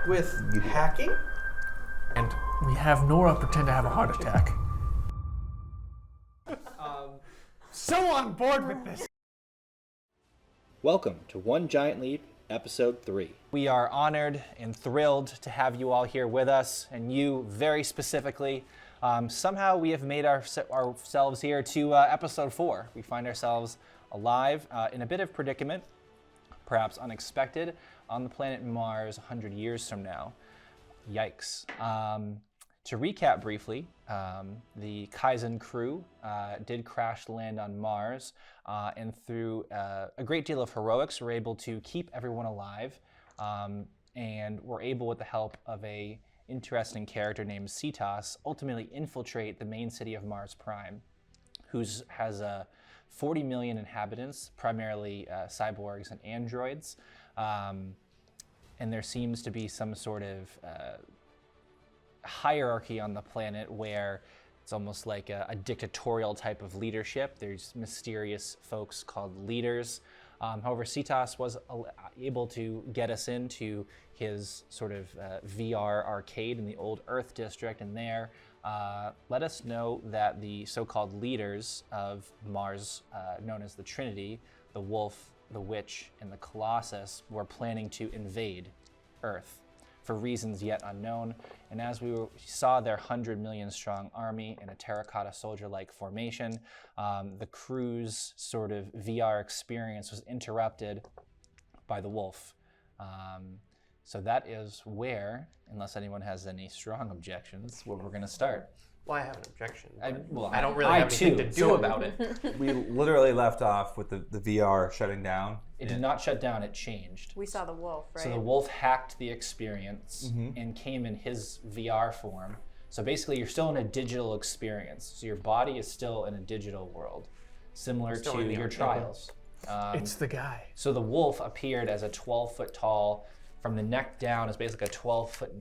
with hacking? And we have Nora pretend to have a heart attack. So on board with this. Welcome to One Giant Leap, Episode 3. We are honored and thrilled to have you all here with us, and you very specifically. Somehow we have made ourselves here to Episode 4. We find ourselves alive in a bit of predicament, perhaps unexpected, on the planet Mars 100 years from now. Yikes. To recap briefly, the Kaizen crew did crash land on Mars, and through a great deal of heroics, were able to keep everyone alive, and were able, with the help of a interesting character named Cetas, ultimately infiltrate the main city of Mars Prime, who's has 40 million inhabitants, primarily cyborgs and androids, and there seems to be some sort of hierarchy on the planet where it's almost like a dictatorial type of leadership. There's mysterious folks called leaders. However, Cetas was able to get us into his sort of VR arcade in the old Earth district, and there let us know that the so-called leaders of Mars, known as the Trinity, the Wolf, the Witch, and the Colossus, were planning to invade Earth for reasons yet unknown. And as we saw their 100 million strong army in a terracotta soldier-like formation, the crew's sort of VR experience was interrupted by the wolf. So that is where, unless anyone has any strong objections, where we're gonna start. Well, I have an objection. I don't really have anything to do about it. We literally left off with the VR shutting down. It did not shut down, it changed. We saw the wolf, right? So the wolf hacked the experience and came in his VR form. So basically you're still in a digital experience. So your body is still in a digital world, similar to your trials. It's the guy. So the wolf appeared as a 12-foot tall, from the neck down is basically a 12-foot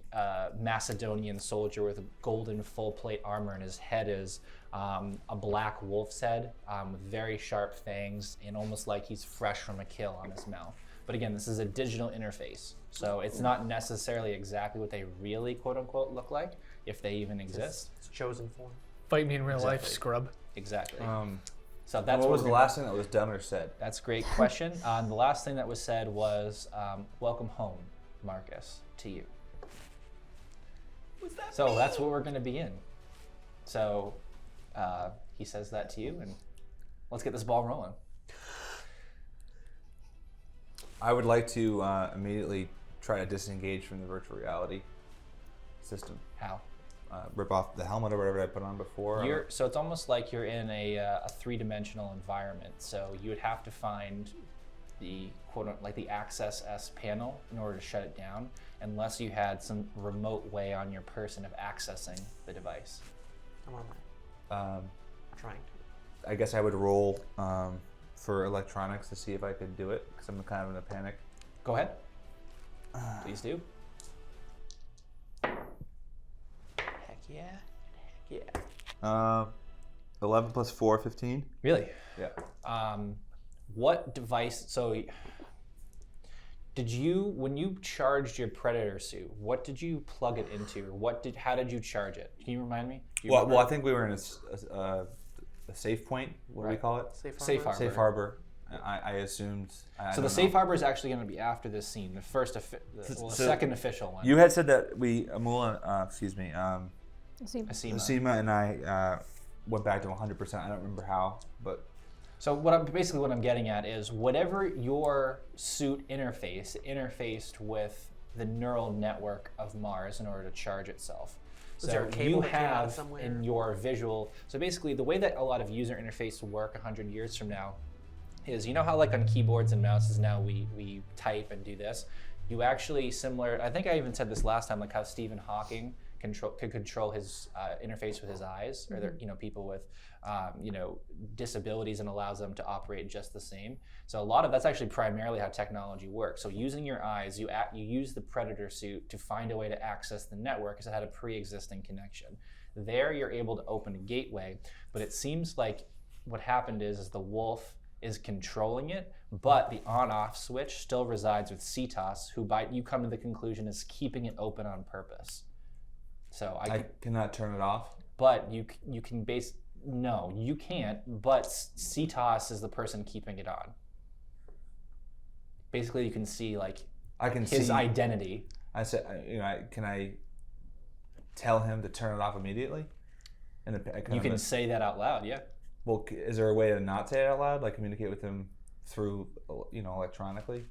Macedonian soldier with a golden full plate armor, and his head is a black wolf's head with very sharp fangs, and almost like he's fresh from a kill on his mouth. But again, this is a digital interface, so it's not necessarily exactly what they really quote unquote look like, if they even exist. It's chosen form. Fight me in real life, scrub. Exactly. So that's what was the last thing that was done or said? That's a great question. The last thing that was said was, welcome home, Marcus, to you. What's that So mean? that's what we're going to be in. So he says that to you, and let's get this ball rolling. I would like to immediately try to disengage from the virtual reality system. How? Rip off the helmet or whatever I put on before. So it's almost like you're in a three-dimensional environment. So you would have to find the like the Access S panel in order to shut it down, unless you had some remote way on your person of accessing the device. I'm on my trying to. I guess I would roll for electronics to see if I could do it, because I'm kind of in a panic. Go ahead. Please do. Heck yeah. Heck yeah. 11 plus 4, 15. Really? Yeah. What device, so did you, when you charged your Predator suit, what did you plug it into? How did you charge it? Can you remind me? Well, I think we were in a safe point. What do we call it? Safe harbor. Safe harbor. I assumed. So the safe harbor is actually going to be after this scene, the second official one. You had said that Asima and I went back to 100%. I don't remember how, but. So what I'm getting at is whatever your suit interfaced with the neural network of Mars in order to charge itself. Was there a cable you that came out have somewhere? in your visual. So basically, the way that a lot of user interface will work 100 years from now is, you know how like on keyboards and mouses now we type and do this. You actually similar. I think I even said this last time, like how Stephen Hawking could control his interface with his eyes, or people with disabilities, and allows them to operate just the same. So a lot of that's actually primarily how technology works. So using your eyes, you use the Predator suit to find a way to access the network because it had a pre-existing connection. There you're able to open a gateway, but it seems like what happened is the wolf is controlling it, but the on-off switch still resides with Cetos, who you come to the conclusion is keeping it open on purpose. So I cannot turn it off. But you can no, you can't. But Cetos is the person keeping it on. Basically, you can see his identity. I said, can I tell him to turn it off immediately? And you can say that out loud, yeah. Well, is there a way to not say it out loud, like communicate with him through, electronically?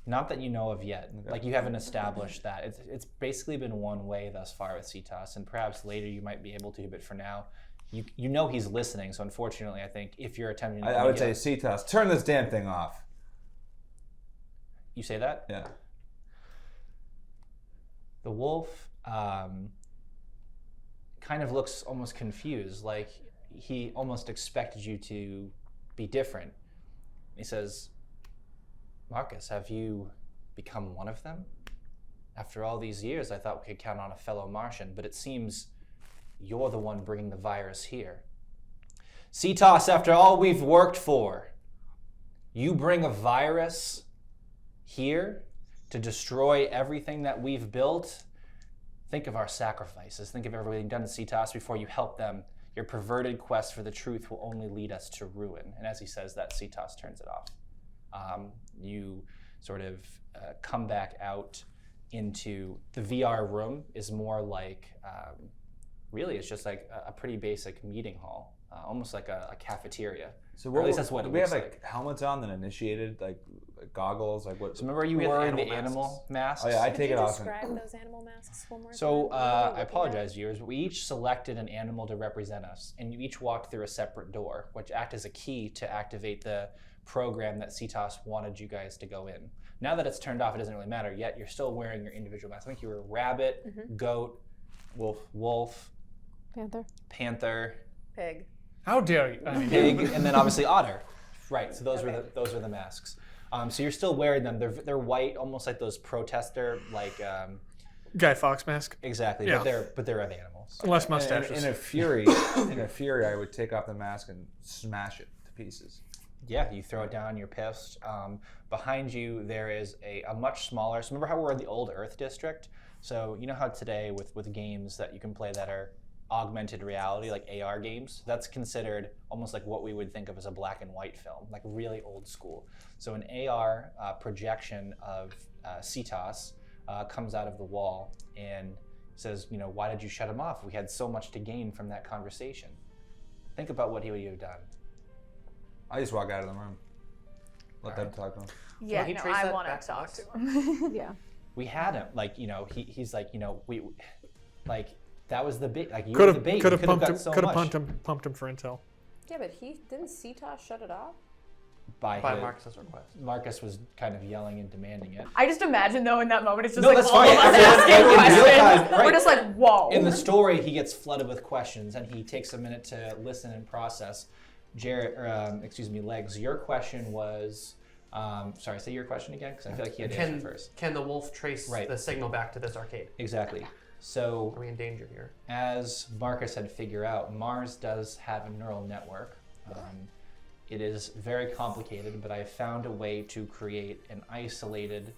Not that you know of yet. Okay. Like, you haven't established that. It's basically been one way thus far with Cetos, and perhaps later you might be able to, but for now, you know he's listening, so unfortunately, I think if you're attempting to... I would say, Cetos, turn this damn thing off. You say that? Yeah. The wolf kind of looks almost confused, like he almost expected you to be different. He says, Marcus, have you become one of them? After all these years, I thought we could count on a fellow Martian, but it seems you're the one bringing the virus here. Cetos, after all we've worked for, you bring a virus here to destroy everything that we've built? Think of our sacrifices. Think of everything done to Cetos before you help them. Your perverted quest for the truth will only lead us to ruin. And as he says that, Cetos turns it off. You sort of come back out into the VR room. Is more like, really, it's just like a pretty basic meeting hall, almost like a cafeteria. So or at least that's what it we looks have like. Helmets on, then initiated, like goggles, like what? So remember you We have wore the animal animal masks? Oh yeah, I Could take you it off. describe those animal masks one more So time? I apologize, viewers, but we each selected an animal to represent us, and you each walked through a separate door, which acted as a key to activate the program that Cetos wanted you guys to go in. Now that it's turned off, it doesn't really matter yet. You're still wearing your individual mask. I think you were rabbit, goat, wolf, panther, Pig. How dare you? I mean, pig, and then obviously otter. Right. So those were the masks. So you're still wearing them. They're white, almost like those protester Guy Fawkes mask. Exactly. Yeah. But they're of animals. Less mustaches. In a fury, I would take off the mask and smash it to pieces. Yeah, you throw it down, you're pissed. Behind you, there is a much smaller... So remember how we're in the old Earth district? So you know how today with games that you can play that are augmented reality, like AR games, that's considered almost like what we would think of as a black and white film, like really old school. So an AR projection of Cetos comes out of the wall and says, why did you shut him off? We had so much to gain from that conversation. Think about what he would have done. I just walk out of the room. Let them talk to him. Yeah, he no, trace I that want back to to talk us? to him. Yeah. We had him, he's like, we, like, that was the bait. Like, you Could were the bait. have You pumped got him. so Could have much pumped him for intel. Yeah, but didn't Cetos shut it off? by Marcus's request. Marcus was kind of yelling and demanding it. I just imagine though in that moment it's just No, like that's all fine. of us Everyone- asking in real questions. time, right. We're just like, whoa. In the story, he gets flooded with questions, and he takes a minute to listen and process. Legs, your question was, sorry, say your question again, because I feel like he had to answer first. Can the wolf trace Right. the signal back to this arcade? Exactly. So, Are we in danger here? as Marcus had figured out, Mars does have a neural network. It is very complicated, but I found a way to create an isolated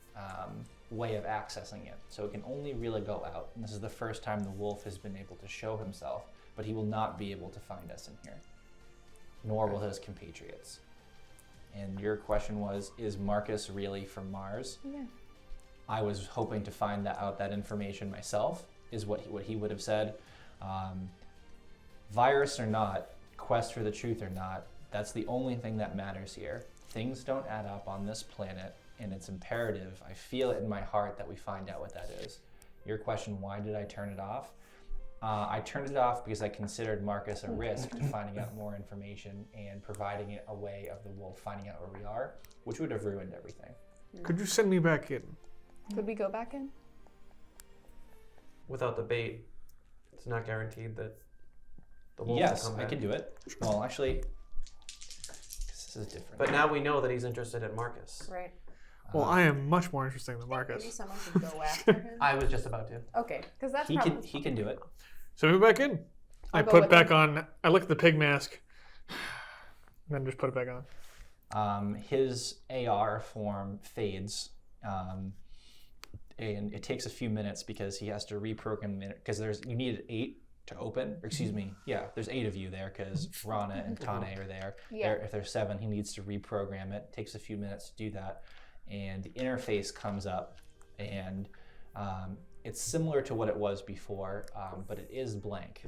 way of accessing it. So it can only really go out. And this is the first time the wolf has been able to show himself, but he will not be able to find us in here, nor will his compatriots. And your question was, is Marcus really from Mars? Yeah. I was hoping to find out that information myself, is what he would have said. Virus or not, quest for the truth or not, that's the only thing that matters here. Things don't add up on this planet, and it's imperative, I feel it in my heart, that we find out what that is. Your question, why did I turn it off? I turned it off because I considered Marcus a risk to finding out more information and providing it a way of the wolf finding out where we are, which would have ruined everything. Could you send me back in? Could we go back in? Without the bait, it's not guaranteed that the wolf will Yes, come I back. could do it. Well, actually, this is different. But now we know that he's interested in Marcus. Right. Well, I am much more interesting than Maybe Marcus. someone should go after him. I was just about to. Okay, because that's he probably can do it. Send me back in. I I'll go put with back him. on. I look at the pig mask, and then just put it back on. his AR form fades, and it takes a few minutes because he has to reprogram it, because you need 8 to open. Or excuse me, yeah, there's 8 of you there because Rana and Tane are there. Yeah. If there's 7, he needs to reprogram it. It takes a few minutes to do that, and the interface comes up, and it's similar to what it was before, but it is blank.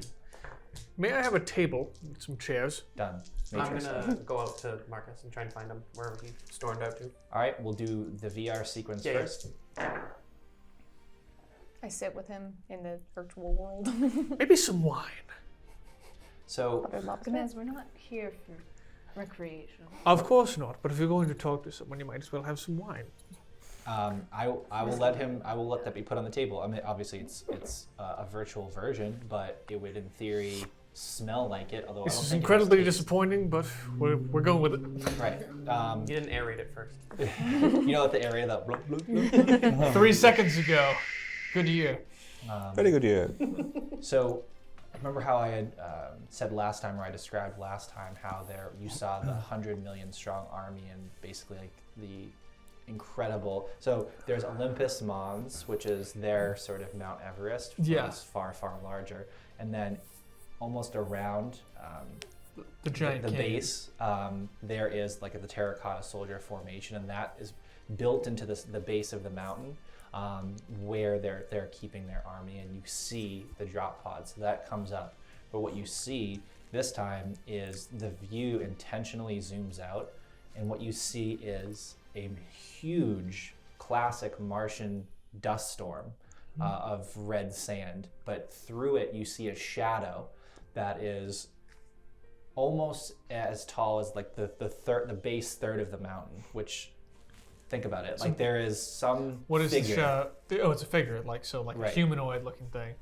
May I have a table and some chairs? Done. I'm Matrix. gonna go out to Marcus and try and find him wherever he stormed out to. All right, we'll do the VR sequence Yeah. first. I sit with him in the virtual world. Maybe some wine. So Gomez, we're not here for recreation. Of course not, but if you're going to talk to someone, you might as well have some wine. I will let that be put on the table. I mean, obviously it's a virtual version, but it would in theory smell like it. Although I This don't is think incredibly it has taste. disappointing, but we're going with it. Right. You didn't aerate it first. You know, at the area that. Bloop, bloop, bloop. 3 seconds ago. Good year. Very good year. So, remember how I had said last time, or I described last time, how you saw the 100 million strong army and basically like the incredible. So there's Olympus Mons, which is their sort of Mount Everest, which Yeah. is far larger, and then almost around The giant the canyon. base, there is like the terracotta soldier formation, and that is built into the base of the mountain, where they're keeping their army, and you see the drop pod. So that comes up, but what you see this time is the view intentionally zooms out, and what you see is a huge classic Martian dust storm of red sand, but through it you see a shadow that is almost as tall as like the base third of the mountain, which, think about it, like there is some What is figure. this? Oh, it's a figure, like Right. a humanoid-looking thing.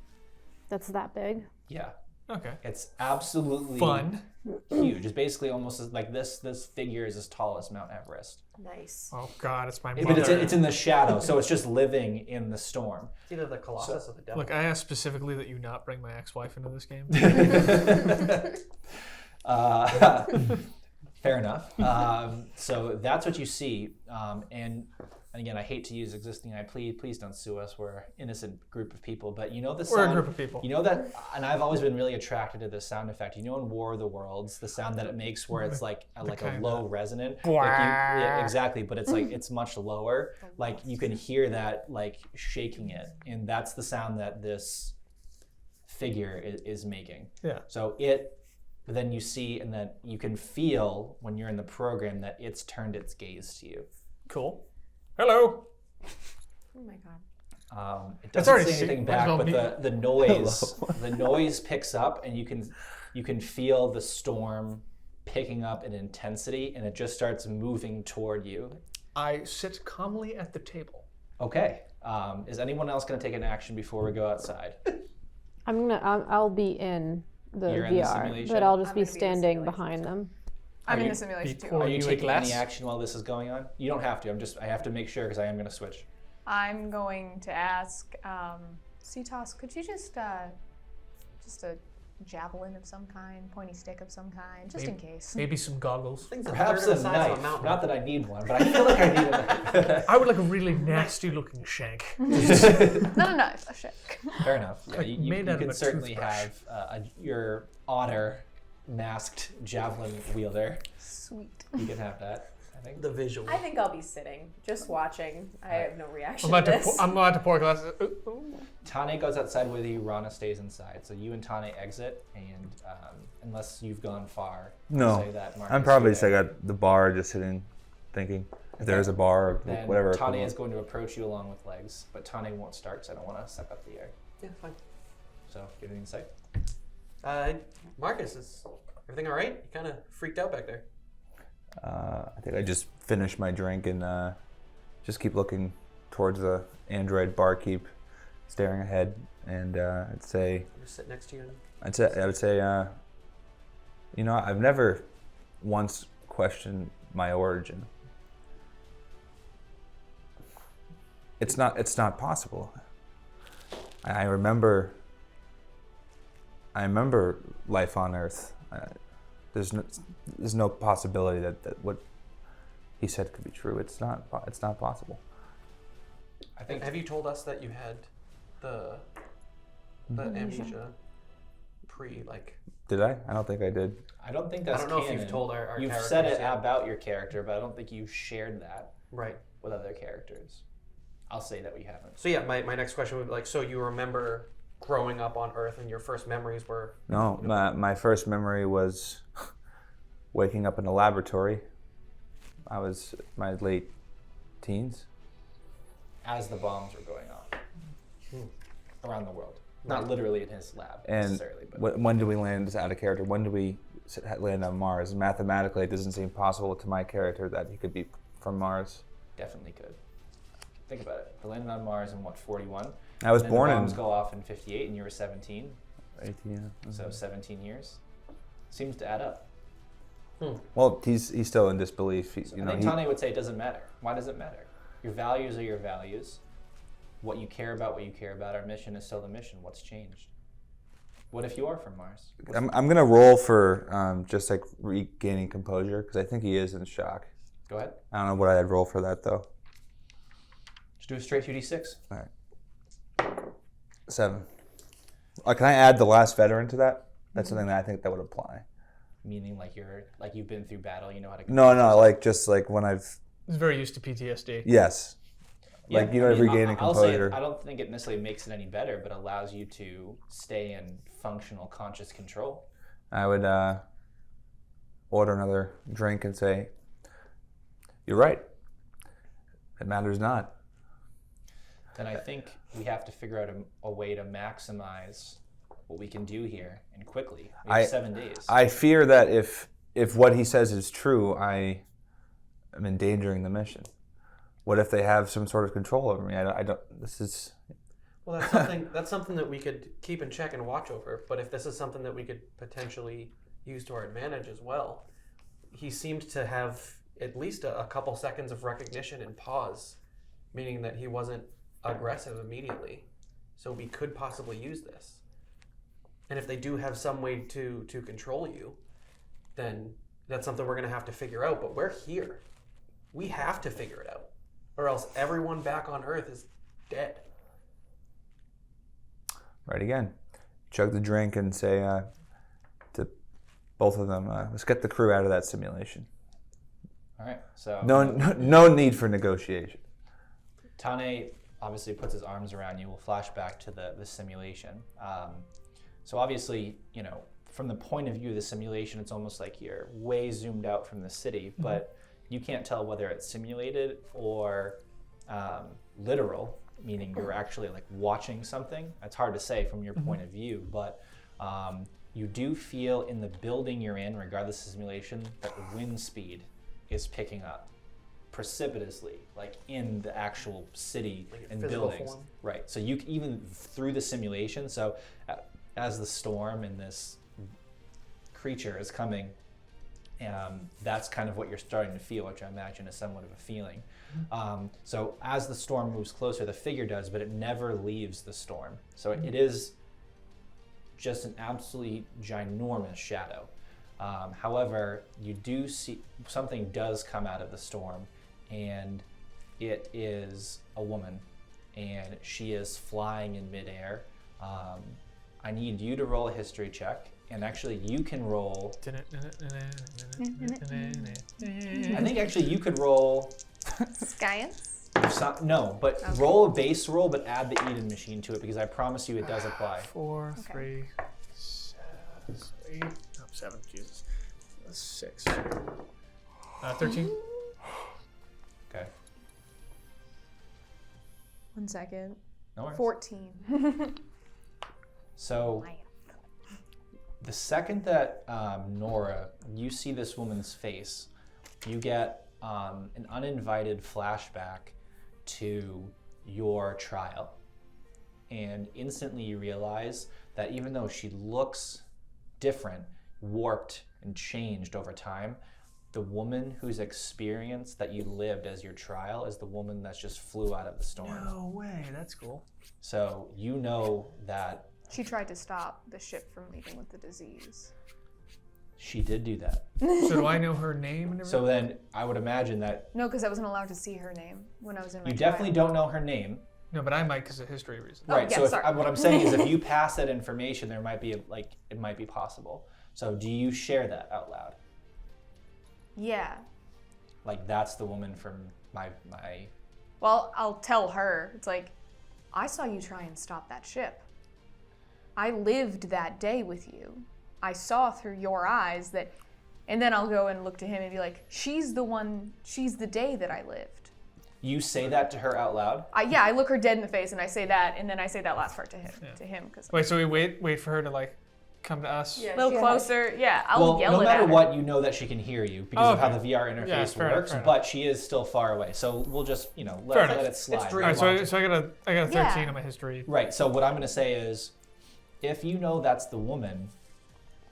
That's that big. Yeah, Okay. it's absolutely Fun. huge. It's basically almost like this figure is as tall as Mount Everest. Nice. Oh God, it's my But mother. it's in the shadow, so it's just living in the storm. It's either the Colossus or the Devil. Look, I asked specifically that you not bring my ex-wife into this game. Fair enough. So that's what you see. And again, I hate to use existing IP. Please don't sue us. We're an innocent group of people. But you know the sound. We're a group of people. You know that, and I've always been really attracted to this sound effect. You know, in War of the Worlds, the sound that it makes, where it's like a kinda- low resonant. Yeah, exactly. But it's much lower. Like you can hear that like shaking it, and that's the sound that this figure is making. Yeah. So but then you see, and then you can feel when you're in the program that it's turned its gaze to you. Cool. Hello. Oh my god. It It's doesn't already say anything seen- back, well, but me- the noise picks up, and you can feel the storm picking up in intensity, and it just starts moving toward you. I sit calmly at the table. Okay. Is anyone else going to take an action before we go outside? I'll be in the You're in the VR, simulation? but I'll just I'm be gonna be in the standing simulation behind them. I'm in you- the simulation too. Before- Are you you a taking glass? any action while this is going on? You don't have to. I have to make sure because I am going to switch. I'm going to ask Cetos, could you just a javelin of some kind, pointy stick of some kind, just in case. Maybe some goggles. Thing's Perhaps third a of the size of knife. a mountain. Not that I need one, but I feel like I need a knife. I would like a really nasty-looking shank. Not a knife, a shank. Fair enough. Yeah, Like you made out of can a certainly toothbrush. have your otter masked javelin wielder. Sweet. You can have that, I think. The visual. I think I'll be sitting, just watching. I have no reaction I'm to about to, this. I'm about to pour glasses. Tane goes outside with you, Rana stays inside. So you and Tane exit, and unless you've gone far, No. say that Marcus, I'm probably you're just there. like at the bar, just sitting, thinking if there is a bar or Then whatever. Tane equivalent. is going to approach you along with legs, but Tane won't start because I don't want to suck up the air. Yeah, fine. So, give me insight. Marcus, is everything all right? You kind of freaked out back there. I think I just finished my drink and just keep looking towards the android barkeep, staring ahead, and I'd say, Just sit next to you. And I would say, you know, I've never once questioned my origin. It's not possible. I remember life on Earth. There's no possibility that what he said could be true. It's not possible. I think Have you told us that you had the amnesia Did I? I don't think I did. I don't think I that's don't know if canon. you've told our You've characters said it yet. about your character, but I don't think you've shared that Right. with other characters. I'll say that we haven't. So yeah, my next question would be like, so you remember growing up on Earth and your first memories were... No, my first memory was waking up in a laboratory. I was my late teens. As the bombs were going off around the world. Not literally in his lab And necessarily. But when did we land as out of character? When did we land on Mars? Mathematically, it doesn't seem possible to my character that he could be from Mars. definitely could. Think about it. They landed on Mars in what, 41? I was And then born the in bombs go off in 58 and you were 17. 18. Yeah. So 17 years. Seems to add up. Well, he's still in disbelief. I think Tane would say it doesn't matter. Why does it matter? Your values are your values. What you care about, Our mission is still the mission. What's changed? What if you are from Mars? I'm gonna roll for just like regaining composure because I think he is in shock. Go ahead. I don't know what I'd roll for that though. Just do a straight 2d6. All right. 7. Can I add the last veteran to that? That's something that I think that would apply. Meaning like you've been through battle, you know how to... No, like just like when I've... He's very used to PTSD. Yes. Yeah, regaining I'll say composure. I don't think it necessarily makes it any better, but allows you to stay in functional conscious control. I would order another drink and say, "You're right. It matters not." Then I think we have to figure out a way to maximize what we can do here and quickly. We have 7 days. I fear that if what he says is true, I am endangering the mission. What if they have some sort of control over me? I don't. This is. Well, that's something that we could keep in check and watch over. But if this is something that we could potentially use to our advantage as well, he seemed to have at least a couple seconds of recognition and pause, meaning that he wasn't aggressive immediately. So we could possibly use this. And if they do have some way to control you, then that's something we're going to have to figure out. But we're here. We have to figure it out. Or else everyone back on Earth is dead. Right again. Chug the drink and say to both of them, let's get the crew out of that simulation. All right. So No need for negotiation. Tane obviously puts his arms around you. We'll flash back to the simulation. So obviously, from the point of view of the simulation, it's almost like you're way zoomed out from the city, but you can't tell whether it's simulated or literal, meaning you're actually like watching something. It's hard to say from your point of view, but you do feel in the building you're in, regardless of simulation, that the wind speed is picking up precipitously, like in the actual city Like in and physical buildings. form? Right. So you even through the simulation. So as the storm and this creature is coming, that's kind of what you're starting to feel, which I imagine is somewhat of a feeling. So as the storm moves closer, the figure does, but it never leaves the storm. So it is just an absolutely ginormous shadow. However, you do see something does come out of the storm, and it is a woman, and she is flying in midair. I need you to roll a history check, and actually you can roll. I think actually you could roll. Science? No, but Okay. roll a base roll, but add the Eden machine to it because I promise you it does apply. 4, Okay. 3, 8, 7, Jesus. 6. 13. Okay. 1 second. No worries. 14. So the second that Nora, you see this woman's face, you get an uninvited flashback to your trial. And instantly you realize that even though she looks different, warped and changed over time, the woman whose experience that you lived as your trial is the woman that just flew out of the storm. No way, that's cool. So you know that She tried to stop the ship from leaving with the disease. She did do that. So do I know her name and everything? So then I would imagine that No, because I wasn't allowed to see her name when I was in my you definitely trial. don't know her name. No, but I might because of history reasons. Oh, Right. yeah, So sorry. what I'm saying is, if you pass that information, there might be it might be possible. So do you share that out loud? Yeah. Like that's the woman from my. Well, I'll tell her. It's like, I saw you try and stop that ship. I lived that day with you. I saw through your eyes that, and then I'll go and look to him and be like, she's the day that I lived. You say that to her out loud? I look her dead in the face and I say that, and then I say that last part to him, because Wait, so we wait for her to like come to us? Yeah. a little She closer. Yeah, I'll yell no it matter at her. what, you know that she can hear you because of how okay. the VR interface fair enough, works, fair enough. but she is still far away. So we'll just, let Fair enough. it slide. It's All right, dream. so I got a 13 Yeah. on my history. Right. So what I'm going to say is, if you know that's the woman,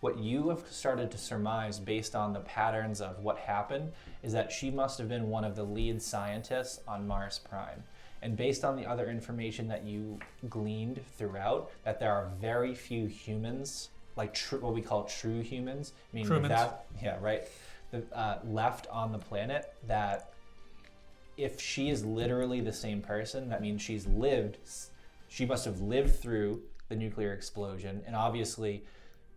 what you have started to surmise based on the patterns of what happened is that she must have been one of the lead scientists on Mars Prime. And based on the other information that you gleaned throughout, that there are very few humans, like what we call true humans, meaning Trumans. left on the planet, that if she is literally the same person, that means she must have lived through the nuclear explosion, and obviously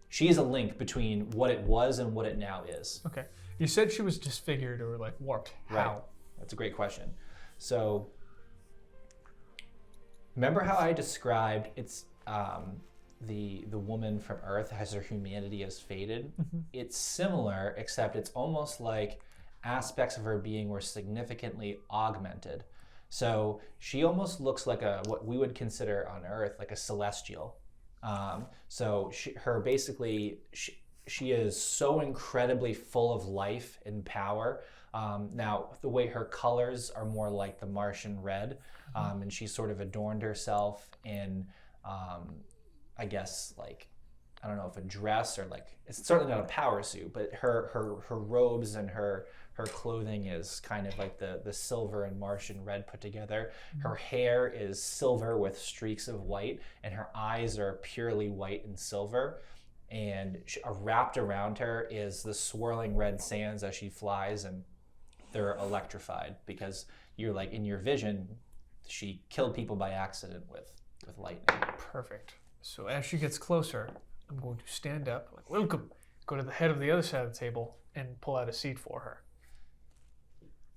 she is a link between what it was and what it now is. Okay. You said she was disfigured or like warped. How? Right. That's a great question. So remember how I described it's the woman from Earth as her humanity has faded? Mm-hmm. It's similar, except it's almost like aspects of her being were significantly augmented. So she almost looks like what we would consider on Earth like a celestial. So she is so incredibly full of life and power. Now, the way her colors are more like the Martian red, and she sort of adorned herself in, I guess, like, I don't know if a dress or like, it's certainly not a power suit, but her robes and her clothing is kind of like the silver and Martian red put together. Her hair is silver with streaks of white, and her eyes are purely white and silver. And wrapped around her is the swirling red sands as she flies, and they're electrified because you're like, in your vision, she killed people by accident with lightning. Perfect. So as she gets closer, I'm going to stand up, like, welcome, go to the head of the other side of the table, and pull out a seat for her.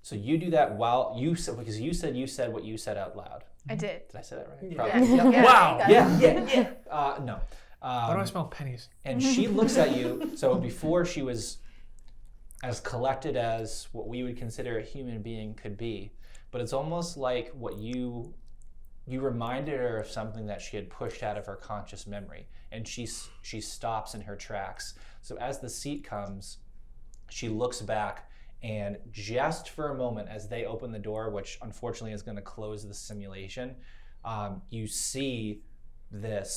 So you do that while because you said what you said out loud. I did. Did I say that right? Yeah. Probably. Yeah. Wow. Yeah. No. Why do I smell pennies? And she looks at you. So before she was as collected as what we would consider a human being could be, but it's almost like what you reminded her of something that she had pushed out of her conscious memory, and she stops in her tracks. So as the seat comes, she looks back, and just for a moment as they open the door, which unfortunately is going to close the simulation, you see the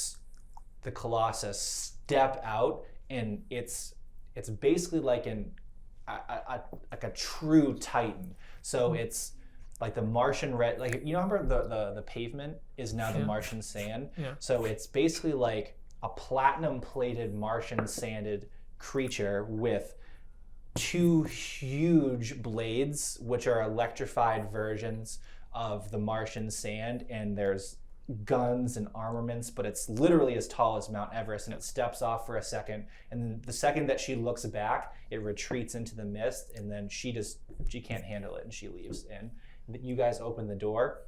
Colossus step out, and it's basically like a true Titan. So it's like the Martian red, like, you remember the pavement is now the Martian sand. Yeah. So it's basically like a platinum plated Martian sanded creature with two huge blades, which are electrified versions of the Martian sand, and there's guns and armaments, but it's literally as tall as Mount Everest, and it steps off for a second, and then the second that she looks back, it retreats into the mist, and then she can't handle it, and she leaves. And you guys open the door,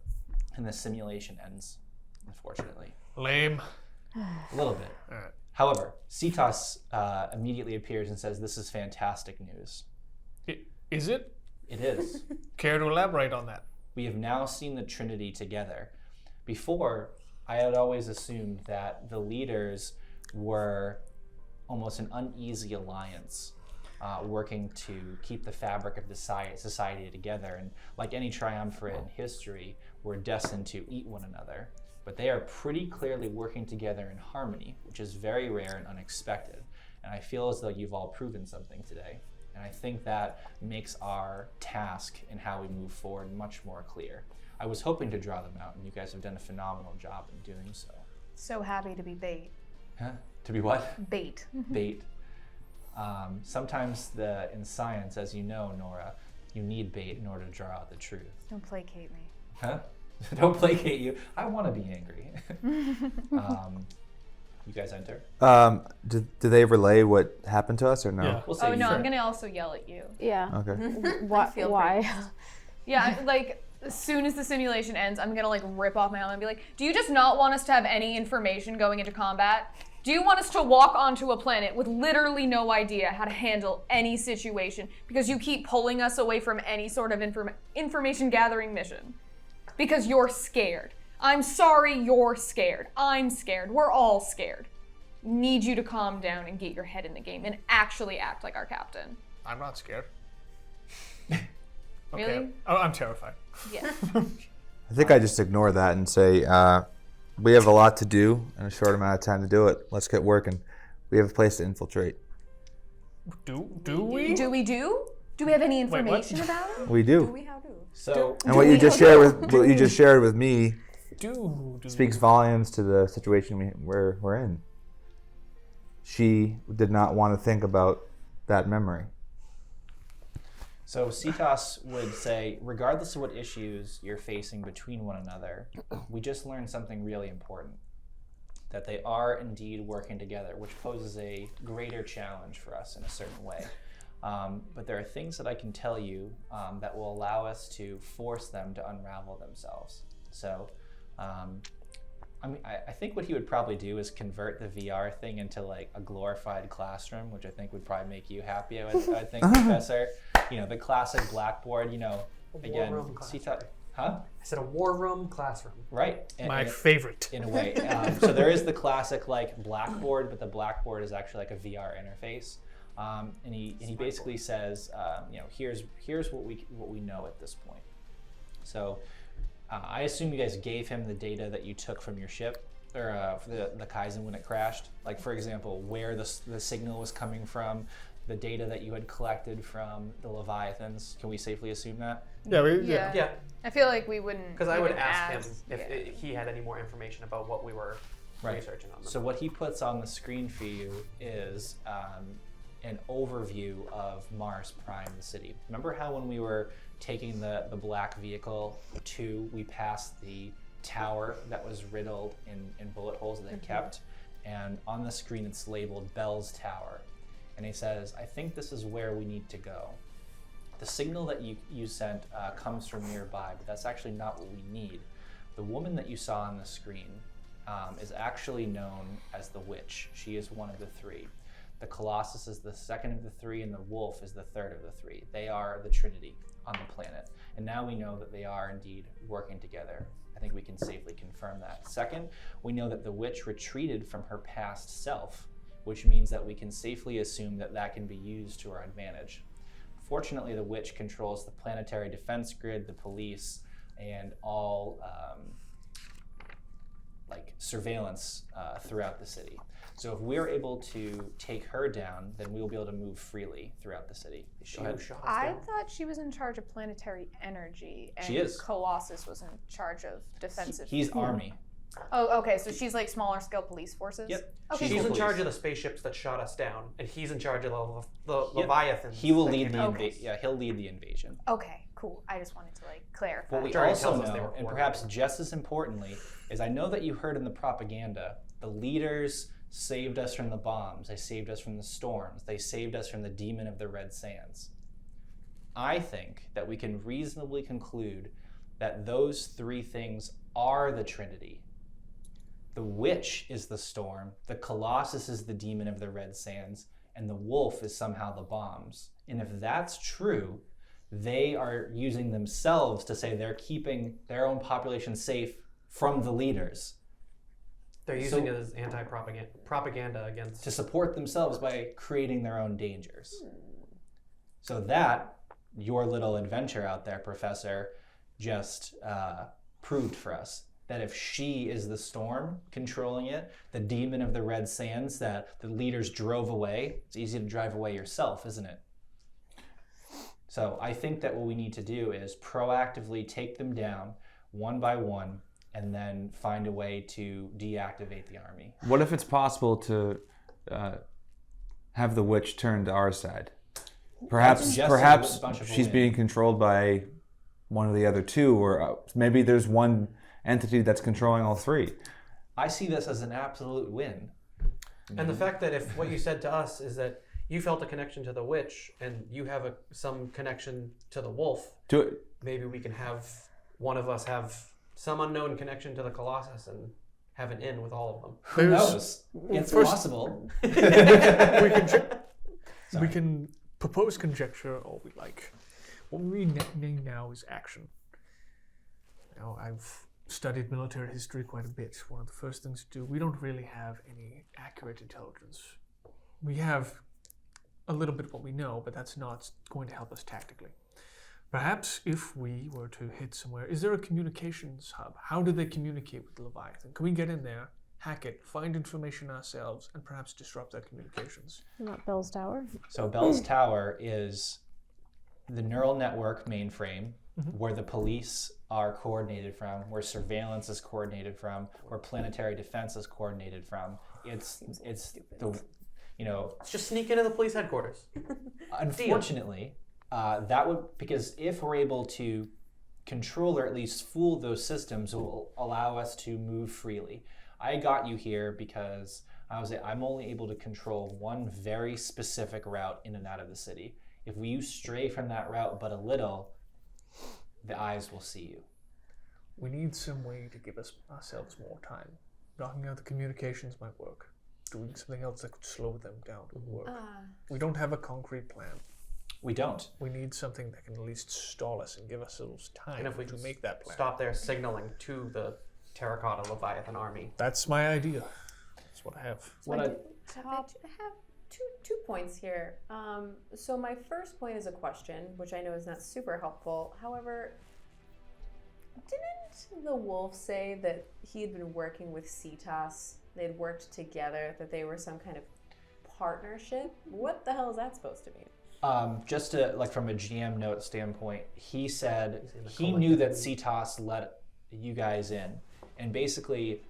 and the simulation ends, unfortunately. Lame. A little bit. All right. However, Cetos immediately appears and says, "This is fantastic news." Is it? It is. Care to elaborate on that? We have now seen the Trinity together. Before, I had always assumed that the leaders were almost an uneasy alliance, working to keep the fabric of the society together. And like any triumvirate in history, we're destined to eat one another. But they are pretty clearly working together in harmony, which is very rare and unexpected. And I feel as though you've all proven something today. And I think that makes our task and how we move forward much more clear. I was hoping to draw them out, and you guys have done a phenomenal job in doing so. So happy to be bait. Huh? To be what? Bait. Bait. Sometimes in science, as you know, Nora, you need bait in order to draw out the truth. Don't placate me. Huh? Don't placate you. I want to be angry. You guys enter? Do they relay what happened to us or no? Yeah. We'll say Oh no, sure. I'm gonna also yell at you. Yeah. Okay. Why? Yeah, like as soon as the simulation ends, I'm gonna like rip off my helmet and be like, do you just not want us to have any information going into combat? Do you want us to walk onto a planet with literally no idea how to handle any situation because you keep pulling us away from any sort of information gathering mission? Because you're scared. I'm sorry you're scared. I'm scared. We're all scared. Need you to calm down and get your head in the game and actually act like our captain. I'm not scared. Really? Okay. Oh, I'm terrified. Yeah. I think I just ignore that and say, we have a lot to do and a short amount of time to do it. Let's get working. We have a place to infiltrate. Do we? Do we do? Do we have any what? information about it? We do. We how do? So And what you just shared with me Do. speaks volumes to the situation we're in. She did not want to think about that memory. So Cetos would say, regardless of what issues you're facing between one another, we just learned something really important. That they are indeed working together, which poses a greater challenge for us in a certain way. But there are things that I can tell you that will allow us to force them to unravel themselves. So I think what he would probably do is convert the VR thing into like a glorified classroom, which I think would probably make you happy. I think, Professor, the classic blackboard. Again, room classroom. Huh? I said a war room classroom. Right. My favorite. In a way. So there is the classic like blackboard, but the blackboard is actually like a VR interface. And he basically says, here's what we know at this point. So I assume you guys gave him the data that you took from your ship, or the Kaizen when it crashed. Like, for example, where the signal was coming from, the data that you had collected from the Leviathans. Can we safely assume that? Yeah. Yeah, I feel like we wouldn't. because I would even ask him yeah. if he had any more information about what we were researching on them. So what he puts on the screen for you is an overview of Mars Prime, the city. Remember how when we were taking the black vehicle we passed the tower that was riddled in bullet holes that they kept, and on the screen it's labeled Bell's Tower. And he says, I think this is where we need to go. The signal that you sent comes from nearby, but that's actually not what we need. The woman that you saw on the screen is actually known as the Witch. She is one of the three. The Colossus is the second of the three, and the Wolf is the third of the three. They are the Trinity on the planet. And now we know that they are indeed working together. I think we can safely confirm that. Second, we know that the Witch retreated from her past self, which means that we can safely assume that can be used to our advantage. Fortunately, the Witch controls the planetary defense grid, the police, and all surveillance throughout the city. So if we're able to take her down, then we will be able to move freely throughout the city. I thought she was in charge of planetary energy, and She is. Colossus was in charge of defensive. He's army. Oh, okay. So she's like smaller scale police forces. Yep. Okay. She's in police. charge of the spaceships that shot us down, and he's in charge of the Leviathans. He will that lead came the out. invasion. Yeah, he'll lead the invasion. Okay. Cool. I just wanted to clarify. What we Jerry also tells us they know, were and perhaps just as importantly, is I know that you heard in the propaganda, the leaders saved us from the bombs, they saved us from the storms, they saved us from the demon of the red sands. I think that we can reasonably conclude that those three things are the Trinity. The Witch is the storm, the Colossus is the demon of the red sands, and the Wolf is somehow the bombs. And if that's true, they are using themselves to say they're keeping their own population safe from the leaders. They're using it as anti-propaganda against. To support themselves by creating their own dangers. So that, your little adventure out there, Professor, just proved for us that if she is the storm controlling it, the demon of the red sands that the leaders drove away, it's easy to drive away yourself, isn't it? So I think that what we need to do is proactively take them down one by one, and then find a way to deactivate the army. What if it's possible to have the witch turn to our side? Perhaps just perhaps a bunch of she's women. being controlled by one of the other two, or maybe there's one entity that's controlling all three. I see this as an absolute win. And the fact that if what you said to us is that you felt a connection to the witch and you have some connection to the wolf, maybe we can have one of us have some unknown connection to the Colossus and have an in with all of them. Who knows? It's first- possible. We can propose conjecture all we like. What we need now is action. Now, I've studied military history quite a bit. One of the first things to do, we don't really have any accurate intelligence. We have a little bit of what we know, but that's not going to help us tactically. Perhaps if we were to hit somewhere, is there a communications hub? How do they communicate with Leviathan? Can we get in there, hack it, find information ourselves, and perhaps disrupt their communications? Not Bell's Tower. So Bell's Tower is the neural network mainframe where the police are coordinated from, where surveillance is coordinated from, where planetary defense is coordinated from. It's the, you know, Let's just sneak into the police headquarters. unfortunately, that would, because if we're able to control or at least fool those systems, it will allow us to move freely. I got you here because I'm only able to control one very specific route in and out of the city. If you stray from that route but a little, the eyes will see you. We need some way to give ourselves more time. Knocking out the communications might work. Doing something else that could slow them down would work. We don't have a concrete plan. We don't. We need something that can at least stall us and give us a little time And if we to make that plan. Stop there signaling to the Terracotta Leviathan army. That's my idea. That's what I have. So I have two points here. So my first point is a question, which I know is not super helpful. However, didn't the wolf say that he had been working with Cetas? They'd worked together, that they were some kind of partnership? What the hell is that supposed to mean? Just to, like, from a GM note standpoint, he said he knew that Cetas let you guys in, and basically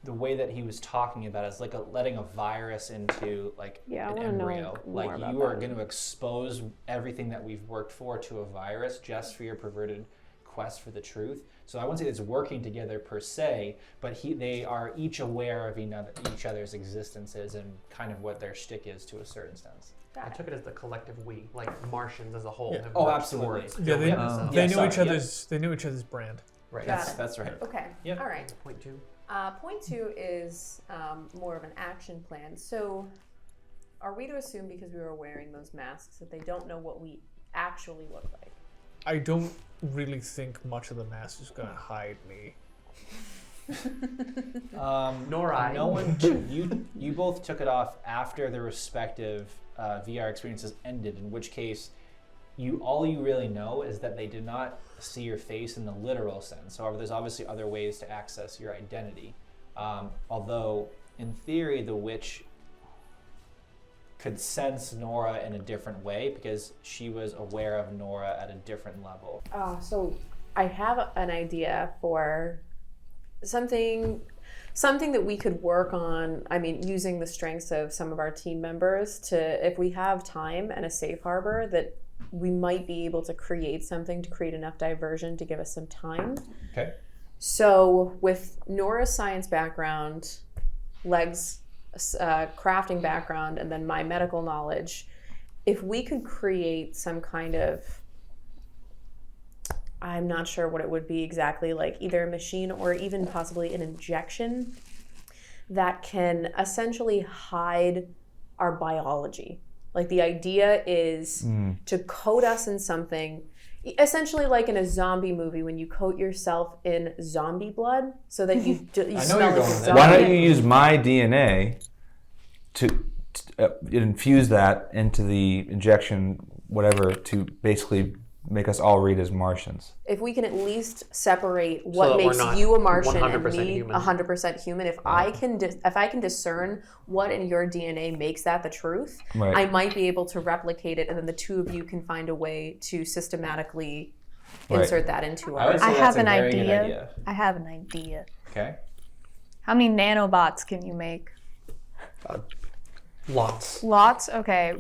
the way that he was talking about it is like letting a virus into like Yeah, I an wanna know embryo. more Like about you are that. going to expose everything that we've worked for to a virus just for your perverted quest for the truth. So I wouldn't say it's working together per se, but they are each aware of each other's existences and kind of what their shtick is to a certain sense. I took it as the collective we, like Martians as a whole. Yeah. Have Oh, worked absolutely. towards Yeah, building this up. they Yeah, knew sorry, each other's. They knew each other's brand. Right. Got it. That's right. Okay. Yep. All right. Point two. Point two is more of an action plan. So, are we to assume because we were wearing those masks that they don't know what we actually look like? I don't really think much of the mask is going to hide me. Nor I. No one. You both took it off after the respective VR experiences ended. In which case, all you really know is that they did not see your face in the literal sense. However, there's obviously other ways to access your identity. Although, in theory, the witch could sense Nora in a different way because she was aware of Nora at a different level. So I have an idea for something that we could work on. I mean, using the strengths of some of our team members to, if we have time and a safe harbor, that we might be able to create something to create enough diversion to give us some time. Okay. So with Nora's science background, Leg's crafting background, and then my medical knowledge, if we could create some kind of, I'm not sure what it would be exactly, like either a machine or even possibly an injection that can essentially hide our biology. Like the idea is to coat us in something, essentially like in a zombie movie when you coat yourself in zombie blood so that you smell like a zombie. Why don't you use my DNA to infuse that into the injection, whatever, to basically make us all read as Martians? If we can at least separate what that we're makes not you a Martian and 100% me human. 100% human, if I can discern what in your DNA makes that the truth, Right. I might be able to replicate it, and then the two of you can find a way to systematically insert that into I would our. say I that's have a an very good idea. I have an idea. Okay. How many nanobots can you make? Lots. Lots? Okay.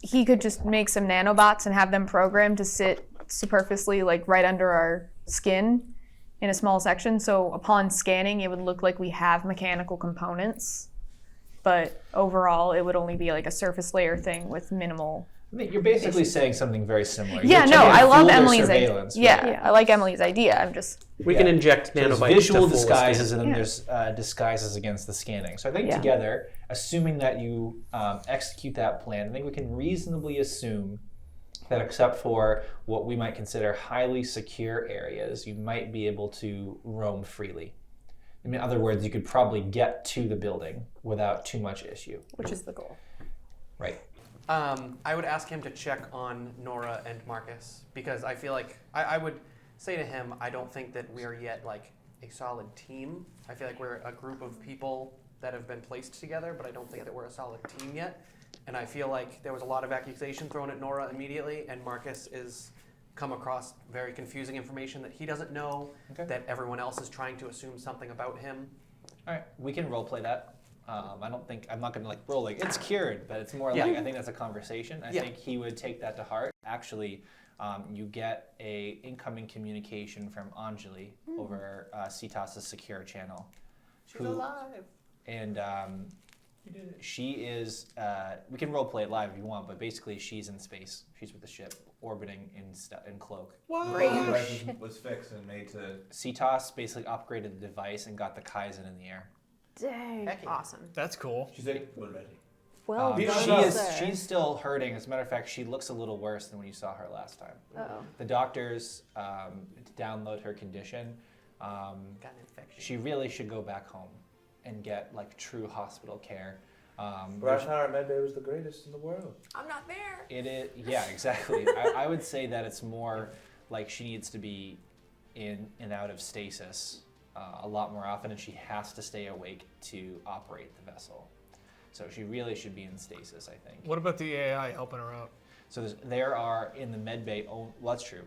He could just make some nanobots and have them programmed to sit superficially, like right under our skin in a small section. So upon scanning, it would look like we have mechanical components. But overall, it would only be like a surface layer thing with minimal. I mean, you're basically saying something very similar. Yeah, You're no, taking I love full Emily's idea. surveillance, Yeah, I like Emily's idea. I'm just. We can inject So there's nanobites visual to full disguises extent. and then there's disguises against the scanning. So I think Yeah. together, assuming that you execute that plan, I think we can reasonably assume that except for what we might consider highly secure areas, you might be able to roam freely. In other words, you could probably get to the building without too much issue. Which is the goal. Right. I would ask him to check on Nora and Marcus because I feel like I would say to him, I don't think that we are yet like a solid team. I feel like we're a group of people that have been placed together, but I don't think that we're a solid team yet. And I feel like there was a lot of accusation thrown at Nora immediately, and Marcus is come across very confusing information that he doesn't know, Okay. that everyone else is trying to assume something about him. All right, we can role play that. I'm not going to like roll like it's cured, but it's more Yeah. like I think that's a conversation. I Yeah. think he would take that to heart. Actually, you get a incoming communication from Anjali over Citas's secure channel. She's alive. And she is, we can role play it live if you want, but basically she's in space. She's with the ship, orbiting in cloak. The was fixed and made to. Citas basically upgraded the device and got the Kaizen in the air. Dang. Heck yeah. Awesome. That's cool. She's like, we're ready. Well She's still hurting. As a matter of fact, she looks a little worse than when you saw her last time. Uh-oh. The doctors download her condition. Got an infection. She really should go back home and get like true hospital care. Rashnar Medbay was the greatest in the world. I'm not there. It is, yeah, exactly. I would say that it's more like she needs to be in and out of stasis a lot more often, and she has to stay awake to operate the vessel. So she really should be in stasis, I think. What about the AI helping her out? So there are in the med bay. Well, that's true.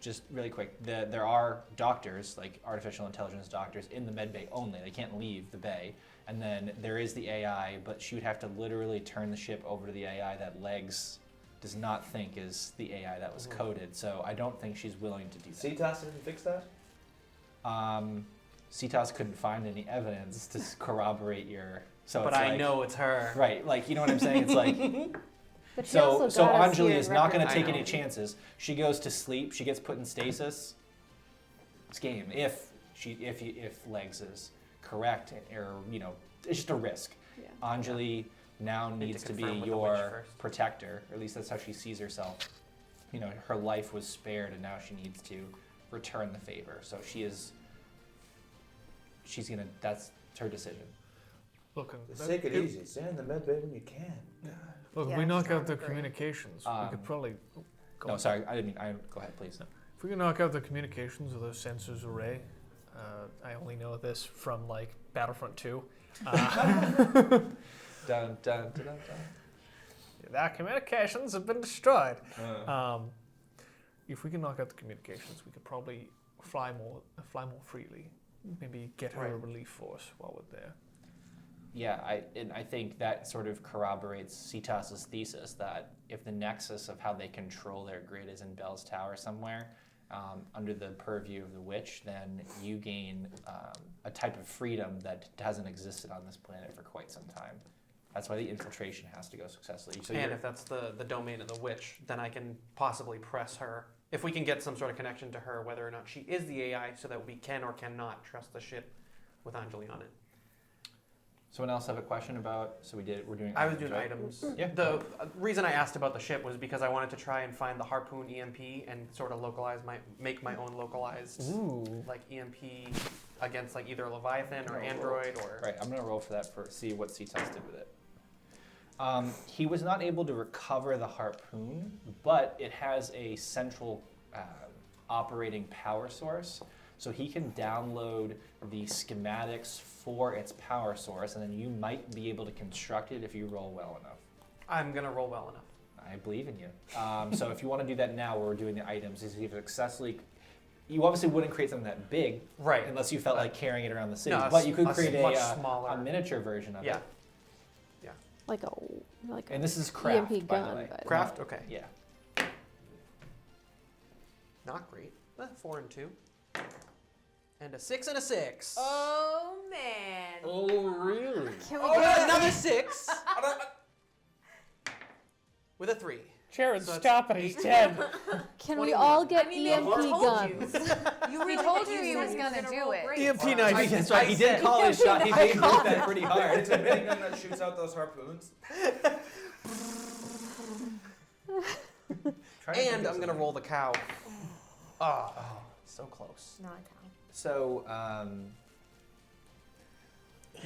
Just really quick, there are doctors, like artificial intelligence doctors, in the med bay only. They can't leave the bay. And then there is the AI, but she would have to literally turn the ship over to the AI that Legs does not think is the AI that was coded. So I don't think she's willing to do that. CTAS didn't fix that? CTAS couldn't find any evidence to corroborate your. So But it's I like, know it's her. right? Like you know what I'm saying? It's like. But she So also got us Anjali here is not going to I take know. any chances. She goes to sleep. She gets put in stasis. It's game. If Legs is correct, or it's just a risk. Yeah. Anjali now Need to needs to be confirm with the witch your first. protector. Or at least that's how she sees herself. Her life was spared, and now she needs to return the favor. So she's gonna. That's her decision. Look, Just take it easy. Stay in the med bay when you can. Look, if Yeah, we knock it's out the not great. communications, we could probably. Go No, on. sorry, I didn't mean. Go ahead, please. If we can knock out the communications with a sensors array, I only know this from like Battlefront 2. Dun dun dun dun. dun. That communications have been destroyed. If we can knock out the communications, we could probably fly more freely. Maybe get her a relief force while we're there. Yeah, I think that sort of corroborates Citas's thesis that if the nexus of how they control their grid is in Bell's Tower somewhere, under the purview of the witch, then you gain a type of freedom that hasn't existed on this planet for quite some time. That's why the infiltration has to go successfully. So And if that's the domain of the witch, then I can possibly press her. If we can get some sort of connection to her, whether or not she is the AI, so that we can or cannot trust the ship with Anjali on it. someone else have a question about? So we're doing. I was doing right? items. Yeah. The reason I asked about the ship was because I wanted to try and find the harpoon EMP and sort of make my own localized like EMP against like either Leviathan or Android or. Right, I'm gonna roll for that see what Citas did with it. He was not able to recover the harpoon, but it has a central operating power source. So he can download the schematics for its power source, and then you might be able to construct it if you roll well enough. I'm gonna roll well enough. I believe in you. So if you want to do that now, where we're doing the items, is if successfully. You obviously wouldn't create something that big, Right. unless you felt like carrying it around the city. No, but you could a create much a smaller. miniature version of Yeah. it. Yeah. like a And this is craft, EMP by gun. the way. But Craft? Okay. Yeah. Not great. 4 and 2. And a 6 and a 6. Oh man. Oh, really? Can we Oh, get another 6. With a 3. Sharon, So it's stop it. He's dead. Can we 21. all get I mean, EMP I told guns? You He really told think you he was said gonna do roll it. great. EMP knife. That's right. He did call his shot. He did move that pretty hard. It's a minigun that shoots out those harpoons. And I'm going to roll the cow. Oh, so close. Not a cow. So,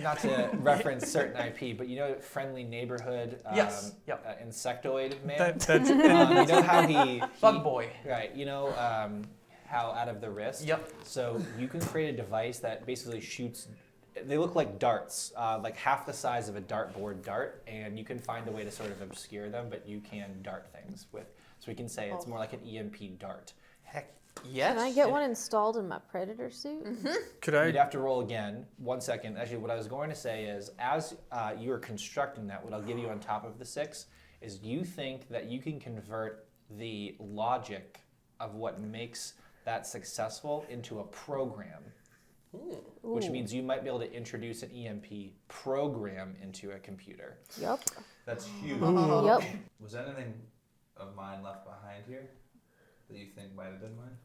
not to reference certain IP, but you know Friendly Neighborhood Yes. Yep. Insectoid Man? That's You know how he Bug boy. Right. You know how out of the wrist? Yep. So you can create a device that basically shoots, they look like darts, like half the size of a dartboard dart, and you can find a way to sort of obscure them, but you can dart things with. So we can say it's more like an EMP dart. Heck, yes. Can I get one installed in my Predator suit? Could You'd have to roll again. 1 second. Actually, what I was going to say is, as you are constructing that, what I'll give you on top of the 6 is you think that you can convert the logic of what makes that successful into a program. Which means you might be able to introduce an EMP program into a computer. Yup. That's huge. Yup. Was anything of mine left behind here that you think might have been mine?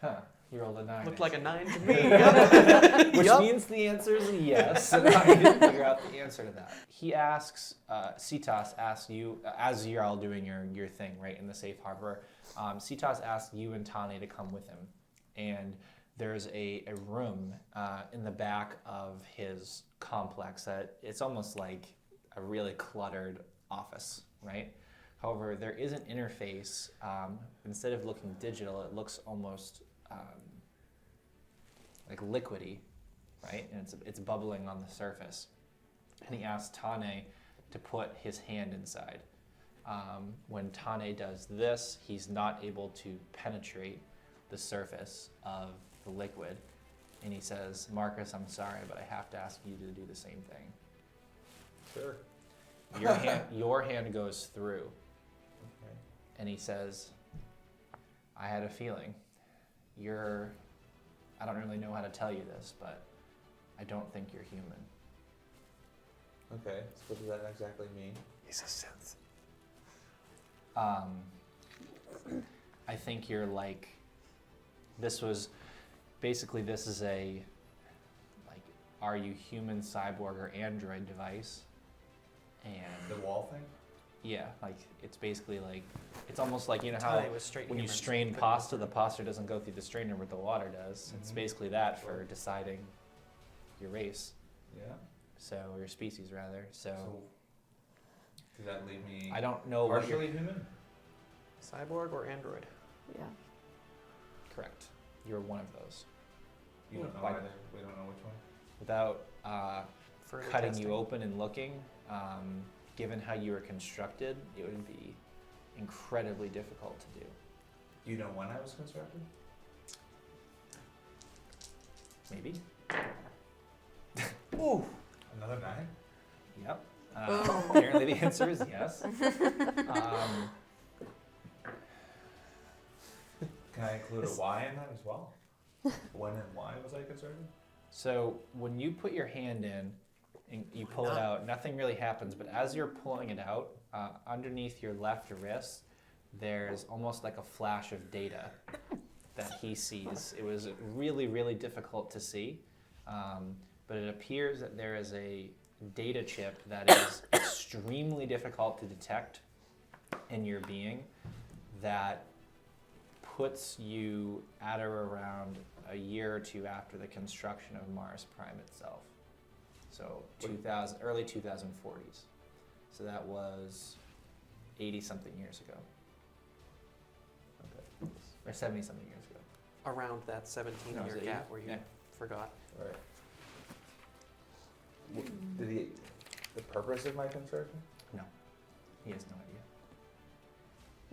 Huh. You rolled a 9. Looked like a 9 to me. Which Yup. means the answer is yes. And I didn't figure out the answer to that. He asks, Citas asks you, as you're all doing your thing, right, in the safe harbor, Citas asks you and Tane to come with him. And there's a room in the back of his complex that it's almost like a really cluttered office, right? However, there is an interface. Instead of looking digital, it looks almost like liquidy, right? And it's bubbling on the surface. And he asks Tane to put his hand inside. When Tane does this, he's not able to penetrate the surface of the liquid. And he says, Marcus, I'm sorry, but I have to ask you to do the same thing. Sure. Your hand goes through. Okay. And he says, I had a feeling. I don't really know how to tell you this, but I don't think you're human. Okay, so what does that exactly mean? He's a synth. I think you're like, this is a, like, are you human, cyborg, or android device? And The wall thing? yeah, like, it's basically like, it's almost like, you know how Tane was straight when you humans, strain but- pasta, the pasta doesn't go through the strainer, but the water does. It's Mhm. basically that for deciding your race, Yeah. or your species rather. So Does that leave me I don't know what you're partially human? Cyborg or android? Yeah. correct. You're one of those. You don't know Why- either. We don't know which one. Without Further cutting testing. you open and looking, given how you were constructed, it would be incredibly difficult to do. You know when I was constructed? Maybe. Ooh. Another 9? Yep. Apparently the answer is yes. Can I include a Y in that as well? When and why was I constructed? So when you put your hand in and you pull it out, nothing really happens. But as you're pulling it out, underneath your left wrist, there's almost like a flash of data that he sees. It was really, really difficult to see, but it appears that there is a data chip that is extremely difficult to detect in your being that puts you at or around a year or two after the construction of Mars Prime itself. So early 2040s. So that was 80-something years ago. Okay. Or 70-something years ago. Around that 17-year was it gap 80? where you Yeah. forgot. Alright. Did he... The purpose of my construction? No, he has no idea.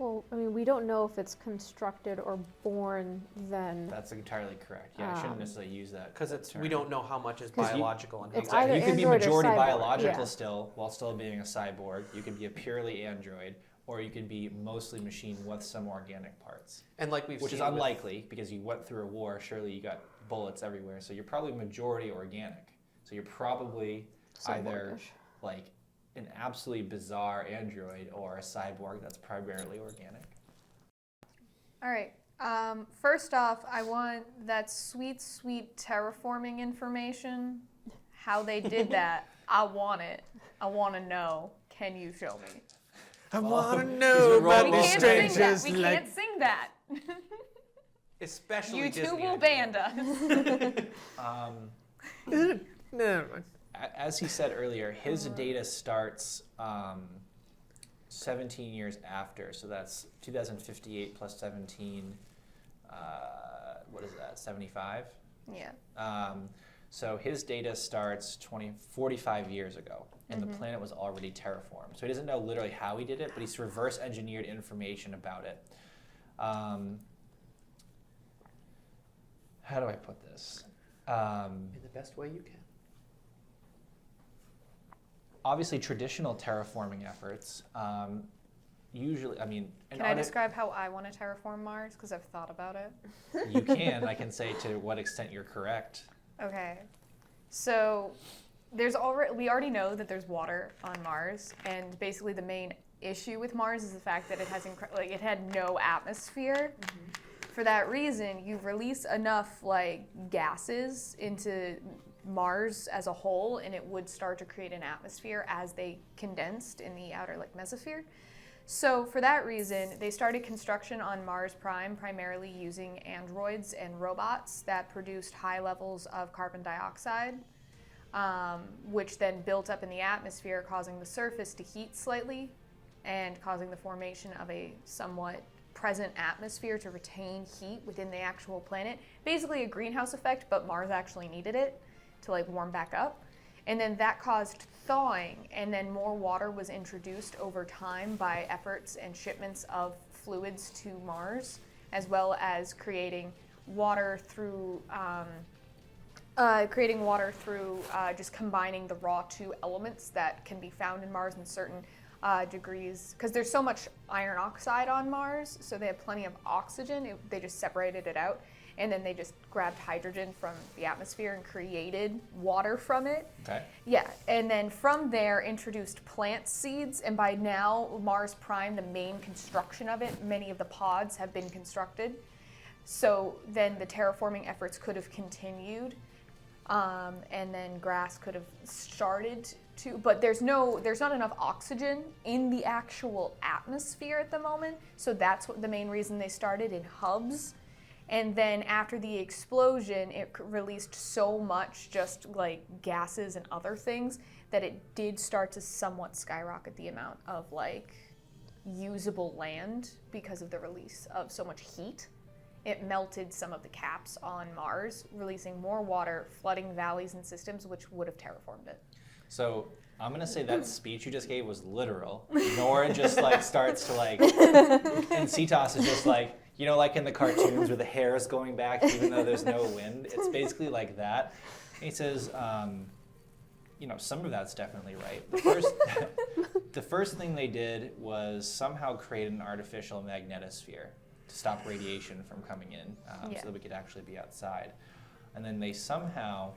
Well, I mean, we don't know if it's constructed or born then. That's entirely correct. Yeah, I shouldn't necessarily use that. Because term. we don't know how much is 'Cause biological and how It's much either You could be android or majority cyborg, biological yeah. still, while still being a cyborg. You could be a purely android, or you could be mostly machine with some organic parts. and like we've Which is seen with- unlikely because you went through a war. Surely you got bullets everywhere, so you're probably majority organic. So you're probably either Cyborgish. like an absolutely bizarre android or a cyborg that's primarily organic. All right. First off, I want that sweet, sweet terraforming information. How they did that. I want it. I want to know. Can you show me? I want to these know are about robots. We these can't sing that. strangers. We Like, can't sing that. especially You two Disney will animated. ban us. no, As he said earlier, his data starts 17 years after, so that's 2058 plus 17. What is that? 75. Yeah. So his data starts 45 years ago, and the planet was already terraformed. So he doesn't know literally how he did it, but he's reverse engineered information about it. How do I put this? In the best way you can. Obviously, traditional terraforming efforts, usually, I mean... Can I describe how I want to terraform Mars? Because I've thought about it. You can. I can say to what extent you're correct. Okay. So we already know that there's water on Mars, and basically the main issue with Mars is the fact that it has it had no atmosphere. For that reason, you release enough gases into Mars as a whole, and it would start to create an atmosphere as they condensed in the outer mesosphere. So for that reason, they started construction on Mars Prime primarily using androids and robots that produced high levels of carbon dioxide, which then built up in the atmosphere, causing the surface to heat slightly and causing the formation of a somewhat present atmosphere to retain heat within the actual planet. Basically a greenhouse effect, but Mars actually needed it to warm back up. And then that caused thawing, and then more water was introduced over time by efforts and shipments of fluids to Mars, as well as creating water through just combining the raw two elements that can be found in Mars in certain degrees, because there's so much iron oxide on Mars, so they have plenty of oxygen. They just separated it out, and then they just grabbed hydrogen from the atmosphere and created water from it. Okay. Yeah, and then from there introduced plant seeds, and by now Mars Prime, the main construction of it, many of the pods have been constructed. So then the terraforming efforts could have continued, and then grass could have started to, but there's not enough oxygen in the actual atmosphere at the moment, so that's the main reason they started in hubs. And then after the explosion, it released so much just gases and other things that it did start to somewhat skyrocket the amount of usable land because of the release of so much heat. It melted some of the caps on Mars, releasing more water, flooding valleys and systems, which would have terraformed it. So I'm gonna say that speech you just gave was literal. Nora just starts to and Cetos is just in the cartoons where the hair is going back even though there's no wind. It's basically like that. And he says, some of that's definitely right. The first thing they did was somehow create an artificial magnetosphere to stop radiation from coming in, so that we could actually be outside. And then they somehow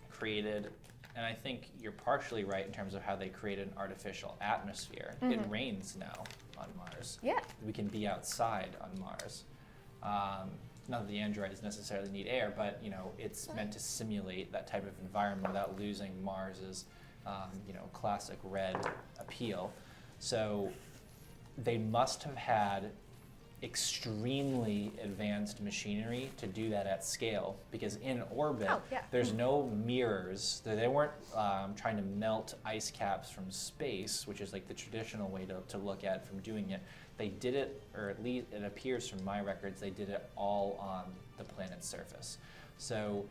created, and I think you're partially right in terms of how they created an artificial atmosphere. It rains now on Mars. Yeah. We can be outside on Mars. Not that the androids necessarily need air, but it's meant to simulate that type of environment without losing Mars's classic red appeal. So they must have had extremely advanced machinery to do that at scale, because in orbit there's no mirrors. They weren't trying to melt ice caps from space, which is the traditional way to look at from doing it. They did it, or at least it appears from my records, they did it all on the planet's surface. So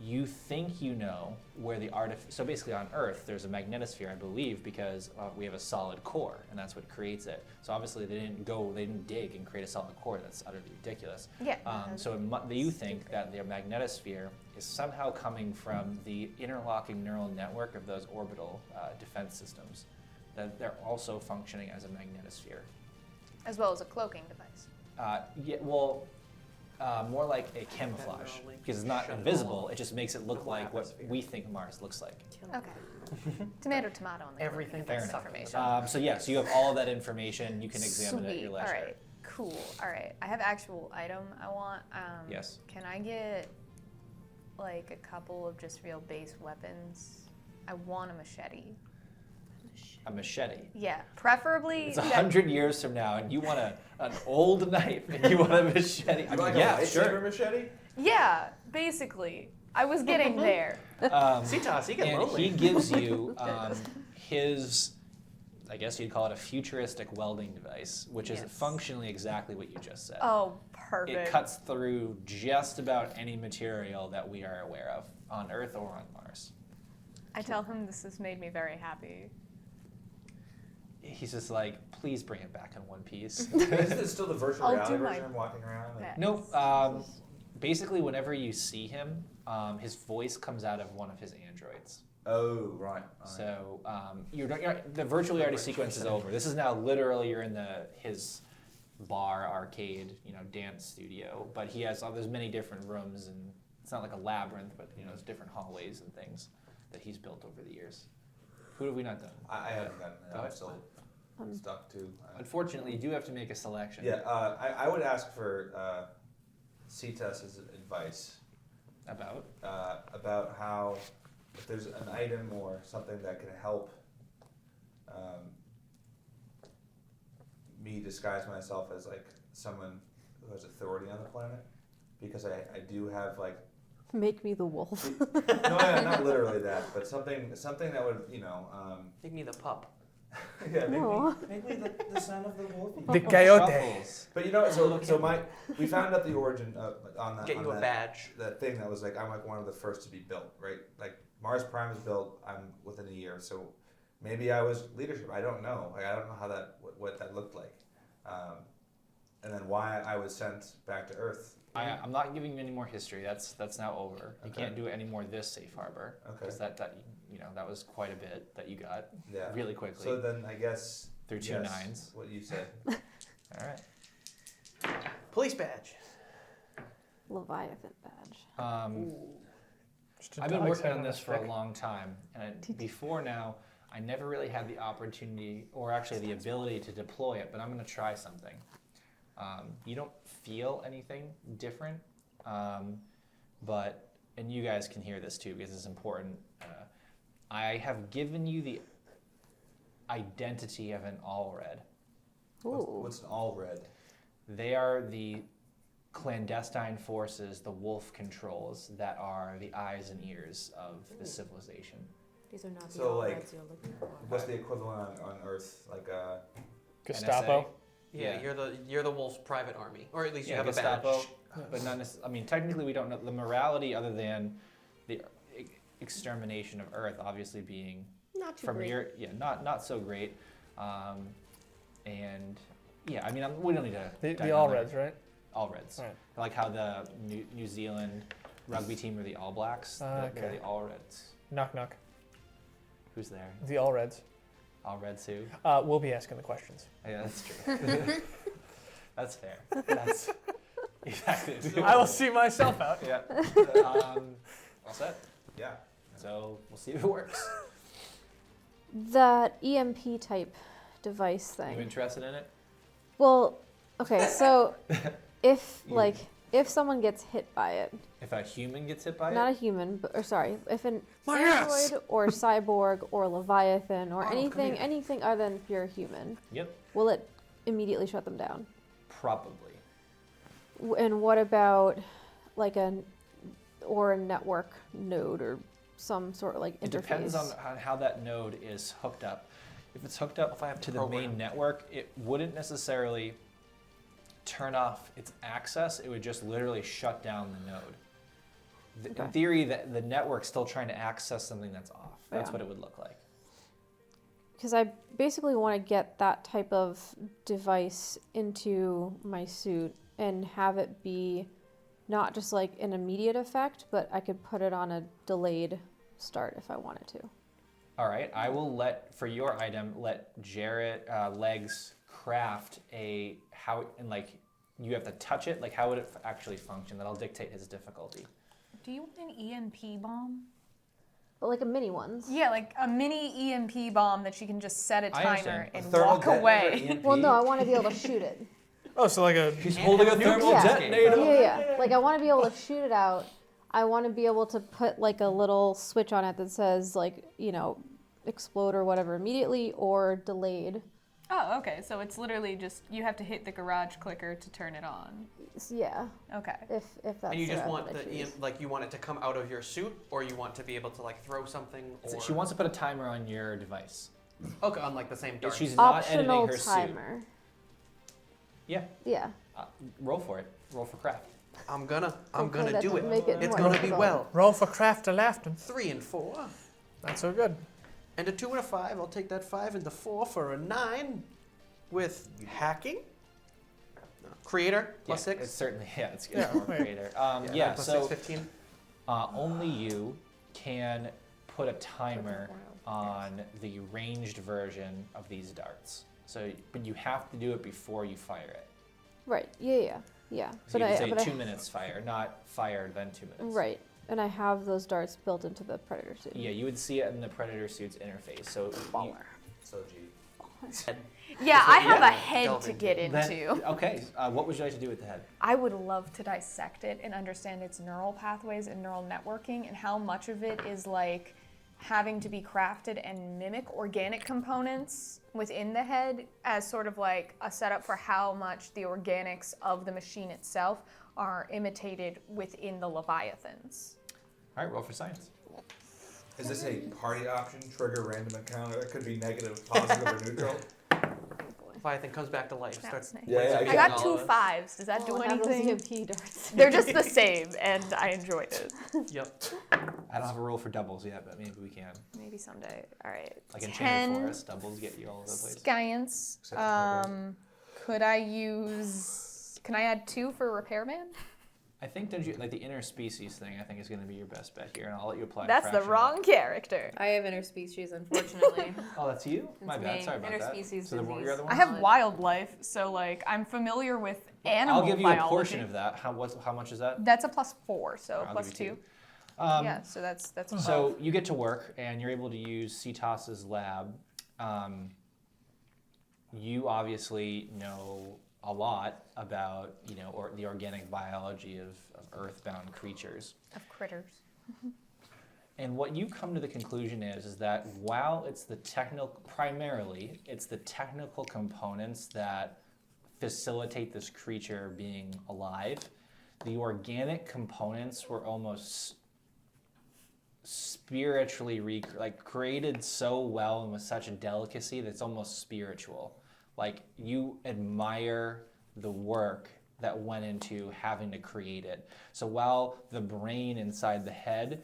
you think you know where the so basically on Earth, there's a magnetosphere, I believe, because we have a solid core, and that's what creates it. So obviously they didn't dig and create a solid core. That's utterly ridiculous. Yeah. So you think that their magnetosphere is somehow coming from the interlocking neural network of those orbital defense systems, that they're also functioning as a magnetosphere. As well as a cloaking device. More like a camouflage, because it's not invisible. It just makes it look like what we think Mars looks like. Okay. Tomato on the Everything fair that's information. So yes, you have all of that information. You can examine it at your Sweet. leisure. All right. Cool. All right. I have actual item I want. Yes. Can I get like a couple of just real base weapons? I want a machete. A machete. Yeah, preferably. It's 100 years from now, and you want an old knife, and you want a machete. I mean, yeah, sure. machete? Yeah, basically. I was getting there. Cetas, he get And lonely. he gives you his, I guess you'd call it a futuristic welding device, which is Yes. functionally exactly what you just said. Oh, perfect. It cuts through just about any material that we are aware of on Earth or on Mars. I tell him this has made me very happy. He's just like, please bring it back in one piece. Isn't it still the virtual I'll reality do my version I'm walking around? best. Nope. Basically, whenever you see him, his voice comes out of one of his androids. Oh, right. All right. So the virtual reality sequence is over. This is now literally you're in his bar, arcade, dance studio. But he has there's many different rooms, and it's not like a labyrinth, but there's different hallways and things that he's built over the years. Who have we not done? I haven't gotten it. I'm Okay. still stuck to. Unfortunately, you do have to make a selection. Yeah, I would ask for Cetas's advice about how, if there's an item or something that can help me disguise myself as like someone who has authority on the planet, because I do have like. Make me the wolf. No, yeah, not literally that, but something that would Make me the pup. yeah, Aw. make me the son of the wolf. The coyote. Truffles. But we found out the origin on that. Get on you a that, badge. That thing that was like, I'm like one of the first to be built, right? Like Mars Prime was built, I'm within a year, so maybe I was leadership. I don't know. Like I don't know how what that looked like, and then why I was sent back to Earth. I'm not giving you any more history. That's now over. You Okay. can't do any more this safe harbor. Okay. Because that was quite a bit that you got Yeah. really quickly So then I guess through two yes, nines. What you said. All right. Police badge. Leviathan badge. I've been working on this for a long time, and before now, I never really had the opportunity or actually the ability to deploy it. But I'm going to try something. You don't feel anything different, and you guys can hear this too because it's important. I have given you the identity of an all red. What's an all red? They are the clandestine forces the wolf controls that are the eyes and ears of the civilization. These are not the So, all like, reds you're looking for. What's the equivalent on Earth? Like Gestapo. Yeah, you're the wolf's private army, or at least you have Gestapo, a badge. but not necessarily. I mean, technically, we don't know the morality other than the extermination of Earth, obviously being Not too from great. your not so great, and yeah, I mean, we don't need to. The dive all down there. reds, right? All Reds, Right. like how the New Zealand rugby team are the All Blacks. They're Okay. the All Reds. Knock knock. Who's there? The all reds. All Reds who? We'll be asking the questions. Yeah, that's true. That's fair. That's exactly. I will see myself out. Yeah. All set. yeah. So we'll see if it works. That EMP type device You thing. interested in it? Well, okay, so if You- if someone gets hit by it, If a human gets hit by not a it, human, but or sorry, if an My ass! android or cyborg or leviathan or Oh, come anything here. anything other than pure human, yep, will it immediately shut them down? probably. And what about like a network node or some sort of like interface? It depends on how that node is hooked up. If it's hooked up If I have to to the program. main network, it wouldn't necessarily turn off its access. It would just literally shut down the node. In theory, the network's still trying to access something that's off. That's Yeah. what it would look like. Because I basically want to get that type of device into my suit and have it be not just like an immediate effect, but I could put it on a delayed start if I wanted to. All right, I will for your item, let Jarrett Legs craft you have to touch it, like how would it actually function? That'll dictate his difficulty. Do you want an EMP bomb? But like a mini ones. Yeah, like a mini EMP bomb that she can just set a I timer understand. A and thermal walk detonator away. EMP? Well, no, I want to be able to shoot it. Oh, so like a He's holding a thermal Yeah. detonator. Yeah. Like I want to be able to shoot it out. I want to be able to put like a little switch on it that says like, explode or whatever immediately or delayed. Oh, okay. So it's literally just you have to hit the garage clicker to turn it on. Yeah. Okay. If that's And you the just route want that I the choose. like you want it to come out of your suit, or you want to be able to like throw something. So Or she wants to put a timer on your device. okay on like the same dart. She's not Optional editing her suit. timer. Yeah, Yeah. roll for it. Roll for craft. I'm gonna Hopefully that do doesn't it. make it It's more gonna be difficult. well. roll for craft or laughter. 3 and 4, Not so good. and a 2 and a 5. I'll take that 5 and the 4 for a 9, with hacking. Creator plus Yeah, 6. It's certainly it's good Yeah, for right. creator. Yeah, Yeah, 9 plus so 6, 15. only you can put a timer on the ranged version of these darts. So, but you have to do it before you fire it. Right. Yeah. So you can say 2 minutes fire, not fire then 2 minutes. Right. And I have those darts built into the predator suit. Yeah, you would see it in the predator suit's interface. So you, So G. Yeah, I have yeah, a head delve to into. get into. then, okay. What would you like to do with the head? I would love to dissect it and understand its neural pathways and neural networking and how much of it is like having to be crafted and mimic organic components within the head as sort of like a setup for how much the organics of the machine itself are imitated within the leviathans. All right, roll for science. Is this a party option? Trigger random encounter? That could be negative, positive, or neutral. Leviathan comes back to life. That's Starts nice. Yeah, I got 2 5s. Does that do I have those anything? EMP darts. They're just the same, and I enjoyed it. Yep. I don't have a roll for doubles yet, but maybe we can. Maybe someday. All right. Like in 10 Chamber Forest, doubles get you all over the place. Science. Except for Could I use? Can I add 2 for repairman? I think don't you like the interspecies thing? I think is going to be your best bet here, and I'll let you apply. That's the fraction. wrong character. I have interspecies, unfortunately. Oh, that's you. My It's bad. me. Sorry about that. Interspecies So disease. your other one? I have wildlife, so like I'm familiar with animal I'll give you biology. a portion of that. How much is that? That's a +4, so I'll plus give you 2. 2. Yeah, so that's 12. So you get to work, and you're able to use CTOS's lab. You obviously know a lot about or the organic biology of earthbound creatures. Of critters. And what you come to the conclusion is that while it's primarily it's the technical components that facilitate this creature being alive, the organic components were almost spiritually created so well and with such a delicacy that it's almost spiritual. Like you admire the work that went into having to create it. So while the brain inside the head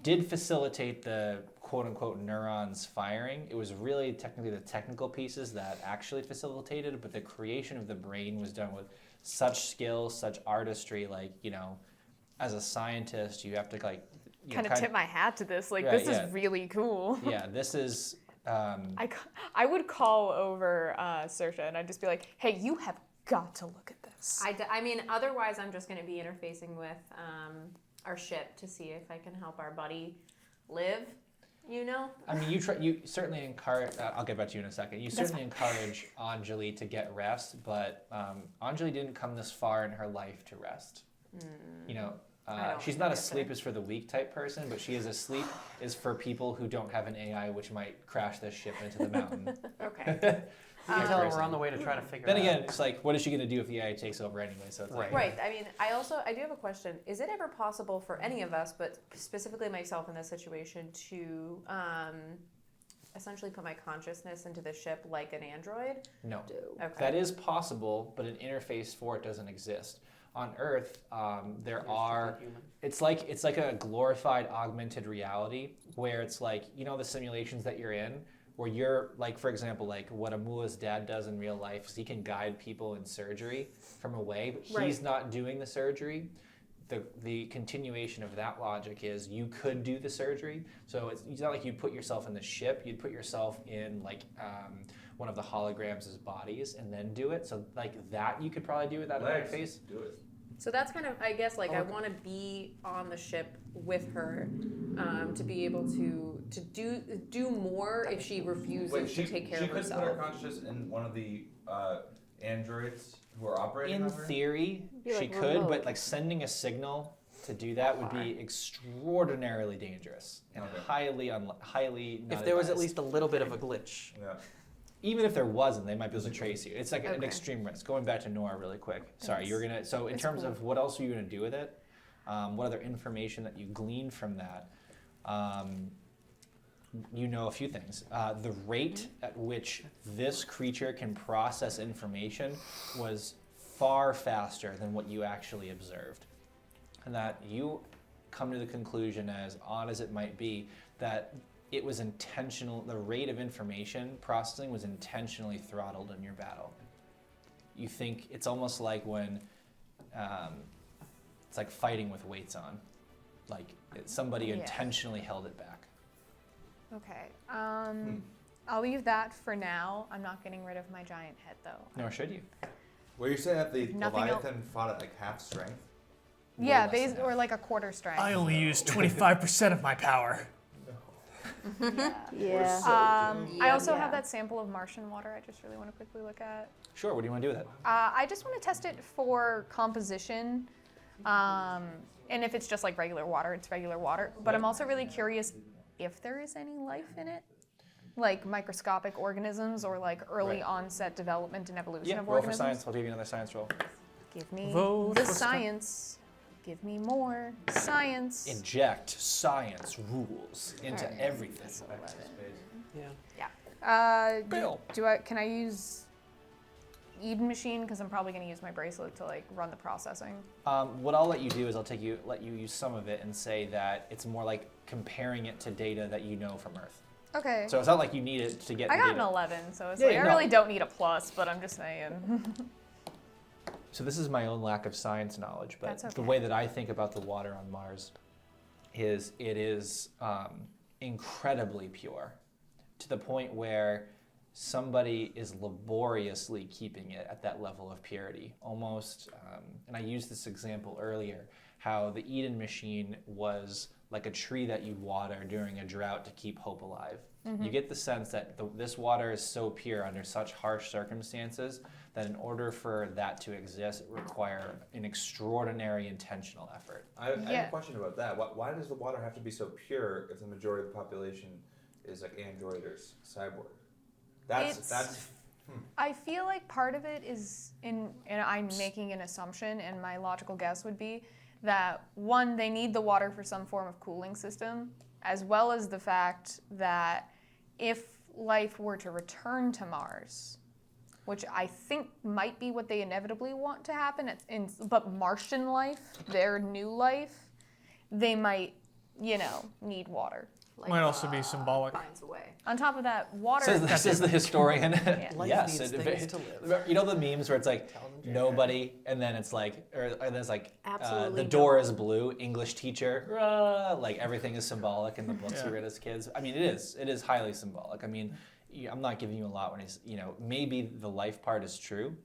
did facilitate the quote-unquote neurons firing, it was really technically the technical pieces that actually facilitated it, but the creation of the brain was done with such skill, such artistry. As a scientist, you have to Kind of tip my hat to this. Like, Right, this yeah. is really cool. Yeah, this is. I would call over Saoirse and I'd just be like, hey, you have got to look at this. I mean, otherwise, I'm just going to be interfacing with our ship to see if I can help our buddy live. I mean, you certainly encourage. I'll get back to you in a second. You certainly encourage Anjali to get rest, but Anjali didn't come this far in her life to rest. She's not a sleep is for the weak type person, but she is a sleep is for people who don't have an AI, which might crash this ship into the mountain. Okay. You can tell we're on the way to try to figure Then it again, out. it's like, what is she going to do if the AI takes over anyway? So it's like, Right. I mean, I do have a question. Is it ever possible for any of us, but specifically myself in this situation, to essentially put my consciousness into the ship like an android? No. Okay. That is possible, but an interface for it doesn't exist. on Earth, it's like a glorified augmented reality where it's like, you know, the simulations that you're in, where you're like, for example, like what Amula's dad does in real life is he can guide people in surgery from away, but he's not doing the surgery. The continuation of that logic is you could do the surgery. So it's not like you'd put yourself in the ship, you'd put yourself in like one of the holograms' bodies and then do it. So like that you could probably do with that interface. Do it. So that's kind of, I guess, like I want to be on the ship with her to be able to do more if she refuses to take care of herself. She could put her consciousness in one of the androids who are operating In on her? theory, Be she like could, remote. but like sending a signal to do that would be extraordinarily dangerous and highly not If there was at advised. least a little bit of a glitch. Yeah. Even if there wasn't, they might be able to trace you. It's like an extreme risk. Going back to Nora really quick. Sorry, you were gonna. So in terms of what else are you gonna do with it? What other information that you gleaned from that? You know a few things. The rate at which this creature can process information was far faster than what you actually observed, and that you come to the conclusion, as odd as it might be, that it was intentional. The rate of information processing was intentionally throttled in your battle. You think it's almost like when it's like fighting with weights on, like somebody intentionally held it back. Okay. I'll leave that for now. I'm not getting rid of my giant head though. Nor should you. Were you saying that the Nothing Leviathan fought at like half strength? Yeah, less than that. or like a quarter strength. I only use 25% of my power. Yeah. I also have that sample of Martian water I just really want to quickly look at. Sure. What do you want to do with it? I just want to test it for composition. And if it's just like regular water, it's regular water. But I'm also really curious if there is any life in it. Like microscopic organisms or like early onset development and evolution Yeah. of Roll for organisms. science. I'll give you another science roll. Give me Vote the for science. Give me more science. Inject science rules into Alright. everything. Yeah. Bill. Can I use Eden Machine? Because I'm probably going to use my bracelet to like run the processing. What I'll let you do is let you use some of it and say that it's more like comparing it to data that you know from Earth. Okay. So it's not like you need it to get I the got data. an 11, so it's Yeah, like I no. really don't need a plus, but I'm just saying. So this is my own lack of science knowledge, but That's the okay. way that I think about the water on Mars is it is incredibly pure, to the point where somebody is laboriously keeping it at that level of purity, almost. And I used this example earlier, how the Eden Machine was like a tree that you'd water during a drought to keep hope alive. You get the sense that this water is so pure under such harsh circumstances that in order for that to exist, it require an extraordinary intentional effort. I have Yeah. a question about that. Why does the water have to be so pure if the majority of the population is like android or cyborg? That's I feel like part of it is and I'm making an assumption, and my logical guess would be that one, they need the water for some form of cooling system, as well as the fact that if life were to return to Mars, which I think might be what they inevitably want to happen, but Martian life, their new life, they might, need water. Might also be symbolic. Finds a way. On top of that, water. Says the historian. Life Yes, needs it- things to live. You know the memes where it's like nobody, and then it's like, and there's like Absolutely the door is blue, English teacher, like everything is symbolic in the books we read as kids. I mean, it is highly symbolic. I mean, I'm not giving you a lot when it's maybe the life part is true,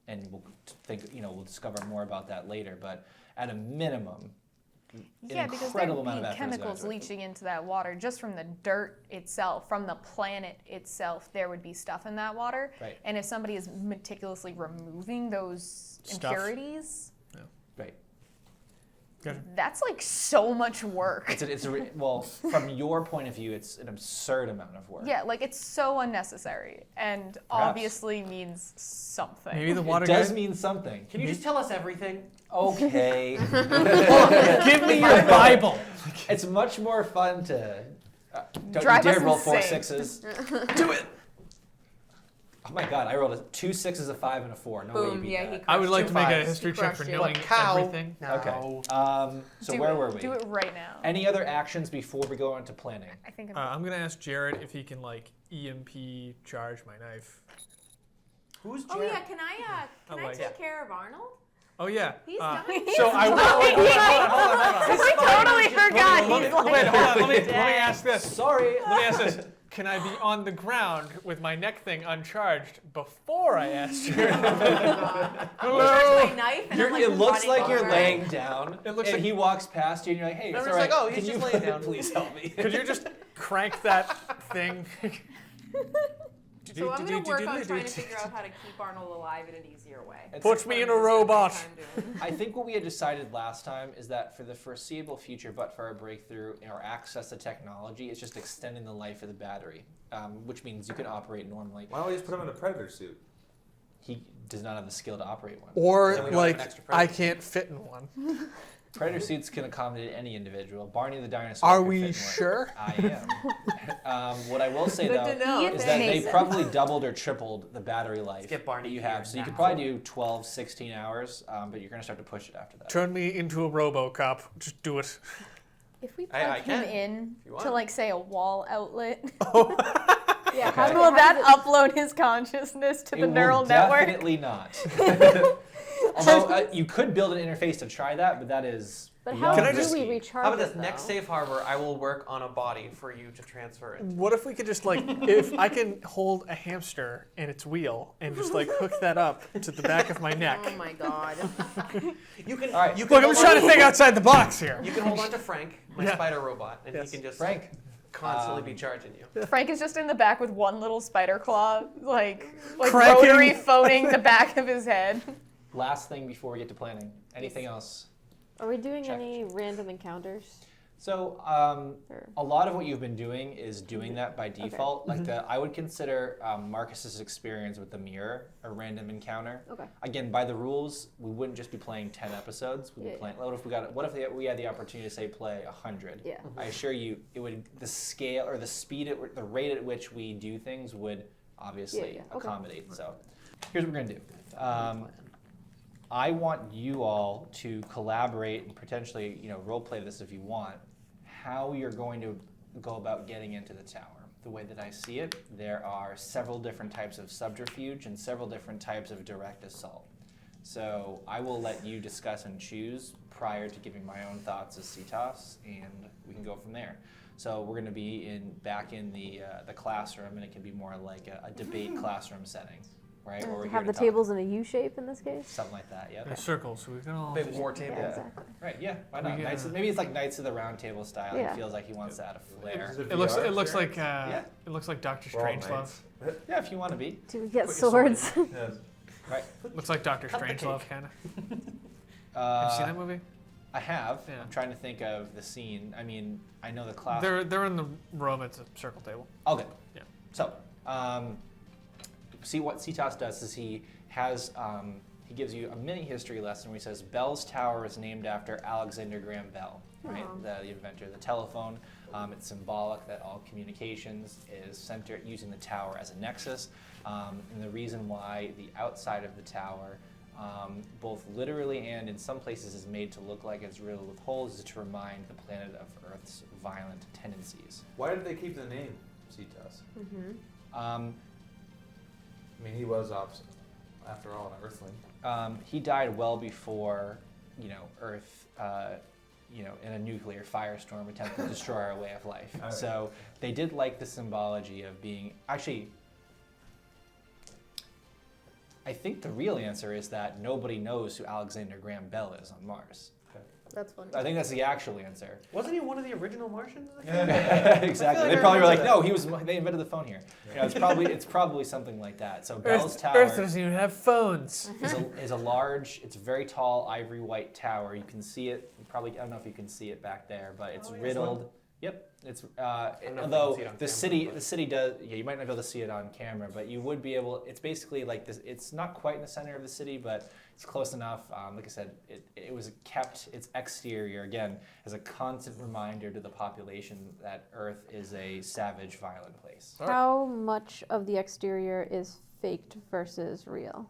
and we'll discover more about that later. But at a minimum. Yeah, because incredible there'd amount be of effort has gone chemicals into it. leaching into that water just from the dirt itself, from the planet itself. There would be stuff in that water, Right. and if somebody is meticulously removing those Stuff. impurities, Right. Gotcha. that's like so much work. Well, from your point of view, it's an absurd amount of work. Yeah, like it's so unnecessary, and obviously means something. Maybe the water It does guy. mean something. Can you just tell us everything? Okay. Give me your Bible. It's much more fun to don't Drive you dare us roll 4 insane. sixes. Do it. Oh my god, I rolled 2 6s, a 5, and a 4. No way you Boom, beat yeah, that. he I would like to make a 5s. history check for crushed it. knowing But cow. everything. No. Okay. So Do where it. were we? Do it right now. Any other actions before we go into planning? I think I'm gonna ask Jared if he can like EMP charge my knife. Who's Oh Jared? yeah, can I like take care of Arnold? Oh yeah. He's dying. So I totally forgot. He's like, Wait, hold on. Let me ask this. Sorry. Let me ask this. Can I be on the ground with my neck thing uncharged before I ask Jared? Hello. My knife and I'm, like, It looks running like you're over. laying down. It looks and like- he walks past you and you're like, hey, I'm it's just all right. like, oh, he's Can just you laying down. please help me? Could you just crank that thing? So I'm gonna work on trying to figure out how to keep Arnold alive in an easier way. It's- Put me in a robot. I think what we had decided last time is that for the foreseeable future, but for our breakthrough or access to technology, it's just extending the life of the battery, which means you can operate normally. Why don't we just put him in a predator suit? He does not have the skill to operate one. Or Then we don't have like an extra I predator. can't fit in one. Predator suits can accommodate any individual. Barney the dinosaur. Are could we fit in one. sure? I am. What I will say Good though to know. is that they Mason. probably doubled or tripled the battery life get Barney that you here have. So you could now. probably do 12, 16 hours, but you're going to start to push it after that. Turn me into a RoboCop. Just do it. if we I plug him can, in if you want. to like say a wall outlet, Yeah, Okay. will that upload his consciousness to the It neural will network? definitely not. Although you could build an interface to try that, but that is. But beyond how Can I do just- we recharge How about it, this? Next though? safe harbor, I will work on a body for you to transfer it. What if we could just like, if I can hold a hamster and its wheel and just like hook that up to the back of my neck? Oh my god. You can. All right. You can Look, I'm just trying to think outside the box here. You can hold on to Frank, my Yeah. spider robot, and Yes. he can just Frank. constantly be charging you. Frank is just in the back with one little spider claw, like Cranking. rotary phoning the back of his head. Last thing before we get to planning. Anything else? Are we doing Check. any random encounters? So Or- a lot of what you've been doing is doing that by default. Like I would consider Marcus's experience with the mirror a random encounter. Okay. Again, by the rules, we wouldn't just be playing 10 episodes. We'd be Yeah. playing. What if we had the opportunity to say play 100? Yeah. I assure you, it would the scale or the speed at the rate at which we do things would obviously Yeah, okay. accommodate. So here's what we're gonna do. I want you all to collaborate and potentially, role play this if you want. How you're going to go about getting into the tower. The way that I see it, there are several different types of subterfuge and several different types of direct assault. So I will let you discuss and choose prior to giving my own thoughts as CTOS, and we can go from there. So we're going to be back in the classroom, and it can be more like a debate classroom setting, right? Where we're here Have to the talk. tables in a U shape in this case? Something like that, yeah. In a circle, so we can all. Big war table. Yeah, Yeah. exactly. Right, yeah, why not? We, Maybe it's like Knights of the Round Table style. Yeah. It feels like he wants to add a flair. Is it It looks. VR It looks like. experience? It looks like Doctor We're all Strangelove. knights. Yeah, if you want to be. Do we get Put your sword swords? Yes. Right. Looks like Doctor Cut the Strangelove, cake. kind of. Have you seen that movie? I have. Yeah. I'm trying to think of the scene. I mean, I know the class. They're in the room. It's a circle table. Okay. Yeah. So, see what CTOS does is he gives you a mini history lesson where he says Bell's Tower is named after Alexander Graham Bell, right? The inventor of the telephone. It's symbolic that all communications is centered using the tower as a nexus, and the reason why the outside of the tower, both literally and in some places is made to look like it's riddled with holes, is to remind the planet of Earth's violent tendencies. Why did they keep the name CTOS? Um, I mean, he was, after all, an Earthling. He died well before, Earth, in a nuclear firestorm attempted to destroy our way of life. All right. So they did like the symbology of being, actually, I think the real answer is that nobody knows who Alexander Graham Bell is on Mars. That's funny. I think that's the actual answer. Wasn't he one of the original Martians? Exactly. like They I probably were like, remember no, they invented the phone here. it's probably something like that. So Bell's Earth Tower doesn't even have phones. is a large, it's a very tall ivory white tower. You can see it. I don't know if you can see it back there, but it's riddled. Yep. It's don't know if you although can see it on the camera, city does. Yeah, you might not be able to see it on camera, but you would be able. It's basically like this. It's not quite in the center of the city, but it's close enough. Like I said, it was kept its exterior again as a constant reminder to the population that Earth is a savage, violent place. How much of the exterior is faked versus real?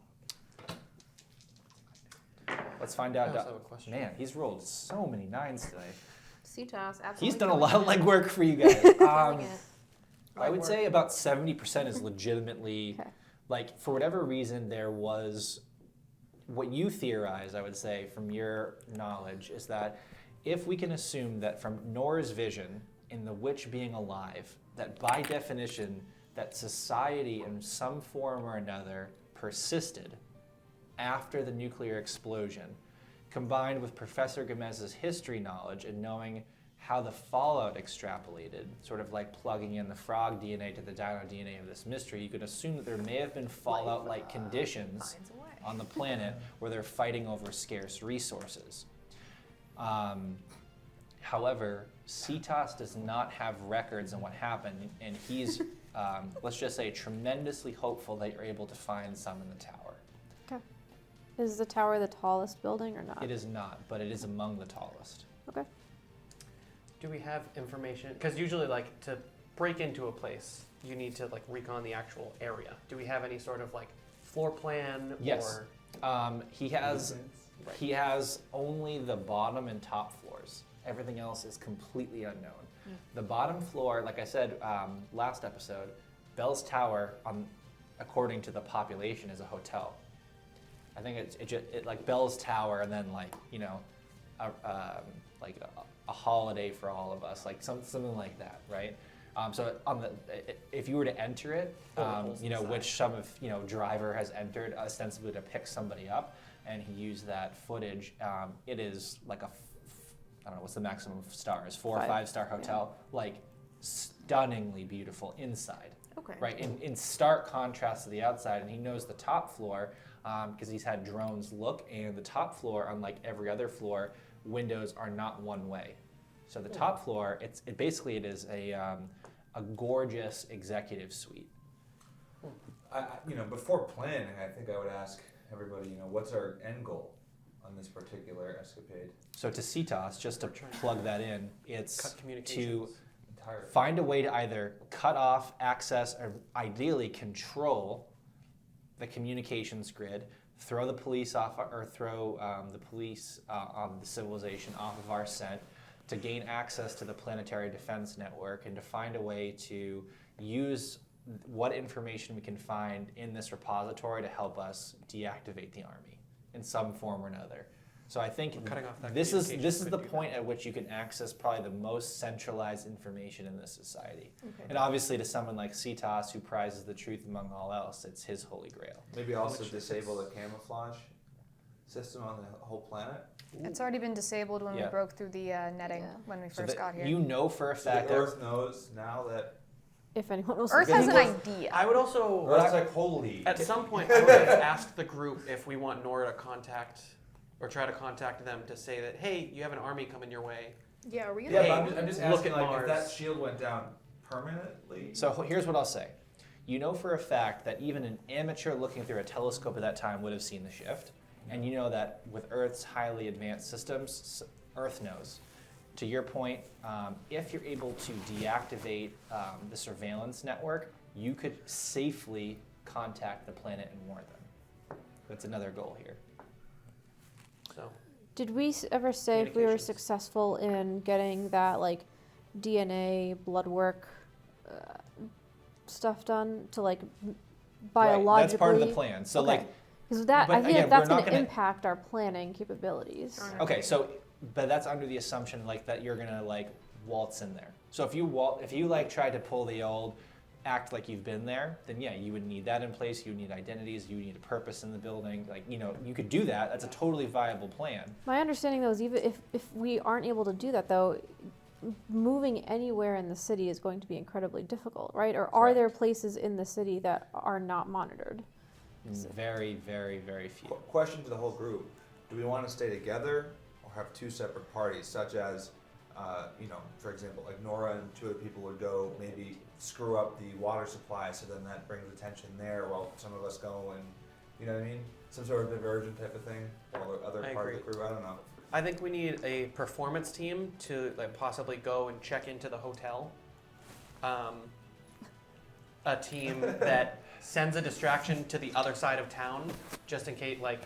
Let's find I out. also have a question. Man, he's rolled so many 9s today. CTOS, absolutely. He's done a lot of legwork for you guys. I would say about 70% is legitimately, Okay. like, for whatever reason, there was what you theorize, I would say, from your knowledge, is that if we can assume that from Nora's vision in the witch being alive, that by definition, that society in some form or another persisted after the nuclear explosion, combined with Professor Gomez's history knowledge and knowing how the fallout extrapolated, sort of like plugging in the frog DNA to the dino DNA of this mystery, you could assume that there may have been fallout-like conditions on the planet where they're fighting over scarce resources. However, CTOS does not have records on what happened, and he's, let's just say, tremendously hopeful that you're able to find some in the tower. Okay. Is the tower the tallest building or not? It is not, but it is among the tallest. Okay. Do we have information? Because usually, like, to break into a place, you need to like recon the actual area. Do we have any sort of like floor plan? Yes. Or He has only the bottom and top floors. Everything else is completely unknown. The bottom floor, like I said last episode, Bell's Tower, according to the population, is a hotel. I think it's like Bell's Tower, and then like a holiday for all of us, like something like that, right? So if you were to enter it, which some of Driver has entered ostensibly to pick somebody up, and he used that footage. It is like I don't know what's the maximum of stars, 4 or 5-star hotel, like stunningly beautiful inside. Okay. Right, in stark contrast to the outside, and he knows the top floor because he's had drones look, and the top floor, unlike every other floor, windows are not one way. So the top floor, it is a gorgeous executive suite. Before planning, I think I would ask everybody, what's our end goal on this particular escapade? So to CTOS, just to plug that in, it's cut communications. to find a way to either cut off access or ideally control the communications grid, throw the police off, or throw the police on the civilization off of our scent, to gain access to the planetary defense network, and to find a way to use what information we can find in this repository to help us deactivate the army in some form or another. So I think Cutting off that this is communication the could do point that. at which you can access probably the most centralized information in this society. And obviously to someone like CTOS, who prizes the truth among all else, it's his holy grail. Maybe also disable the camouflage system on the whole planet. It's already been disabled when we Yeah. broke through the netting when we So first got here. you know for a So fact the that Earth knows now that If anyone was Earth has listening. an idea. I would also Earth's like, holy. at some point I would ask the group if we want Nora to contact or try to contact them to say that, hey, you have an army coming your way. Yeah, are we gonna Yeah, Hey, but I'm just look asking, at like, if Mars. that shield went down permanently. So here's what I'll say. You know for a fact that even an amateur looking through a telescope at that time would have seen the shift. And you know that with Earth's highly advanced systems, Earth knows. To your point, if you're able to deactivate the surveillance network, you could safely contact the planet and warn them. That's another goal here. So Did we ever say if we were Communications. successful in getting that like DNA blood work stuff done to like biologically? Right, that's part of the plan. So Okay. Because that but I think again, that's we're not going to gonna- impact our planning capabilities. okay, so but that's under the assumption like that you're gonna like waltz in there. So if you like try to pull the old act like you've been there, then yeah, you would need that in place. You would need identities. You would need a purpose in the building. Like you could do that. That's a totally viable plan. My understanding though is even if we aren't able to do that though, moving anywhere in the city is going to be incredibly difficult, right? Or are Correct. there places in the city that are not monitored? Very, very, very few. Question to the whole group: do we want to stay together or have two separate parties, such as, for example, like Nora and two other people would go maybe screw up the water supply, so then that brings attention there, while some of us go and, you know what I mean? Some sort of diversion type of thing, or the other I part of agree. the crew. I don't know. I think we need a performance team to like possibly go and check into the hotel. A team that sends a distraction to the other side of town, just in case, like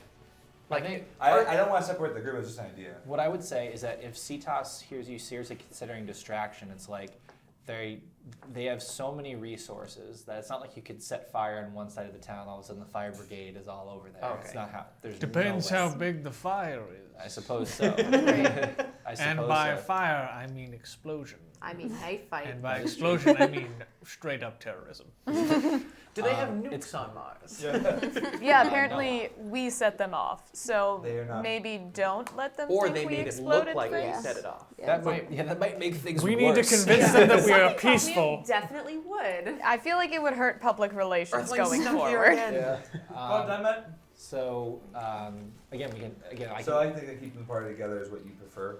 I don't want to separate the group. It's just an idea. What I would say is that if CTOS hears you seriously considering distraction, it's like they have so many resources that it's not like you could set fire on one side of the town, all of a sudden the fire brigade is all over there. Okay. It's not how. There's Depends no way. how big the fire is. I suppose so. I suppose And by so. fire, I mean explosion. I mean, hey, fight. And by explosion, I mean straight up terrorism. do they have it's- nukes on Mars? Yeah, apparently we set them off. So They are not- maybe don't let them Or think they we made it exploded look like we first. set it off. That might make things We worse. need to convince them that we are peaceful. Definitely would. I feel like it would hurt public relations Earthlings going snuck here forward. again. God damn it. So again, So I think that keeping the party together is what you prefer.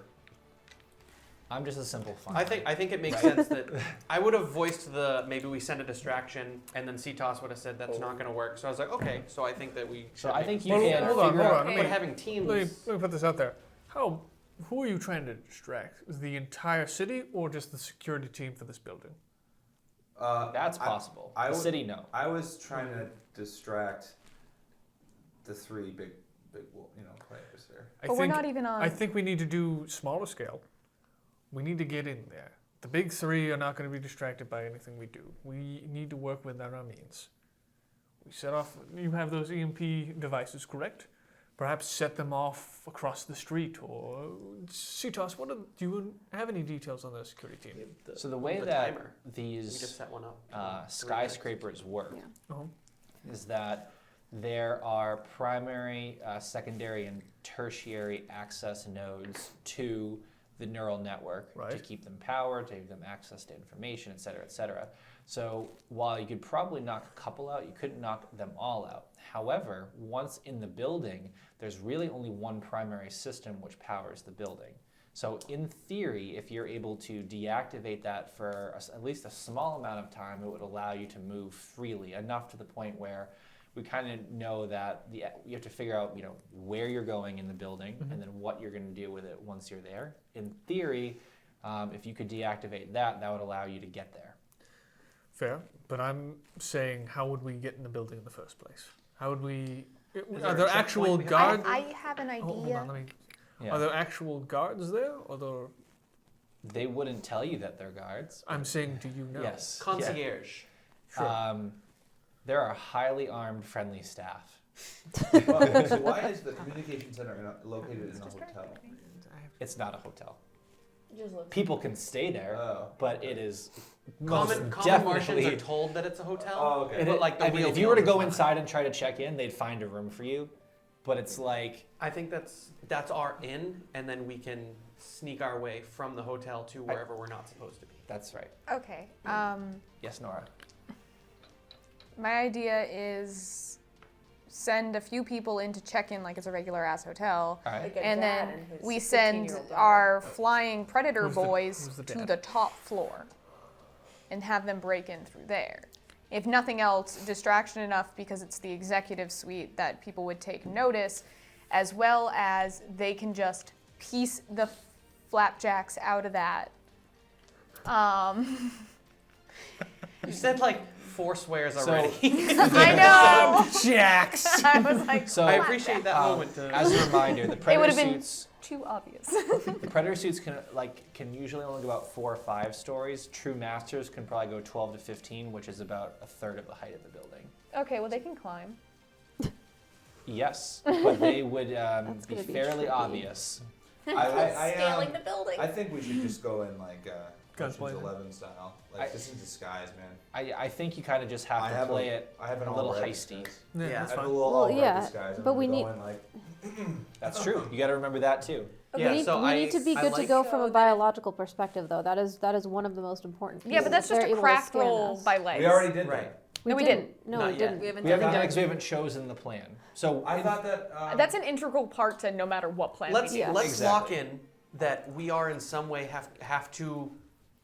I'm just a simple fun. I think it makes sense that I would have voiced maybe we send a distraction, and then CTOS would have said that's not going to work. So I was like, okay. So I think that we. So should I make think a you Well, can hold on, figure hold out. on. But having teams. Let me put this out there. Who are you trying to distract? The entire city or just the security team for this building? That's possible. I the would- city, no. I was trying to distract the three big players there. But we're not even on. I think we need to do smaller scale. We need to get in there. The big three are not going to be distracted by anything we do. We need to work within our means. We set off. You have those EMP devices, correct? Perhaps set them off across the street or CTOS. Do you have any details on the security team? So the way the that timer. We just these set one up. skyscrapers work Uh-huh. is that there are primary, secondary, and tertiary access nodes to the neural network to Right. keep them powered, to give them access to information, et cetera, et cetera. So while you could probably knock a couple out, you couldn't knock them all out. However, once in the building, there's really only one primary system which powers the building. So in theory, if you're able to deactivate that for at least a small amount of time, it would allow you to move freely, enough to the point where we kind of know that you have to figure out, where you're going in the building and then what you're going to do with it once you're there. In theory, if you could deactivate that, that would allow you to get there. Fair, but I'm saying, how would we get in the building in the first place? How would we? there Are a there checkpoint actual we have? guards? I have an idea. Hold on, let me. Yeah. Are there actual guards there, or there? They wouldn't tell you that they're guards. I'm saying, do you know? Yes. Concierge. Sure. There are highly armed, friendly staff. Well, so why is the communication center located in a hotel? It's not a hotel. Just look. People can stay there, Oh. but it is Common Martians are told that it's a hotel. Oh, okay. But like the real if you were to deal go is inside and try to check in, they'd find a room for you. But it's like, I think that's our in, and then we can sneak our way from the hotel to wherever we're not supposed to be. that's right. Okay. Yes, Nora. My idea is send a few people in to check in like it's a regular ass hotel. All right. Like a And dad then and his we send 15-year-old daughter. our flying predator Who's the- boys who's the to dad? the top floor and have them break in through there. If nothing else, distraction enough because it's the executive suite that people would take notice, as well as they can just piece the flapjacks out of that. You said like 4 swears So- already. I know! Jacks. I was like, So I appreciate that moment. as a reminder, the it predator would have been suits. too obvious. The predator suits can usually only go about 4 or 5 stories. True masters can probably go 12 to 15, which is about a third of the height of the building. Okay, well, they can climb. Yes, but they would be gonna be fairly tricky. obvious. Scaling the building. I think we should just go in like Ocean's Gunplay. 11 style, just in disguise, man. I think you kind of just have to play it I have an a little all-red heisty. disguise. Yeah, Yeah, that's I have a fine. little Well, all-red yeah, disguise. I'm but gonna we go need- in like. That's true. You got to remember that too. Yeah, we so need to be I good to like- go from a biological perspective, though. That is one of the most important. Yeah, but that's pieces. just They're a able to craft scan roll us. by legs. We already did Right. that. No, we didn't. No, Not we yet. didn't. We haven't We haven't done done it that. because we haven't chosen the plan. So I thought that. That's an integral part to no matter what plan Let's we do. let's lock Exactly. in that we are in some way have to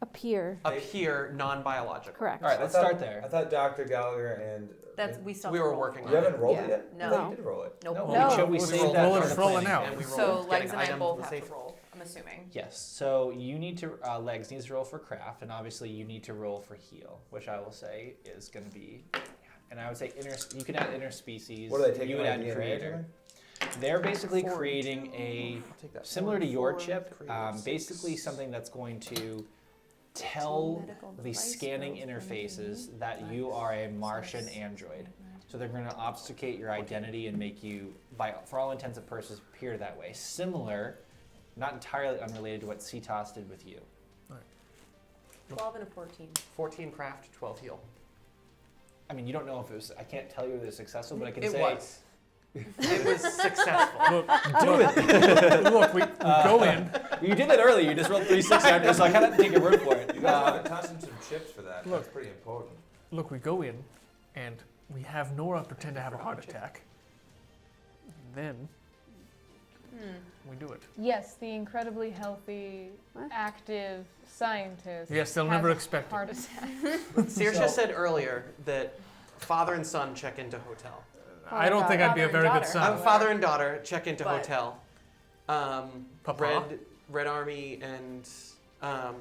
Appear. appear non-biological. Correct. all right, let's start there. I thought Dr. Gallagher and. We still We have to were roll. working You on it. haven't rolled Yeah. it yet? No. I thought you did roll it. Nope. No. No. Should we We save rolled that roll it for for the rolling planning? out. And we So rolled legs getting and I items both to the have safe to roll, I'm assuming. Yes. So you need to legs needs to roll for craft, and obviously you need to roll for heal, which I will say is going to be and I would say you can add interspecies. What are they taking? You would my add DNA or creator. something? They're basically creating Take that similar to forward. your 4, chip, 3, basically 6. something that's going to tell the scanning interfaces that you are a Martian android. So they're going to obfuscate your identity and make you, for all intents and purposes, appear that way. Similar, not entirely unrelated to what CTOS did with you. 12 and a 14. 14 craft, 12 heal. I mean, you don't know if it was, I can't tell you if it was successful, but I can It say. was. It was successful. Look, look, we go in. You did that earlier, you just rolled 3 6 after, so I kind of take your word for it. You guys have to toss in some chips for that. Look. That's pretty important. Look, we go in, and we have Nora pretend to have a heart attack. Then we do it. Yes, the incredibly healthy, active scientist. Yes, they'll has never a expect it. heart attack. Saoirse said earlier that father and son check into hotel. I don't think I'd be a Father and very good daughter. son. Father and daughter check into But- hotel. Papa? Red Army and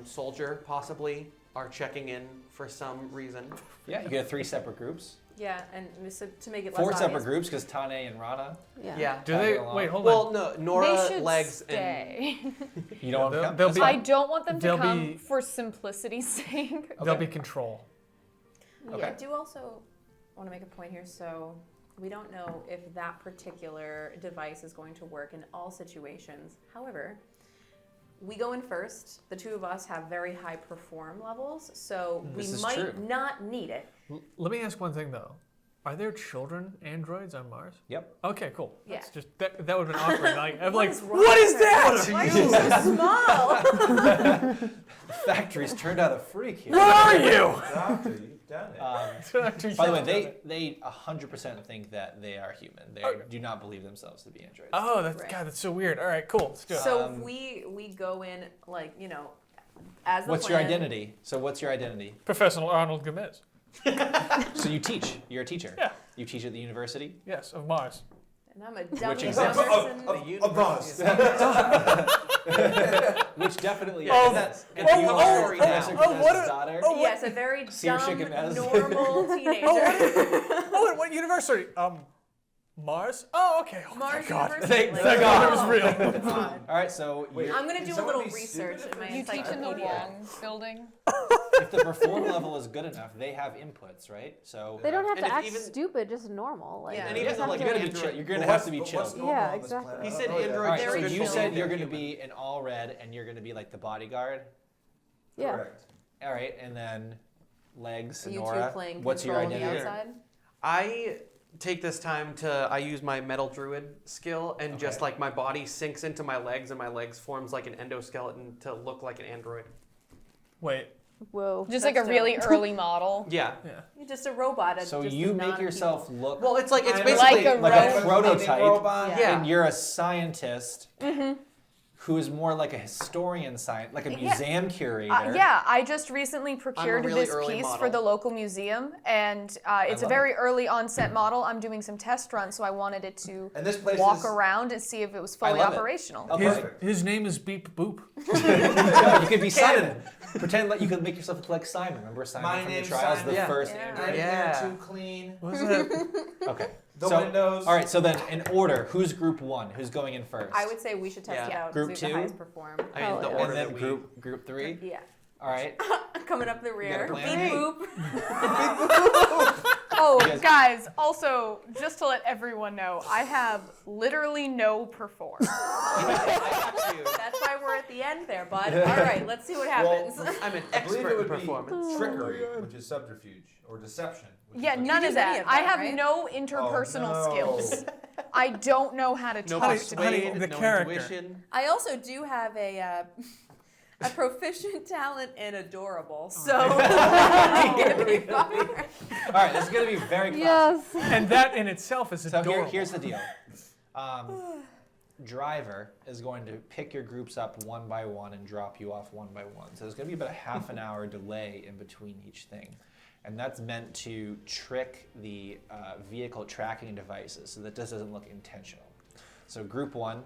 Soldier possibly are checking in for some reason. Yeah, you get 3 separate groups. Yeah, and so to make it less 4 separate obvious, groups, because Tane and Rana. Yeah. Do they? along. Wait, hold Well, on. no, They Nora, should Legs, stay. You don't want to come? They'll That's be- I fine. don't want them to They'll come be- for simplicity's sake. They'll Okay. be control. Yeah, Okay. I do also want to make a point here. So we don't know if that particular device is going to work in all situations. However, we go in first. The two of us have very high perform levels, so we This is might true. not need it. Let me ask one thing though. Are there children androids on Mars? Yep. Okay, cool. Yeah. That's just that would have been awkward. Like, I'm What like, is wrong what is with her? that? Why are you so small? The factory's turned out a freak here. Where are you? Doctor, you've done it. By the way, they 100% think that they are human. They do not believe themselves to be androids. Oh, that's Right. God. That's so weird. All right, cool. Let's do it. So we go in like as the What's your plan. identity? So what's your identity? Professional Arnold Gomez. So you teach. You're a teacher. Yeah. You teach at the university. Of Mars. And I'm a dummy exam? person. A boss. Which definitely Oh, is. That's what a- daughter. Yes, a very Saoirse dumb, Gomez. normal teenager. Oh, what university? Mars. Oh, okay. Oh Mars my God. University. Thank like, God it was oh, real. come on. All right. So you're, I'm gonna Can do a someone little be research stupid in my if You teach in the encyclopedia. wrong building. if the perform level is good enough, they have inputs, right? So They don't have And to if act even- stupid, just normal. Like, Yeah. And you even just though, have like, to- you're gonna be Android- chill. You're gonna Well, have to be what's chill. normal Yeah, on this exactly. planet? He I said don't know yet. android All right. Very So good you chill. said you're gonna be an all red, and you're gonna be like the bodyguard. Yeah. Correct. All right, and then Legs, You two Sonora. playing What's your control on the identity? outside. I take this time I use my metal druid skill and just Okay. like my body sinks into my legs and my legs forms like an endoskeleton to look like an android. Wait. Whoa. Just like a That's really dope. early model. Yeah. You're just a robot. So just you a make non-people. yourself look Well, it's I basically Like a like a robot. prototype, Robot. Yeah. and you're a scientist who is more like a historian, like a museum curator. Yeah, I just recently procured really this early piece model. for the local museum, and it's a love very early onset model. I'm doing some test runs, so I wanted it to And this place walk is around and see if it was fully love it. operational. Oh, His, perfect. his name is Beep Boop. Yeah, you could be Simon. Pretend like you could make yourself look like Simon. Remember Simon My from the name's Trials, Simon. the Yeah. first Yeah. Android? right Yeah. there, too clean. What was that? Okay. The so, windows. All right. So then, in order, who's group 1? Who's going in first? I would say we should test Yeah. it out. Group and see who two? the highest perform. I mean, the yeah. order And then that we group 3. Yeah. All right. Coming up the rear. got a Beep plan? boop. Oh, Yes. guys, also, just to let everyone know, I have literally no perform. That's why we're at the end there, bud. All right, let's see what happens. I'm an I believe expert it in would performance. be trickery, which is subterfuge, or deception. which Yeah, is none use of any that. of I that, have right? no interpersonal Oh, no. skills. I don't know how to No talk to persuade, people. the no character. intuition. I also do have a proficient talent in adorable, so gonna be fine. All right. This is going to be very classic. Yes. And that in itself is So adorable. here's the deal. Driver is going to pick your groups up one by one and drop you off one by one. So there's going to be about a half an hour delay in between each thing. And that's meant to trick the vehicle tracking devices so that this doesn't look intentional. So group 1,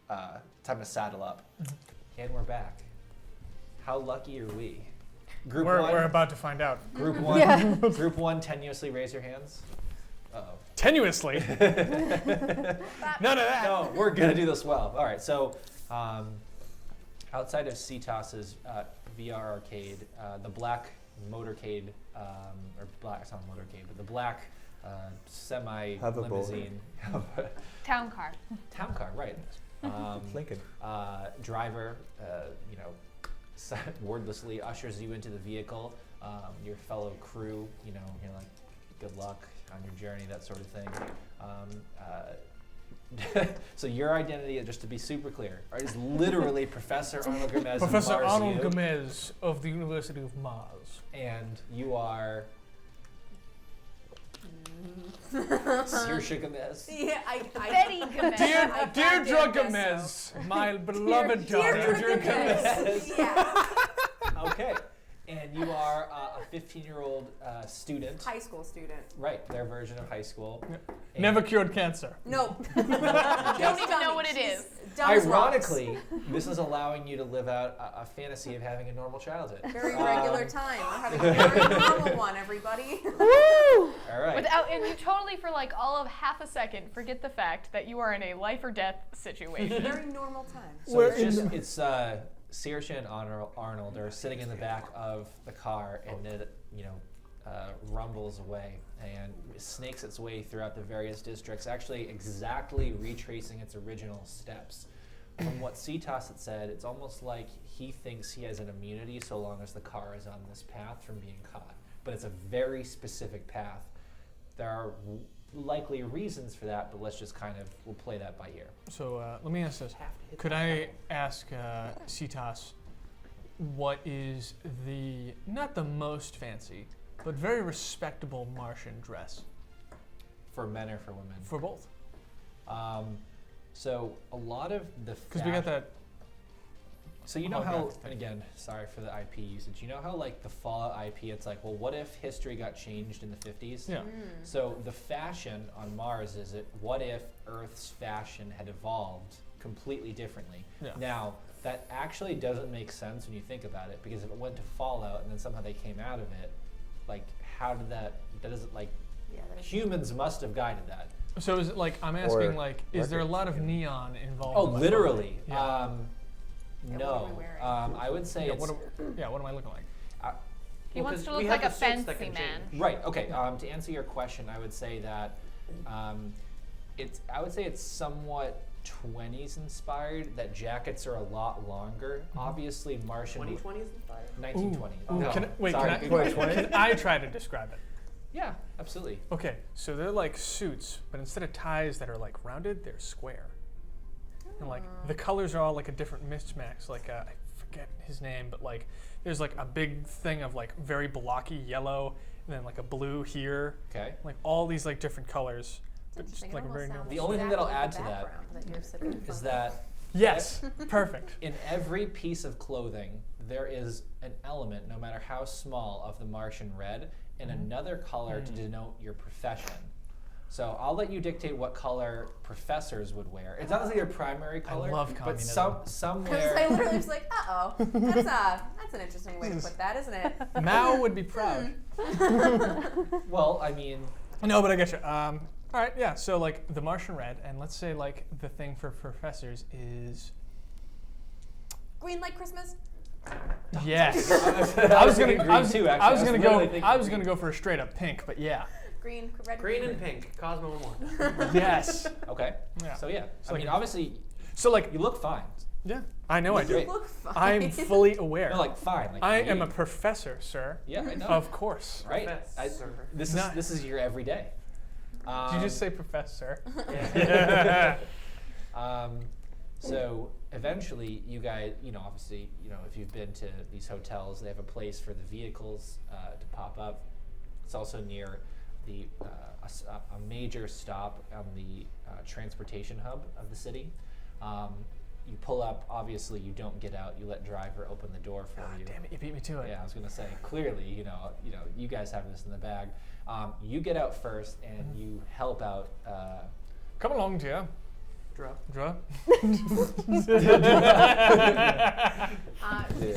time to saddle up. And we're back. How lucky are we Group We're one. about to find out. Group one. Yeah. Group one. Tenuously raise your hands. Uh-oh. Tenuously. None of that. No, we're gonna do this well. All right. So, outside of CTOS's VR arcade, the black motorcade, or black, it's not motorcade, but the black semi Hoverboard. limousine. Town car. Town car, right. Lincoln. Driver, wordlessly ushers you into the vehicle. Your fellow crew, you're like, good luck on your journey, that sort of thing. So your identity, just to be super clear, is literally Professor Arnold Gomez. Professor Mars Arnold you, Gomez of the University of Mars. and you are Saoirse Gomez. Yeah, Betty Gomez. Deirdre Gomez, my beloved daughter. Deirdre Gomez. Yeah. Okay, and you are a 15-year-old student. High school student. Right, their version of high school. And Never cured cancer. Nope. Don't even know what it is. Ironically, this is allowing you to live out a fantasy of having a normal childhood. Very regular time. We're having a very normal one, everybody. All right. And you totally, for like all of half a second, forget the fact that you are in a life or death situation. Very normal time. So it's Saoirse and Arnold are sitting in the back of the car, and it rumbles away and snakes its way throughout the various districts, actually exactly retracing its original steps. From what CTOS had said, it's almost like he thinks he has an immunity so long as the car is on this path from being caught. But it's a very specific path. There are likely reasons for that, but let's just we'll play that by ear. So let me ask this. Could I ask CTOS what is not the most fancy, but very respectable Martian dress? For men or for women? For both. So a lot of the Because we got that. So you know Oh, how, God. and again, sorry for the IP usage. You know how like the Fallout IP, it's like, well, what if history got changed in the 50s? Yeah. So the fashion on Mars is what if Earth's fashion had evolved completely differently? Yeah. Now, that actually doesn't make sense when you think about it, because if it went to Fallout and then somehow they came out of it, like how did that doesn't like, humans must have guided that. So is it like, I'm asking Or like, is there a lot of records, neon involved? Oh, in my literally. Yeah. what No. are we wearing? I would say Yeah, it's... what am I looking like? He wants to we look have like a the suits that fancy can man. change. Right. Okay. To answer your question, I would say that it's somewhat 20s inspired. That jackets are a lot longer. Obviously, Martian. 2020 is inspired. 1920. Ooh, No, sorry. can I try to describe it? Yeah, absolutely. Okay, so they're like suits, but instead of ties that are like rounded, they're square. And like the colors are all like a different mismatch. Like I forget his name, but like there's like a big thing of like very blocky yellow, and then like a blue here. Okay. Like all these like different colors. But just Interesting. It like a almost very sounds normal. The only thing that'll exactly add to that background you're sitting in Is front of. that Yes, perfect. in every piece of clothing there is an element, no matter how small, of the Martian red, and another color to denote your profession. So I'll let you dictate what color professors would wear. It's not necessarily your primary color, love but communism. Because I somewhere. literally was like, that's an interesting way to put that, isn't it? Mao would be proud. Well, I mean, No, but I get you. All right, yeah. So like the Martian red, and let's say like the thing for professors is Green like Christmas. yes. I was gonna I was gonna go. literally I was thinking gonna go for a straight up pink, but yeah. Green, red, Green and pink. Cosmo and Wanda. Yes. Okay. Yeah. So yeah, I like- mean, obviously, So like, you look fine. yeah, I know I do. You look fine. I'm fully aware. No, like fine. Like I you. am a professor, sir. Yeah, I know. Of course. Right. Professor. This is your everyday. Did you just say professor? Yeah. So eventually, you guys, obviously, if you've been to these hotels, they have a place for the vehicles to pop up. It's also near the a major stop on the transportation hub of the city. You pull up. Obviously, you don't get out. You let driver open the door for you. Damn it, you beat me to it. Yeah, I was gonna say. Clearly, you guys have this in the bag. You get out first, and you help out. Come along, dear. Draw. She's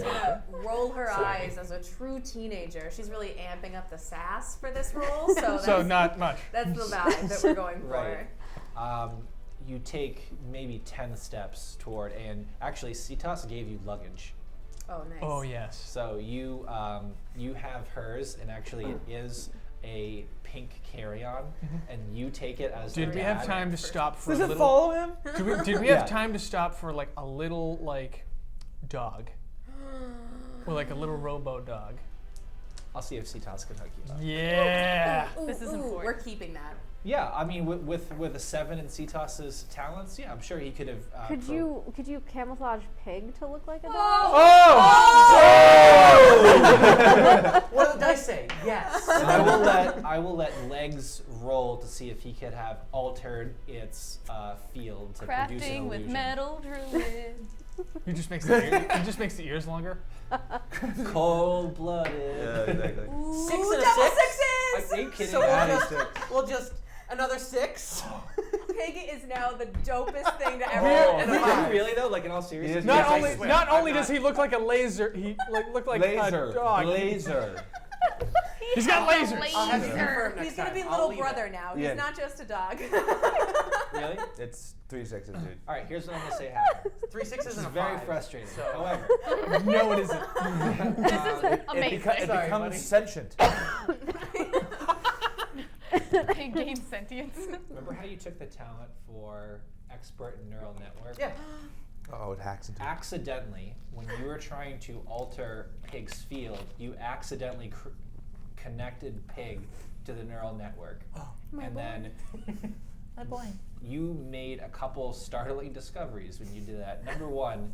gonna roll her eyes as a true teenager. She's really amping up the sass for this role, so that's, So not much. that's the vibe that we're going for. Right. You take maybe 10 steps toward, and actually, Citas gave you luggage. Oh, nice. Oh yes. So you have hers, and actually it is a pink carry-on, and you take it as Did the we have dad. time to stop for Does a it little? follow him? Did we Yeah. have time to stop for like a little like dog, or like a little robo dog? I'll see if Citas can hook you up. Yeah. Ooh, This is ooh, important. we're keeping that. Yeah, I mean, with a 7 in Citas's talents, yeah, I'm sure he could have. Could you camouflage pig to look like a dog? What did the dice say? Yes. And I will let Legs roll to see if he could have altered its field to produce an Crafting with illusion. metal druid. He just makes the ears longer. Cold blooded. Yeah, exactly. Ooh, 6 and a double 6? sixes! Are you kidding So me? we'll just another 6. Pig is now the dopest thing to ever Oh, happen in Did my you life. really though? Like in all seriousness? Not Yes, I only swear. not I'm only does not- he look like a laser, he look like a dog. Laser. He's got lasers. I'll have you confirm next He's gonna time. be I'll little leave brother it. now. Yeah. He's not just a dog. Really? It's 3 6s, dude. All right, here's what I'm gonna say happened. 3 6s This and is a very 5. frustrating. So- However, No, it isn't. This is amazing. It Sorry, becomes buddy. sentient. Pig gains sentience. remember how you took the talent for expert in neural network? Yeah. Oh, it hacks into it. Accidentally, when you were trying to alter Pig's field, you accidentally connected Pig to the neural network. And then My boy. you made a couple startling discoveries when you did that. Number one,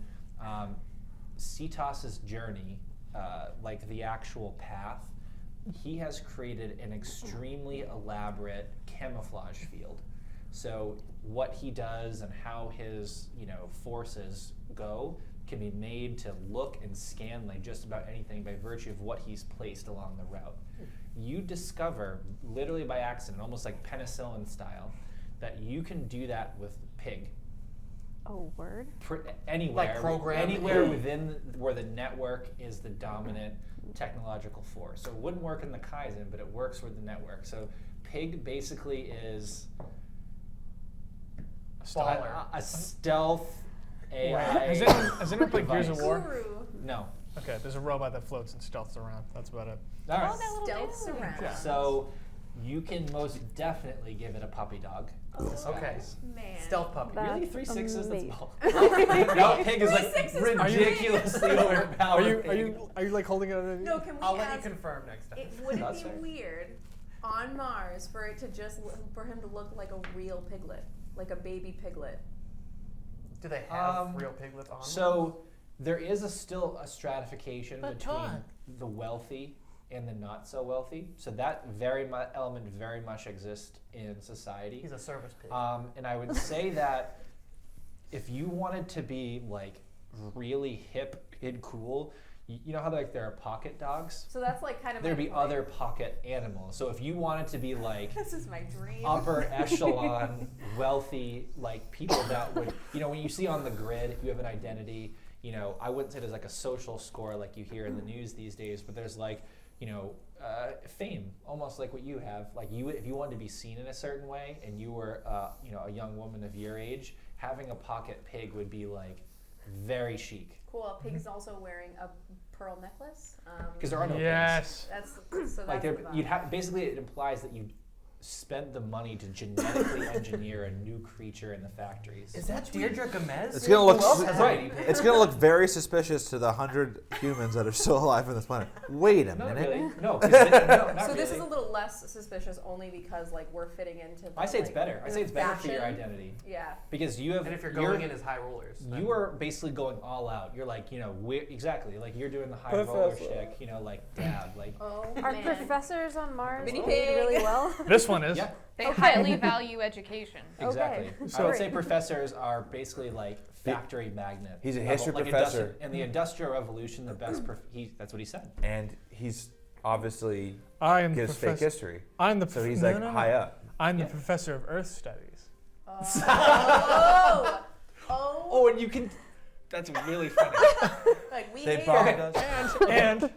Citas's journey, like the actual path, he has created an extremely elaborate camouflage field. So what he does and how his forces go can be made to look and scan like just about anything by virtue of what he's placed along the route. You discover, literally by accident, almost like penicillin style, that you can do that with Pig. Oh, word. Anywhere, Like program. anywhere within where the network is the dominant technological force. So it wouldn't work in the Kaizen, but it works with the network. So Pig basically is a stealth AI. Has anyone played Gears of device. War? Guru. No. Okay, there's a robot that floats and stealths around. That's about it. All right. Stealth surround. Yeah. So you can most definitely give it a puppy dog. Okay. Man. Stealth puppy. Really? That's 3 6s? That's amazing. all. No, Pig is 3 like 6s is ridiculously overpowered. Are you like holding it underneath? No, can we I'll let you ask? confirm next time. It wouldn't That's be fair. weird on Mars for it to just for him to look like a real piglet, like a baby piglet. Do they have real piglets on? So there is still a stratification But between talk. the wealthy and the not so wealthy. So that element very much exists in society. He's a service pig. And I would say that if you wanted to be like really hip and cool, you know how like there are pocket dogs? So that's like kind of. There'd my be point. other pocket animals. So if you wanted to be like This is my dream. upper echelon wealthy like people that would when you see on the grid if you have an identity, I wouldn't say there's like a social score like you hear in the news these days, but there's like fame, almost like what you have. Like if you wanted to be seen in a certain way and you were a young woman of your age, having a pocket pig would be like very chic. Cool. Pig is also wearing a pearl necklace. Because there are no pigs. Yes. That's so. Like That's the you'd vibe. have basically it implies that you spent the money to genetically engineer a new creature in the factories. Is that Deirdre Gomez? It's gonna look Who else has a right. baby pig? It's gonna look very suspicious to the 100 humans that are still alive on this planet. Wait a Not minute. really. No, 'cause no, not So this is really. a little less suspicious only because like we're fitting into. The, I say it's like, better. I say it's better for your fashion. identity Yeah. because you have. And if you're going in as high rollers, then- you are basically going all out. You're like, exactly like you're doing the high roller shtick. Like dab, like. Oh Are man. professors on Mars Mini paid pig. really well? This one is. Yeah, They Okay. highly value education. exactly. Okay. I would Great. say professors are basically like factory magnet. He's a level, history like professor. In the Industrial Revolution, the best. That's what he said. And he's obviously I am the gives fake professor. history. I'm the So prof- he's no, like no, no. high up. I'm the Yeah. professor of Earth Studies. Oh. Oh, and you can. That's really funny. Like we They hate brought it. us. And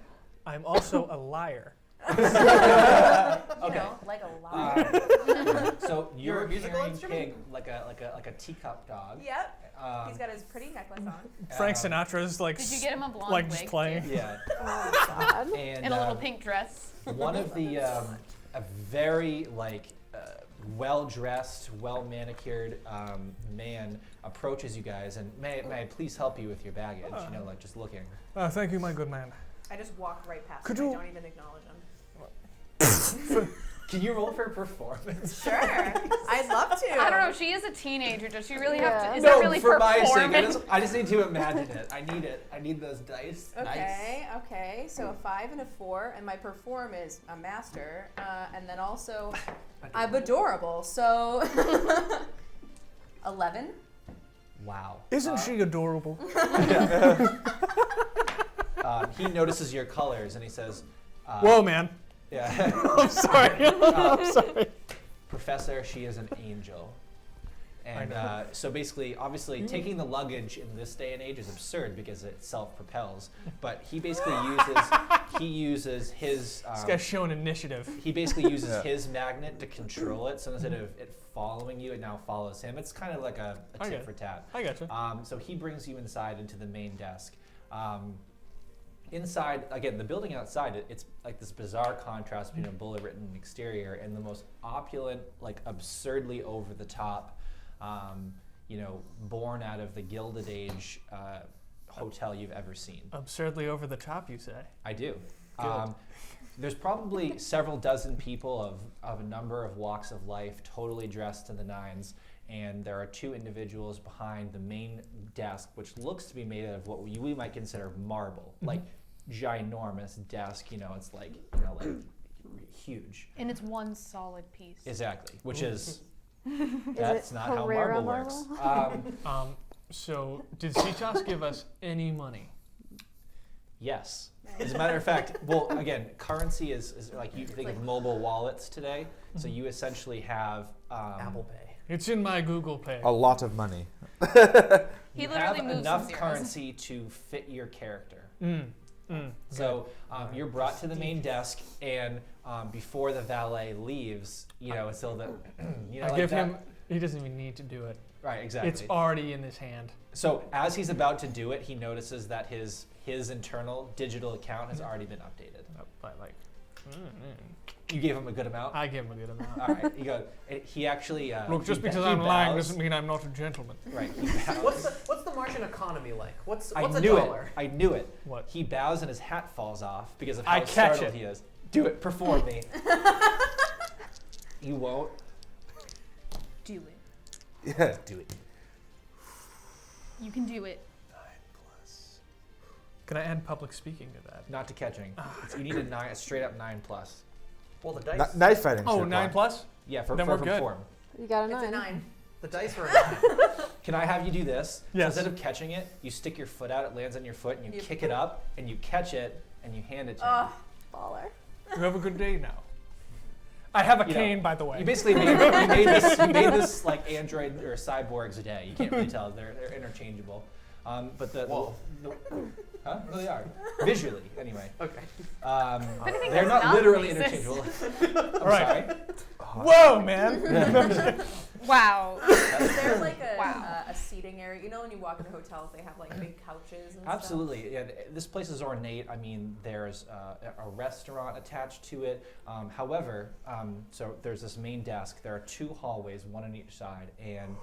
I'm also a liar. You Okay. know, like a liar. So you're a musical carrying instrument? Pig like a teacup dog. Yep. Um, He's got his pretty necklace on. Frank Sinatra's like, Did you get him a blonde like wig just playing. Yeah. Oh God. And and a little pink dress? one of the a very like well-dressed, well-manicured man approaches you guys and may I please help you with your baggage? You know, like just looking. Thank you, my good man. I just walk right past Could him. you- I don't even acknowledge him. Can you roll for performance? Sure. I'd love to. I don't know. She is a teenager. Does she really have Yeah. to? Is No, that really for my sake. performance? I just need to imagine it. I need it. I need those dice. Okay, okay. So a 5 and a 4, and my perform is a master, and then also I'm adorable. So 11. Wow. Isn't she adorable? He notices your colors and he says, Whoa, man. "Yeah, I'm sorry. I'm sorry. Professor, she is an angel." And so basically, obviously, taking the luggage in this day and age is absurd because it self-propels. But he basically uses his This guy's showing initiative. he basically uses his magnet to control it. So instead of it following you, it now follows him. It's kind of like a Okay. tit for tat. I gotcha. So he brings you inside into the main desk. Inside, again, the building outside, it's like this bizarre contrast between a bullet-ridden exterior and the most opulent, like absurdly over-the-top, born out of the Gilded Age hotel you've ever seen. Absurdly over the top, you say? I do. There's probably several dozen people of a number of walks of life, totally dressed to the nines, and there are two individuals behind the main desk, which looks to be made out of what we might consider marble, like ginormous desk. It's like huge. And it's one solid piece. Exactly, which is Is that's it not how Herrera marble works. So, did Citas give us any money? Yes. As a matter of fact, well, again, currency is like you think of mobile wallets today. So you essentially have Apple Pay. It's in my Google Pay. A lot of money. He you literally have moves enough some zeros. currency to fit your character. Mm. So you're brought to the main desk, and before the valet leaves, so that I give him. He doesn't even need to do it. right exactly. It's already in his hand. So as he's about to do it, he notices that his internal digital account has already been updated. By like, You gave him a good amount. I give him a good amount. All right. You go. He actually. Look, just he because he I'm lying bows. doesn't mean I'm not a gentleman. Right. He bows. What's the Martian economy like? What's I a knew dollar? it. I knew it. What? He bows and his hat falls off because of I how catch startled it. he is. Do it. Perform me. You won't. Do it. Yeah. Do it. You can do it. Can I add public speaking to that? Not to catching. You need a straight up 9+. Well, the dice. Knife fighting. Oh, should 9 apply. plus? Yeah, for Then we're from good. form. You got a It's 9. a 9. The dice are a 9. Can I have you do this? Yes. So instead of catching it, you stick your foot out, it lands on your foot, and you You kick it up, and you catch it, and you hand it to him. Oh, Baller. You have a good day now. I have a You know, cane, by the way. You basically made this like android or cyborgs a day. You can't really tell; they're interchangeable. But Whoa. Huh? No, they are visually anyway. Okay. anything, They're that's not not literally racist. interchangeable. I'm All right. sorry. Whoa, man! Wow. is there like Wow. a seating area? You know when you walk into hotels, they have like big couches and Absolutely. Yeah, this place is ornate. I mean, there's a restaurant attached to it. However, so there's this main desk. There are 2 hallways, one on each side, and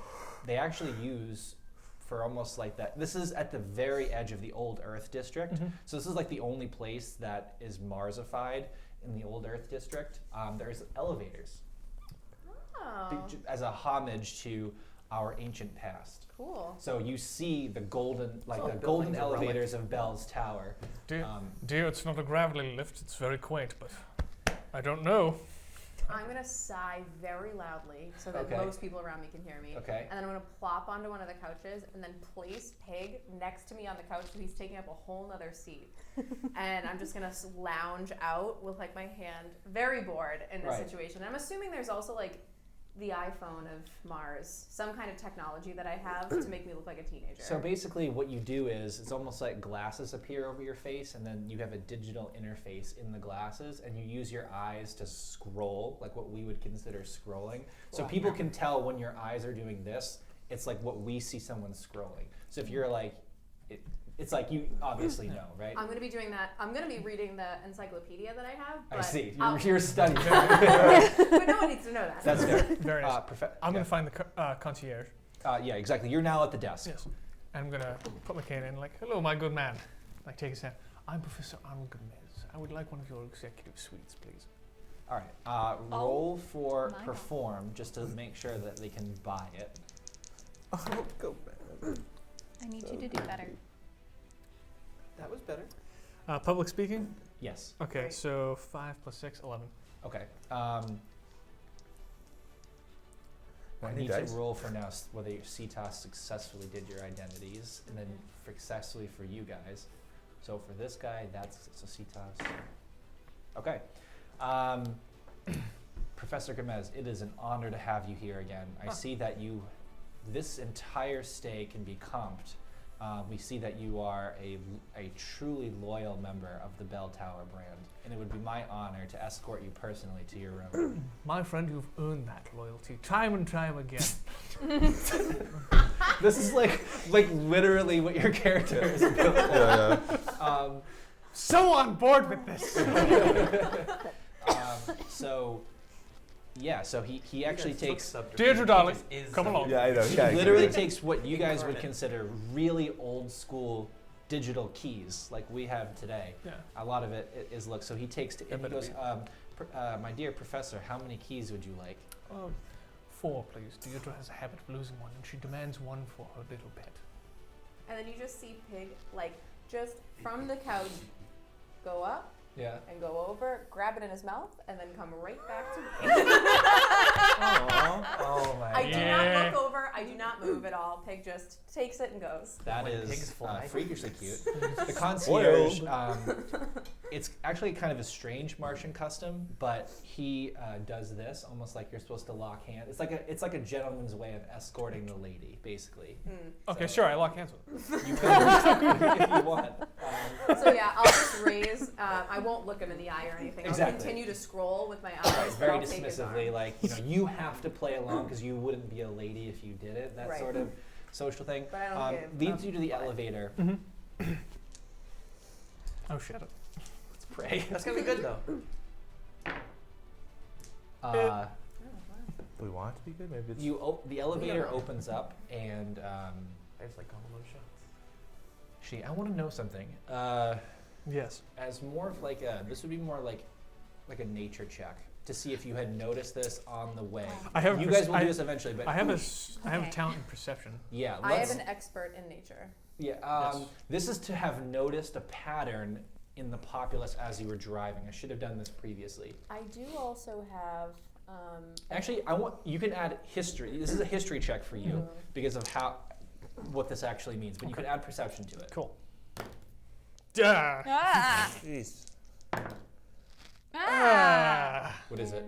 they actually use for almost like that. This is at the very edge of the old Earth district. So this is like the only place that is Marsified in the old Earth district. There's elevators stuff. Oh, as a homage to our ancient past. cool. So you see the golden, like So the the golden buildings are relic. elevators of Bell's Tower. Dear, it's not a gravity lift. It's very quaint, but I don't know. I'm gonna sigh very loudly so that Okay. most people around me can hear me. Okay. And then I'm gonna plop onto one of the couches and then place Pig next to me on the couch so he's taking up a whole nother seat. And I'm just gonna lounge out with like my hand very bored in this Right. situation. I'm assuming there's also like the iPhone of Mars, some kind of technology that I have to make me look like a teenager. So basically what you do is it's almost like glasses appear over your face and then you have a digital interface in the glasses and you use your eyes to scroll, like what we would consider scrolling. So people can tell when your eyes are doing this, it's like what we see someone scrolling. So if you're like, it's like you obviously know, right? I'm going to be doing that. I'm going to be reading the encyclopedia that I have. I see. I'll- You're studying. But no one needs to know that. That's fair. Very nice. I'm yeah. gonna find the concierge. Yeah, exactly. You're now at the desk. Yes. And I'm gonna put my cane in, like, hello, my good man. Like, take his hand. I'm Professor Gomez. I would like one of your executive suites, please. All right. Roll for my perform just to make sure that they can buy it. Oh, go back. I need you to do better. That was better. Public speaking? Yes. Okay, Great. so 5 + 6, 11. Okay. I Any need dice? to roll for now whether CTOS successfully did your identities, and then successfully for you guys. So for this guy, that's so CTOS. Okay. Professor Gomez, it is an honor to have you here again. I see that this entire stay can be comped. We see that you are a truly loyal member of the Bell Tower brand, and it would be my honor to escort you personally to your room. My friend, you've earned that loyalty time and time again. This is like literally what your character is built for. So on board with this. So he actually takes Deirdre, darling, come along. Yeah, I know. he Yeah, literally takes what you guys would consider really old school digital keys like we have today. Yeah. A lot of it is so he takes to and he goes, my dear professor, how many keys would you like? 4, please. Deirdre has a habit of losing one, and she demands one for her little pet. And then you just see Pig, like, just from the couch, go up Yeah. and go over, grab it in his mouth, and then come right back to me. Oh my I do god. not look over. I do not move at all. Pig just takes it and goes. That When is pigs fly. freakishly cute. The concierge, it's actually kind of a strange Martian custom, but he does this almost like you're supposed to lock hands. It's like a gentleman's way of escorting the lady, basically. Okay, sure, I lock hands with her. You can if you want. So yeah, I'll just raise. I won't look him in the eye or anything. Exactly. I'll continue to scroll with my eyes. but Very I'll take his arm. dismissively, like you have to play along because you wouldn't be a lady if you did it. That Right. sort of social thing. But I don't give leads a you to the fuck. elevator. Oh, shit. Let's pray. That's gonna be good though. Do we want it to be good? Maybe it's. The elevator opens up and. I just like calling those shots. Actually, I want to know something. Yes. As more of like this would be more like a nature check to see if you had noticed this on the way. I have. You guys will do this eventually, but I have a Okay. talent in perception. yeah, I let's, have an expert in nature. yeah. Yes. This is to have noticed a pattern in the populace as you were driving. I should have done this previously. I do also have. Actually, you can add history. This is a history check for you because of what this actually means. But you can add perception to it. Cool. Duh. Ah! Jeez. Ah. What is it?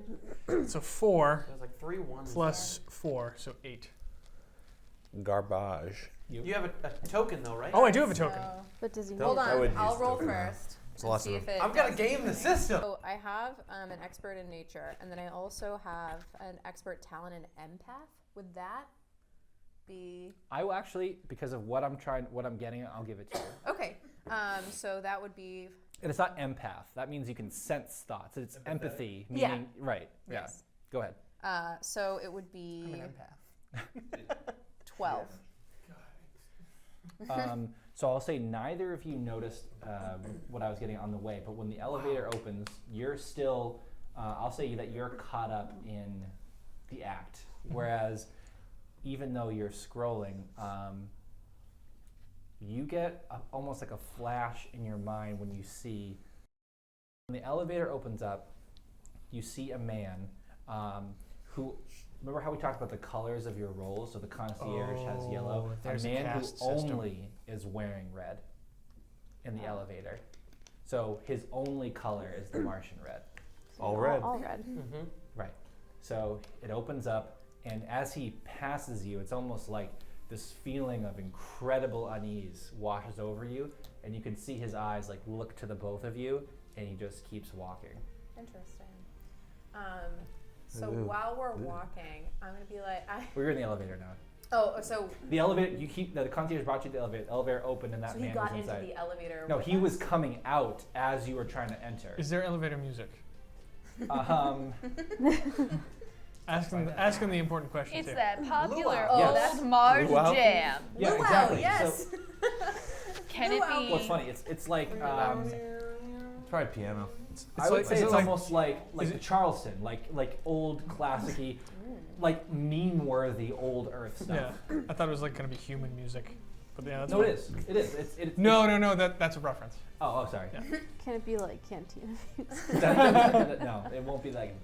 So 4 There's like 3 ones. plus 4, so 8. Garbage. You have a token though, right? Oh, I do have a token. So, But does he Don't- hold know? I on. wouldn't I'll use roll token, no. first. It's and lots see of if it I'm gonna does game the anything. system. So I have an expert in nature, and then I also have an expert talent in empath. Would that be I will actually, because of what I'm getting at, I'll give it to you. okay? So that would be And it's not empath. That means you can sense thoughts. It's empathy, Yeah. meaning right. yes. Yeah. Go ahead. So it would be I'm an empath. 12. So I'll say neither of you noticed what I was getting on the way, but when the elevator opens, you're still. I'll say that you're caught up in the act, whereas even though you're scrolling, you get almost like a flash in your mind when you see. When the elevator opens up, you see a man who. Remember how we talked about the colors of your rolls? So the concierge has yellow. A there's a man who caste system. only is wearing red in the elevator. So his only color is the Martian red. All red. All red. Mm-hmm. Right. So it opens up. And as he passes you, it's almost like this feeling of incredible unease washes over you, and you can see his eyes like look to the both of you, and he just keeps walking. Interesting. So while we're walking, I'm gonna be like, We're in the elevator now. Oh, so The elevator, the concierge brought you to the elevator opened, and that so he man got was into inside. the elevator. No, with he us? was coming out as you were trying to enter. Is there elevator music? Asking the important question. It's too. that popular Luau. old Yes. Mars Luau? jam. Yeah, Luau, exactly. yes. So, Can it Luau. be? well, it's funny. It's like It's probably piano. I would like- say is it it's like- almost like is the Charleston, like old classic-y, like meme-worthy old Earth stuff. Yeah, I thought it was like gonna be human music, but yeah, that's No, fine. it is. It is. It's No, that's a reference. Oh, sorry. Yeah. Can it be like cantina music? No, it won't be like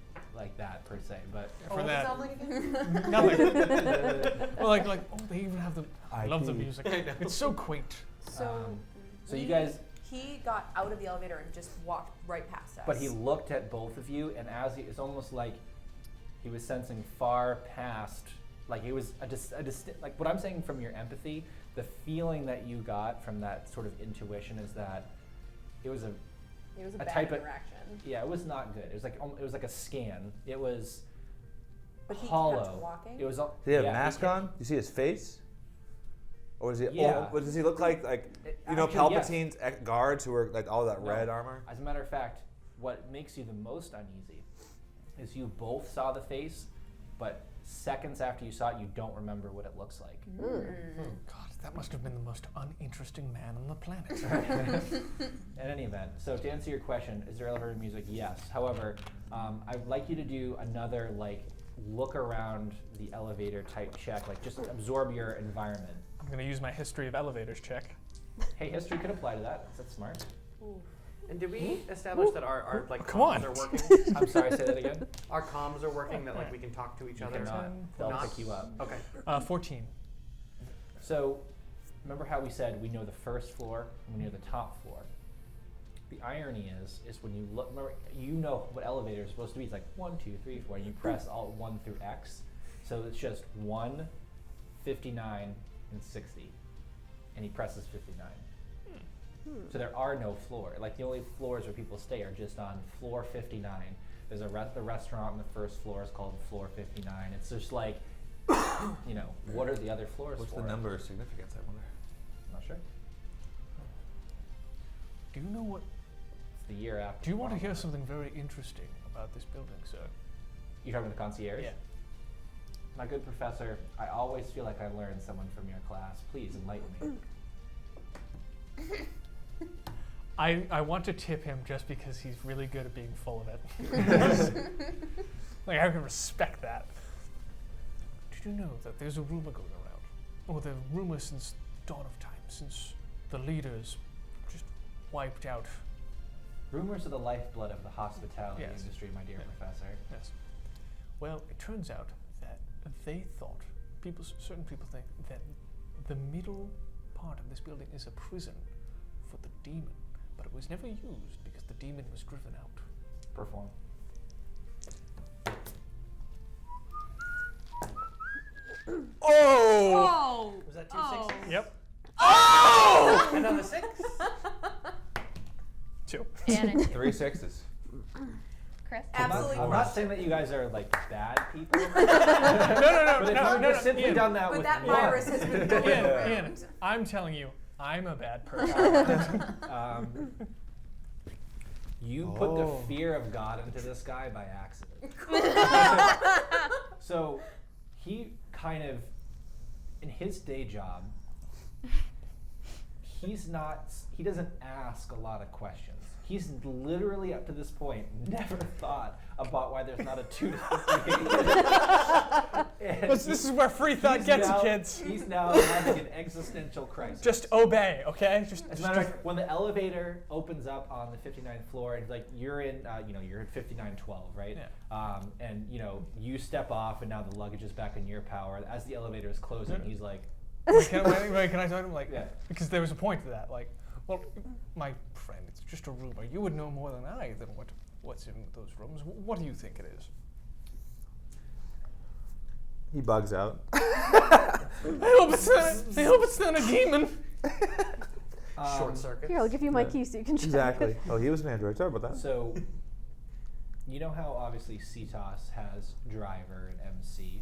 that per se, but For What does it that, sound like again? nothing. Well, like they even have the. I love the ID. music. It's so quaint. so you guys. He got out of the elevator and just walked right past us. But he looked at both of you, and it's almost like he was sensing far past. Like it was like what I'm saying from your empathy. The feeling that you got from that sort of intuition is that it was a bad type of- interaction. Yeah, it was not good. It was like a scan. It was But he hollow. kept walking? It was. Did he have yeah, a mask kept- on? Do you see his face? Or is he? Yeah. Or does he look like you know Actually, yes. Palpatine's guards who were like all that No. red armor? As a matter of fact, what makes you the most uneasy is you both saw the face, but seconds after you saw it, you don't remember what it looks like. God, that must have been the most uninteresting man on the planet. In any event, so to answer your question, is there elevator music? Yes. However, I'd like you to do another look around the elevator type check, like just absorb your environment. I'm gonna use my history of elevators check. Hey, history could apply to that. That's smart. And did we establish that our Come comms on. are working? I'm sorry, say that again. Our comms are working, that we can talk to each You other? cannot. They'll Not? pick you up. Okay. 14. So, remember how we said we know the first floor and we know the top floor. The irony is when you look, remember, you know what elevator is supposed to be. It's like 1, 2, 3, 4. And you press all 1 through X, so it's just 1, 59, and 60, and he presses 59. So there are no floors. Like the only floors where people stay are just on floor 59. There's the restaurant on the first floor is called floor 59. It's just like, what are the other floors What's for? the number of significance? I wonder. Not sure. Do you know what? It's the year after. Do you want to the hear bomb. something very interesting about this building, sir? You're talking to the concierge? Yeah. My good professor, I always feel like I learned someone from your class. Please enlighten me. I want to tip him just because he's really good at being full of it. Like I can respect that. Did you know that there's a rumor going around, or the rumor since dawn of time, since the leaders just wiped out? Rumors are the lifeblood of the hospitality Yes. industry, my dear professor. Yes. Well, it turns out that they thought certain people think that the middle part of this building is a prison for the demon, but it was never used because the demon was driven out. Perform. Oh! Was that 2 6s? Yep. Another 6? 2. And a 2. 3 6s. Chris? Absolutely. I'm not saying that you guys are like bad people. No, But if you just simply Ian, done that But with that one, virus has been going Ian, around. I'm telling you, I'm a bad person. you put the fear of God into this guy by accident. So he kind of, in his day job, he doesn't ask a lot of questions. He's literally up to this point never thought about why there's not a 2 to 58. This is where free thought gets you, kids. He's now having an existential crisis. Just obey, okay? Just As a matter of fact, when the elevator opens up on the 59th floor, and like you're in, you're at 5912, right? Yeah. And you step off, and now the luggage is back in your power. As the elevator is closing, he's like, Wait, can I talk to him? Like, Yeah. because there was a point to that. Like, well, my friend, it's just a rumor. You would know more than I than what's in those rooms. What do you think it is? He bugs out. I hope it's not a demon. Short circuits. Here, I'll give you my key so you can check. Exactly. Oh, he was an android. Sorry about that. So, you know how obviously CTOS has driver and MC?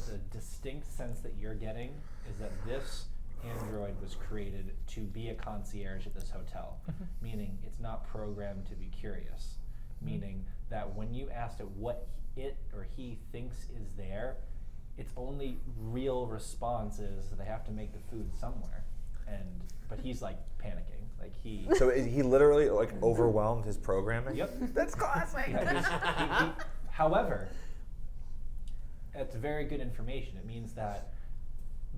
The distinct sense that you're getting is that this android was created to be a concierge at this hotel, meaning it's not programmed to be curious, meaning that when you asked it what it or he thinks is there, its only real response is that they have to make the food somewhere. But he's like panicking, like he. So he literally like overwhelmed his programming. Yep. That's classic. However, it's very good information. It means that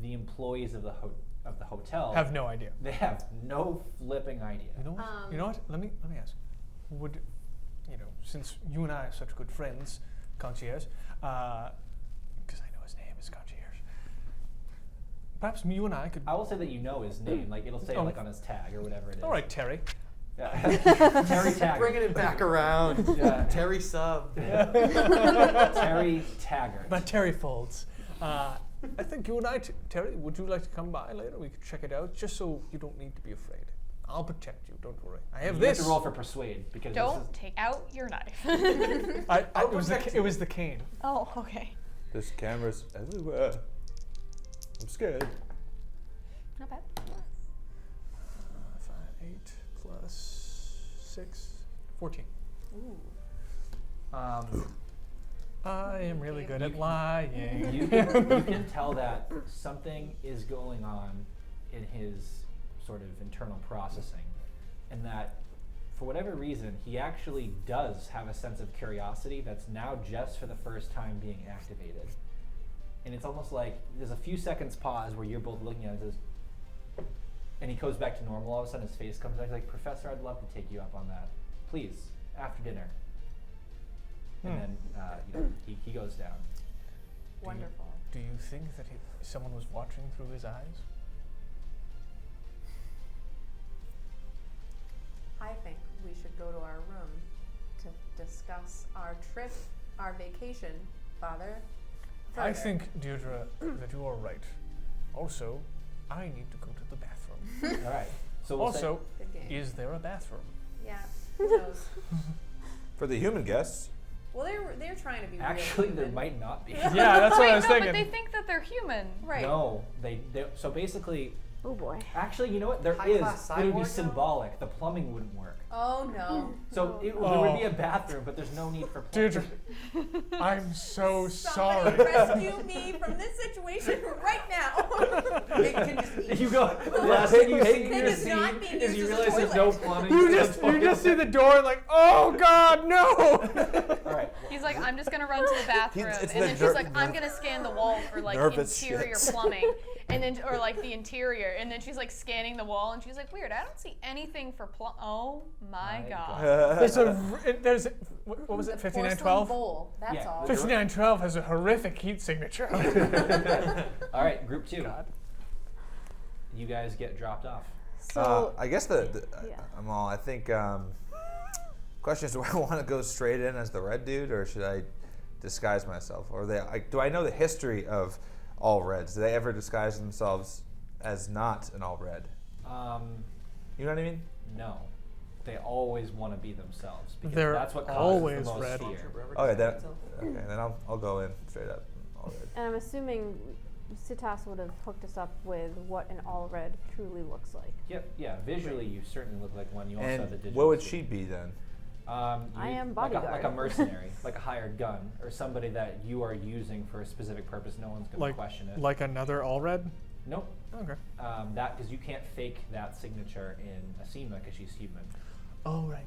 the employees of the hotel Have no idea. They have no flipping idea. You know what? You know what? Let me ask. Would since you and I are such good friends, concierge, because I know his name is concierge. Perhaps you and I could. I will say that you know his name. Like it'll say it like on his tag or whatever it is. All right, Terry. Yeah. Terry Taggart. Bringing it back around. Yeah. Terry Sub. Terry Taggart. But Terry Folds. I think you and I, Terry, would you like to come by later? We could check it out, just so you don't need to be afraid. I'll protect you. Don't worry. I have You this. have to roll for persuade because Don't take out your knife. It was the cane. Oh, okay. There's cameras everywhere. I'm scared. Not bad. 5, 8 plus 6, 14. Ooh. I am really good at lying. You can tell that something is going on in his sort of internal processing, and that for whatever reason he actually does have a sense of curiosity that's now just for the first time being activated. And it's almost like there's a few seconds pause where you're both looking at it and says, and he goes back to normal. All of a sudden his face comes back. He's like, Professor, I'd love to take you up on that. Please, after dinner. And then he goes down. Wonderful. Do you think that someone was watching through his eyes? I think we should go to our room to discuss our trip, our vacation, Father. I further. think, Deirdre, that you are right. Also, I need to go to the bathroom. All right. So we'll Also, Good game. is there a bathroom? Yeah. Who knows? For the human guests. Well, they're trying to be actually real there human. might not be. Yeah, that's what I was no, thinking. but they think that they're human. Right. No, they so basically, Oh boy. actually, you know what? There High-class is. It would be cyborg, though? symbolic. The plumbing wouldn't work. Oh no. So there would be a bathroom, but there's no need for plumbing. Deirdre, I'm so Somebody sorry. rescue me from this situation right now. It can just be. You go. The last thing you see in Thing your is not scene being is used you as a realize there's no toilet. plumbing. You in the just see toilet. the door and like, oh God, no! All right. He's like, I'm just gonna run to the bathroom, It's and the then ner- she's like, I'm gonna scan the wall for like Nervous interior shits. plumbing, and then or like the interior, and then she's like scanning the wall, and she's like, weird, I don't see anything for Oh my My God. There's what was it? The 5912. bowl. That's Yeah. all. 5912 has a horrific heat signature. All right, group 2. God. You guys get dropped off. So I guess yeah. I think question is, do I want to go straight in as the red dude, or should I disguise myself? Or do I know the history of all reds? Do they ever disguise themselves as not an all red? You know what I mean? No. They always want to be themselves because They're that's what causes always the most red. fear. Then I'll go in straight up all red. and I'm assuming Sitas would have hooked us up with what an all red truly looks like. Yep. Yeah. Visually, you certainly look like one. You also have the And digital. what would suit. she be then? I am like a bodyguard. mercenary, like a hired gun, or somebody that you are using for a specific purpose. No one's going to question it. Like another all red? Nope. Okay. That because you can't fake that signature in Asima because she's human. Oh, right.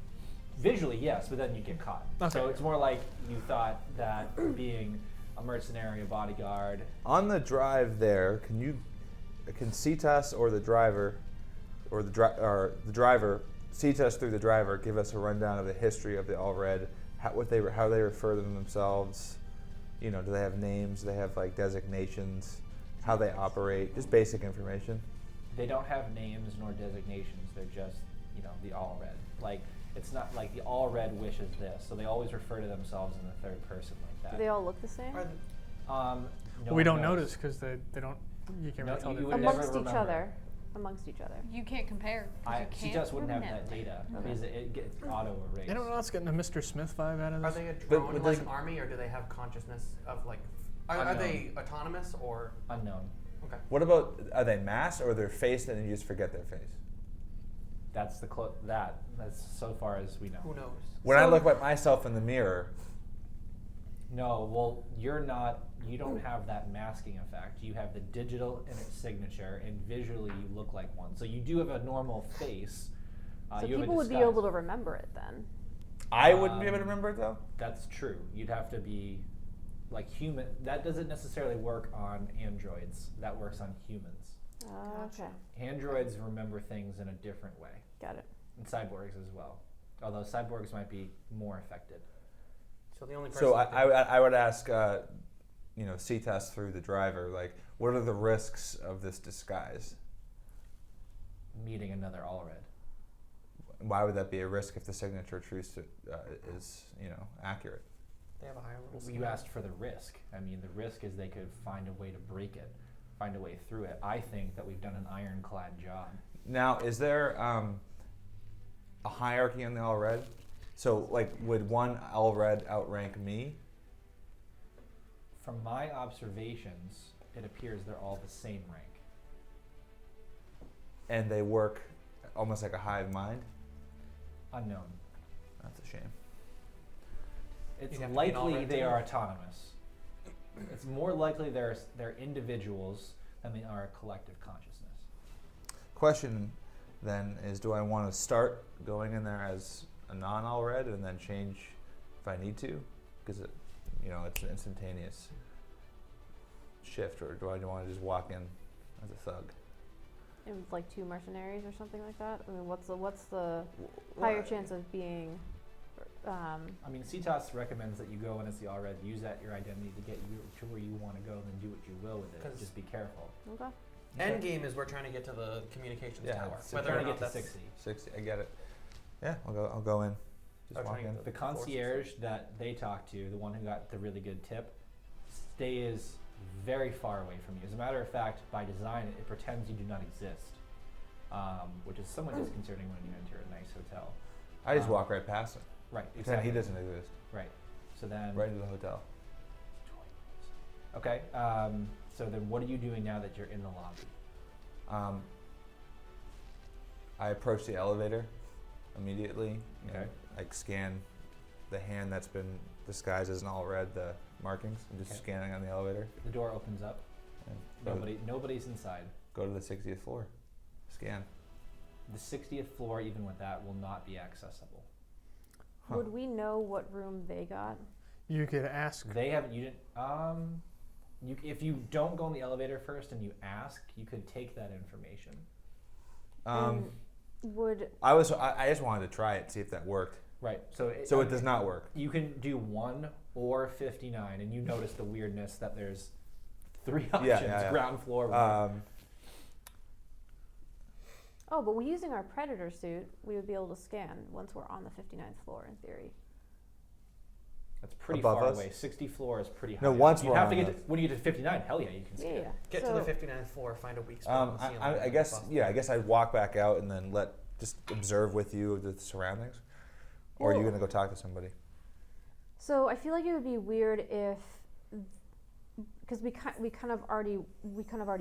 Visually, yes, but then you get caught. Okay. So it's more like you thought that being a mercenary, a bodyguard. On the drive there, can Cetas or the driver, or the driver, Cetas through the driver, give us a rundown of the history of the all red, how they refer to themselves? You know, do they have names? Do they have like designations? How they operate? Just basic information. They don't have names nor designations. They're just, the all red. Like, it's not like the all red wishes this. So they always refer to themselves in the third person like that. Do they all look the same? No we one don't knows. notice because they don't. You can't No, really tell you them. would never Amongst each remember. other. Amongst each other. You can't compare. 'cause you can't CTOS wouldn't have remember. that data because it gets auto-erased. Anyone else getting a Mr. Smith vibe out of Are this? they a But drone there's- like army, or do they have consciousness of like? Are they autonomous or? Unknown. Okay. What about, are they masked or they're faced and you just forget their face? That's that's so far as we know. Who knows? When I look at myself in the mirror, No, well, you don't have that masking effect. You have the digital in its signature, and visually you look like one. So you do have a normal face. So you have a people would be disguise. able to remember it then. I wouldn't be able to remember it though. That's true. You'd have to be like human. That doesn't necessarily work on androids. That works on humans. Okay. Androids remember things in a different way, Got it. and cyborgs as well. Although cyborgs might be more affected. So the only person. So that I would ask, C-test through the driver, like, what are the risks of this disguise? Meeting another Allred. Why would that be a risk if the signature truth is, accurate? they have a higher level. You asked for the risk. I mean, the risk is they could find a way to break it, find a way through it. I think that we've done an ironclad job. Now, is there a hierarchy in the Allred? So, like, would one Allred outrank me? From my observations, it appears they're all the same rank. And they work almost like a hive mind? Unknown. That's a shame. It's You'd have to be an likely Allred they too. are autonomous. It's more likely they're individuals than they are a collective consciousness. Question then is, do I want to start going in there as a non-Allred and then change if I need to? Because it's an instantaneous shift, or do I want to just walk in as a thug? And like 2 mercenaries or something like that. I mean, what's the higher chance of being? I mean, CTOS recommends that you go in as the Allred, use that your identity to get you to where you want to go, and then do what you will with it. 'Cause- Just be careful. Okay. End game is we're trying to get to the communications Yeah, tower. so Whether Trying or to not get to that's 60. 60, I get it. Yeah, I'll go in. Just Oh, walk trying in. to The concierge that they talked to, the one who got the really good tip, stays very far away from you. As a matter of fact, by design, it pretends you do not exist, which is somewhat disconcerting when you enter a nice hotel. I just walk right past him. Right, Pretend exactly. he doesn't exist. Right. So then. Right into the hotel. Okay. So then, what are you doing now that you're in the lobby? I approach the elevator immediately. Okay. Like scan the hand that's been disguised as an Allred, the markings. I'm just Okay. scanning on the elevator. The door opens up. And Nobody's inside. go to the 60th floor. Scan. The 60th floor, even with that, will not be accessible. Huh. Would we know what room they got? You could ask. They haven't. You didn't. If you don't go in the elevator first and you ask, you could take that information. And would I just wanted to try it, see if that worked. Right. So It does not work. You can do 1 or 59, and you notice the weirdness that there's 3 options: yeah. ground floor. 1. but we're using our predator suit. We would be able to scan once we're on the 59th floor in theory. That's pretty above far us? away. 60 floor is pretty high. No, up. once you we're have to on get to, when you get to 59. Hell yeah, you can scan. Yeah. Get so to the 59th floor, find a weak spot on the ceiling. I guess I guess I'd walk back out and then just observe with you the surroundings. Or are you Well- gonna go talk to somebody? So I feel like it would be weird if, because we kind of already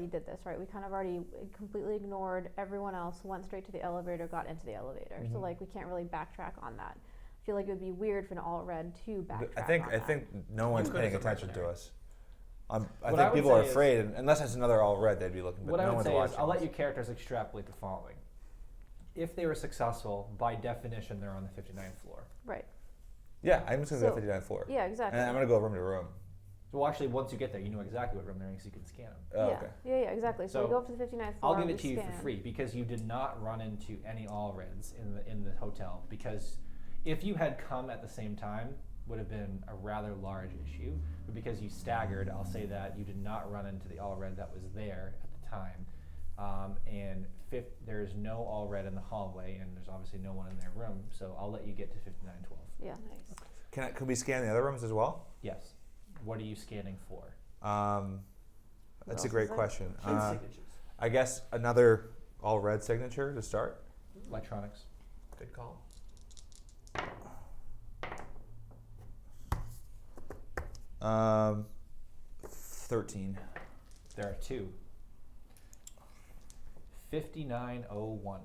did this, right? We kind of already completely ignored everyone else, went straight to the elevator, got into the elevator. So like we can't really backtrack on that. I feel like it would be weird for an Allred to backtrack. I think no one's could paying as a attention to mercenary. us. I What I think would people are say is- afraid, and unless it's another Allred, they'd be looking. But What no I would one's say watching. is, I'll let us. your characters extrapolate the following. If they were successful, by definition, they're on the 59th floor. Right. Yeah, I'm just gonna go So- to the 59th floor. Yeah. Exactly. And I'm gonna go room to room. Well, actually, once you get there, you know exactly what room they're in, so you can scan them. Oh, yeah. okay. Yeah. Exactly. So, So, we go up to the 59th floor. I'll give we it to you for scan. free because you did not run into any Allreds in the hotel. Because if you had come at the same time, would have been a rather large issue. But because you staggered, I'll say that you did not run into the Allred that was there at the time. There's no Allred in the hallway, and there's obviously no one in their room. So I'll let you get to 5912. Yeah. Nice. Can we scan the other rooms as well? Yes. What are you scanning for? That's a else great is there? question. Hidden signatures. I guess another all red signature to start. Electronics. Good call. Um, 13. There are two. 5901.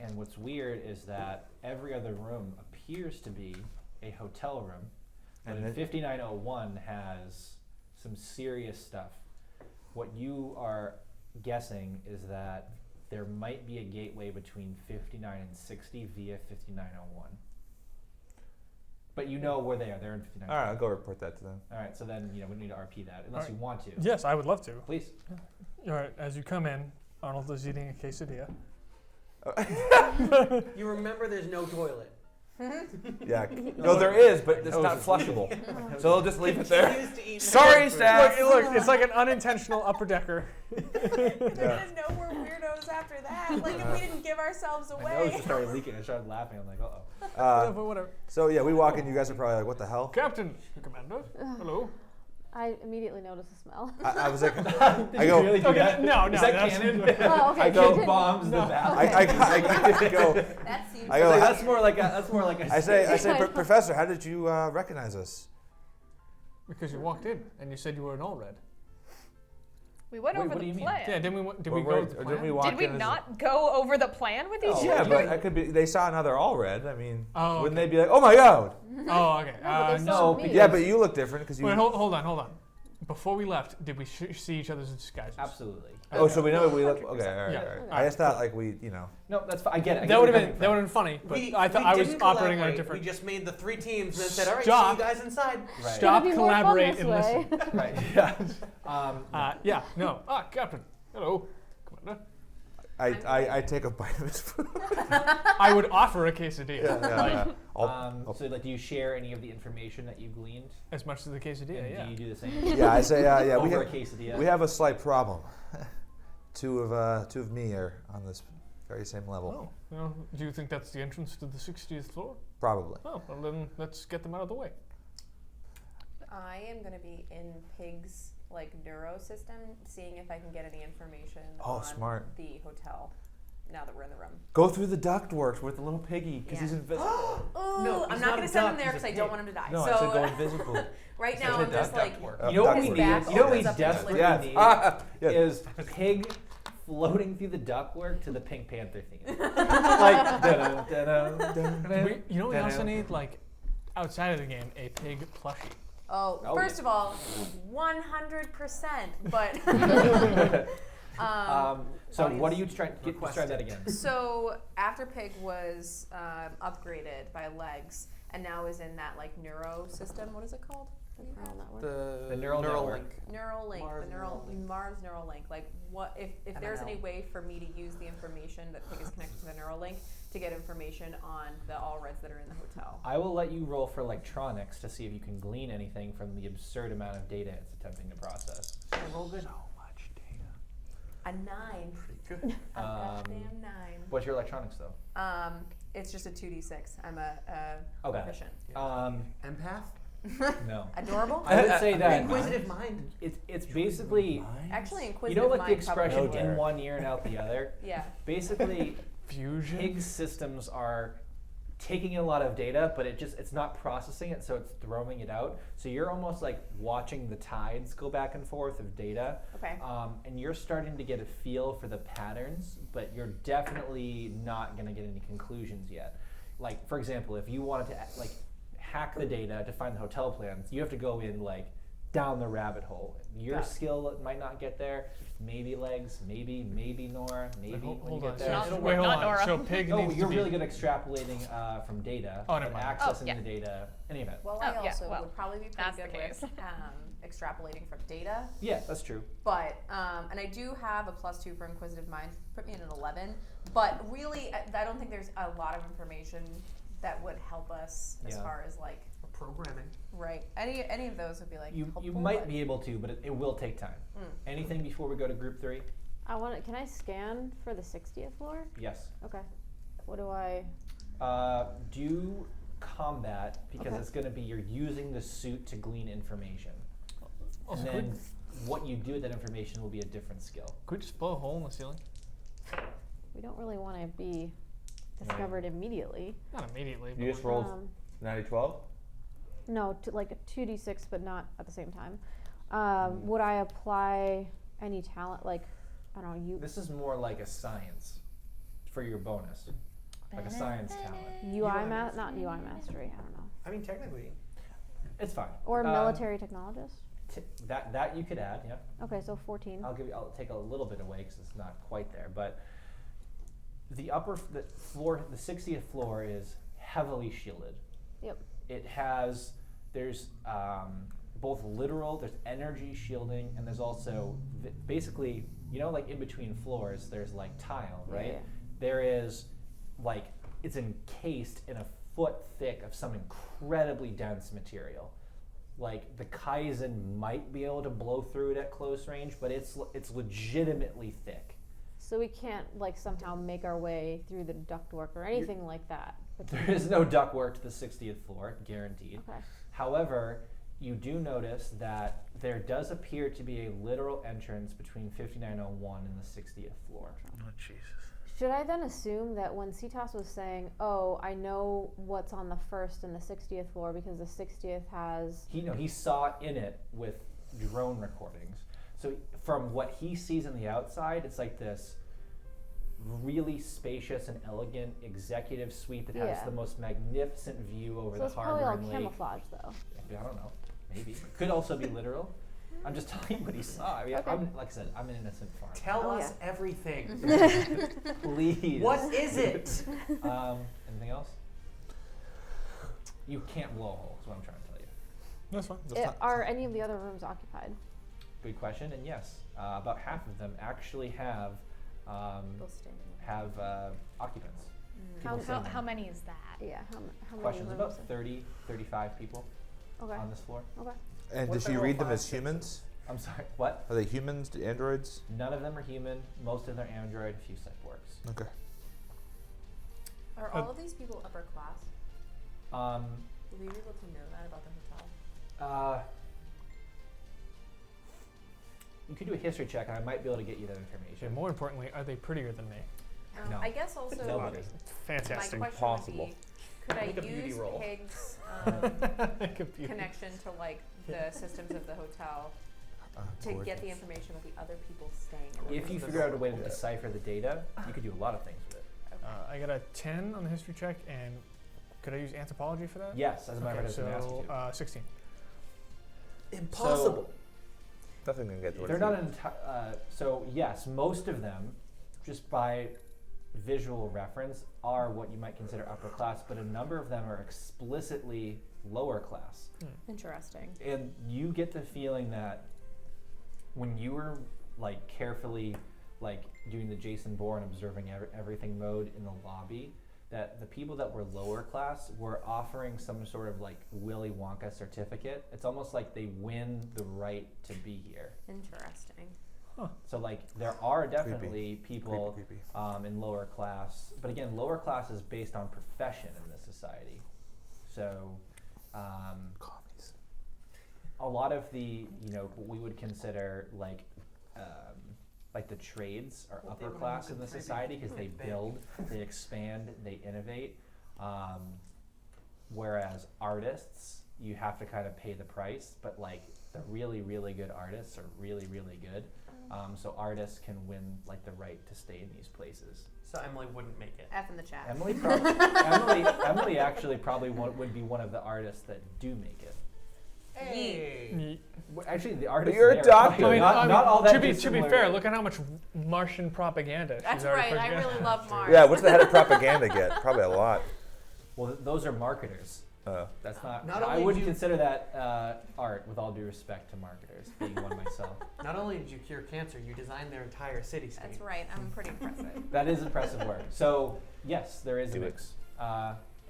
And what's weird is that every other room appears to be a hotel room, but And in it- 5901 has some serious stuff. What you are guessing is that there might be a gateway between 59 and 60 via 5901. But you know where they are. They're in 59. All right, I'll go report that to them. All right, so then we need to RP that, unless All you want to. Yes, I would love to. Please. All right, as you come in, Arnold is eating a quesadilla. You remember there's no toilet. Yeah. No, there is, but it's not flushable. So they'll just leave it there. Used to eat Sorry, food. staff. Look, it's like an unintentional upper decker. They're gonna know we're weirdos after that. Like if we didn't give ourselves My nose away. just started leaking. I started laughing. I'm like, uh-oh. Yeah, but whatever. So yeah, we walk in. You guys are probably like, "What the hell?" Captain, Commander, hello. I immediately noticed the smell. I was like, Did I you go. really do Okay, that? no, Is no, that that's- canon? Oh, okay. I go, continue. Bombs the No. bathroom. I go. That seems. I go. Like, "How-" that's more like a. I say, Professor, how did you recognize us? Because you walked in and you said you were an all red. We went Wait, over what do the you mean? plan. Yeah, didn't we? Did Or we go with the didn't we plan? walk Did we in as a- not go over the plan with each other? Yeah, but I could be. They saw another all red. I mean, Oh, wouldn't they be like, "Oh my God"? Oh, okay. No, but they no, saw because- me. Yeah, but you look different because you. Wait, hold on. Before we left, did we see each other's disguises? Absolutely. Oh, so we know we look. Okay, all right, Yeah. all right. Okay. I just thought like we, you know. No, that's fine. I get it. I get That would where have you're been coming funny, but We, I thought we I was didn't operating on a collaborate. different. We just made the three teams and said, all right, Stop. see you guys inside. from. Right. Stop, It'd be more fun collaborate, this and way. listen. Right. Yeah. Yeah, no. Captain, hello, Commander. I take a bite of his food. I would offer a quesadilla, Yeah. So, like, do you share any of the information that you've gleaned? as much as the quesadilla. And Yeah. do you do the same? Yeah, I say, yeah, we Over a have, quesadilla. we have a slight problem. Two of me are on this very same level. Oh, well, do you think that's the entrance to the 60th floor? Probably. Oh, well then let's get them out of the way. I am going to be in Pig's like neuro system, seeing if I can get any information on smart. the hotel. Now that we're in the room. Go through the ductwork with the little piggy because he's invisible. Oh, No, I'm he's not not going a to send him duck, there he's a because I pig. don't want him to die. No, so I said go invisible. right now said I'm just like You know what we his need? back You know what we opens up into, desperately like, need Yes. is Pig floating through the ductwork to the Pink Panther theme. Like, You know, we also need like outside of the game a pig plushie. Oh, Oh, first yeah. of all, 100%. But So what are you trying? Let's try that again. so after Pig was upgraded by legs and now is in that like neuro system. What is it called? The neural network. Neuralink, Mars the Neuralink. Mars Neuralink. Like, what if there's any way for me to use the information that Pig is connected to the Neuralink to get information on the all reds that are in the hotel? I will let you roll for electronics to see if you can glean anything from the absurd amount of data it's attempting to process. Roll good. A 9. Good. A goddamn 9. What's your electronics though? It's just a 2d6. I'm a Okay. proficient. Empath? No. Adorable. I would say that Inquisitive mind. it's basically Actually, you inquisitive know like the mind probably expression would in work. one ear and out the other. Yeah. Basically, Fusion. Pig's systems are taking in a lot of data, but it's not processing it, so it's throwing it out. So you're almost like watching the tides go back and forth of data. Okay. And you're starting to get a feel for the patterns, but you're definitely not going to get any conclusions yet. Like, for example, if you wanted to like hack the data to find the hotel plans, you have to go in like down the rabbit hole. Your skill might not get there. Maybe legs, maybe Nora, maybe when you Hold get on. there. So, Not- wait, hold not on. Nora. So pig No, needs you're to be. really good at extrapolating from data, Oh, never and mind. accessing yeah. the data. Any event. Well, Oh, I yeah, also well, would probably be pretty that's good the with extrapolating from data. Yeah, that's true. But, and I do have a +2 for inquisitive mind, put me in an 11. But really, I don't think there's a lot of information that would help us as Yeah. far as like, Programming. right. Any of those would be like You helpful, might but- be able to, but it will take time. Anything before we go to group 3? Can I scan for the 60th floor? Yes. Okay. What do I? Do combat because Okay. it's going to be you're using the suit to glean information. and then what you do with that information will be a different skill. Could we just blow a hole in the ceiling? We don't really want to be discovered immediately. Not immediately. You But just rolled 90-12? No, like a 2d6, but not at the same time. Would I apply any talent? Like, I don't know, This is more like a science for your bonus, like a science talent. not UI mastery. I don't know. I mean, technically, It's fine. Or military technologist. That you could add, yeah. Okay, so 14. I'll take a little bit away because it's not quite there, but the 60th floor is heavily shielded. Yep. It has there's both literal, there's energy shielding, and there's also basically, like in between floors, there's like tile, right? Yeah. There is like it's encased in a foot thick of some incredibly dense material. Like the Kaizen might be able to blow through it at close range, but it's legitimately thick. So we can't like somehow make our way through the ductwork or anything like that. There is no ductwork to the 60th floor, guaranteed. Okay. However, you do notice that there does appear to be a literal entrance between 5901 and the 60th floor. Oh, Jesus. Should I then assume that when Cetas was saying, "Oh, I know what's on the 1st and the 60th floor because the 60th has..." He saw in it with drone recordings. So from what he sees on the outside, it's like this really spacious and elegant executive suite that has the most magnificent view over So the it's probably harbor all and lake. camouflage, though. I don't know. Maybe. Could also be literal. I'm just telling you what he saw. I mean, Okay. like I said, I'm an innocent farmer. tell us everything. Please. What is it? Anything else? You can't blow a hole, is what I'm trying to tell you. That's fine. Are any of the other rooms occupied? Good question, and yes, about half of them actually have occupants. People staying there. How many is that? Yeah, how many Questions? rooms? About 30, 35 people Okay. on this floor. Okay. And What's does she that read roll them as 5, 6? humans? I'm sorry, what? Are they humans, androids? None of them are human. Most of them are android, a few cyborgs. Okay. Are all of these people upper class? Um, Will we be able to know that about the hotel? you could do a history check, and I might be able to get you that And information. more importantly, are they prettier than me? No. I guess also Nobody. Fantastic. my question Impossible. would be, could I Make a beauty use roll. Higgs' Computer. connection to like the systems of the hotel to get the information of the other people staying in the If you room? figure out a way to decipher the data, you could do a lot of things with it. I got a 10 on the history check, and could I use anthropology for that? Yes, as a matter of fact, I was going to ask you to. 16. Impossible. Nothing can get to They're not so yes, most of them, just by visual reference, are what you might consider upper class, but a number of them are explicitly lower class. Interesting. And you get the feeling that when you were like carefully like doing the Jason Bourne observing everything mode in the lobby, that the people that were lower class were offering some sort of like Willy Wonka certificate. It's almost like they win the right to be here. Interesting. So like there are definitely people Creepy. in lower class, but again, lower class is based on profession in this society. So Commies. a lot of the what we would consider like the trades are Well, they upper would class look in the pretty society because they big. build, they expand, they innovate. Whereas artists, you have to kind of pay the price, but like the really, really good artists are really, really good. So artists can win like the right to stay in these places. So Emily wouldn't make it. F in the chat. Emily actually probably would be one of the artists that do make it. Hey. Actually, the artists. You're a there, doctor. Not all that to be dissimilar. fair, look at how much Martian propaganda That's she's already right. I put really love Mars. Yeah, what's the head of propaganda get? Probably a lot. Well, those are marketers. That's not. Not I only wouldn't do you- consider that art, with all due respect to marketers, being one myself. Not only did you cure cancer, you designed their entire cityscape. That's right. I'm pretty impressive. That is impressive work. So yes, there is a Do it. mix.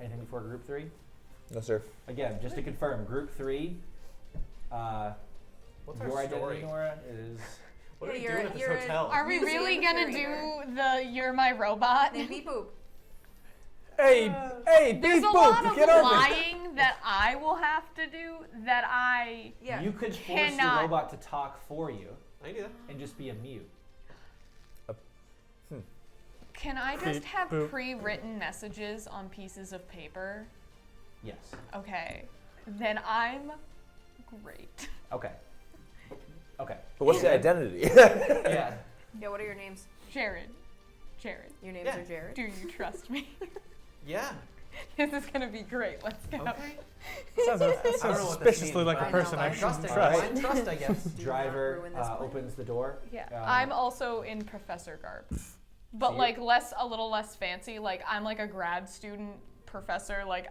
Anything before group 3? No, sir. Again, just to confirm, group 3. What's Your our identity, story? Nora, is. What are we Yeah, doing at this you're a- hotel? Are we Museum really gonna curator. do the "You're my robot"? Then beep boop. Hey, There's beep a boop, lot of get over it. lying that I will have to do that I Yeah. You could force the Cannot. robot to talk for you I do that. and just be a mute. can I just Beep have boop. pre-written messages on pieces of paper? Yes. Okay, then I'm great. Okay. Okay. But what's the identity? Yeah. Yeah, what are your names? Jared, Your names Yeah. are Jared. do you trust me? Yeah. This is gonna be great. Let's go. Okay. Sounds, I don't know what this suspiciously means, like but a person I I trust shouldn't it. trust. Blind trust, I guess. Do not Driver ruin this plan. opens the door. Yeah, Um, I'm also in professor garb, but you're- like a little less fancy. Like I'm like a grad student professor, like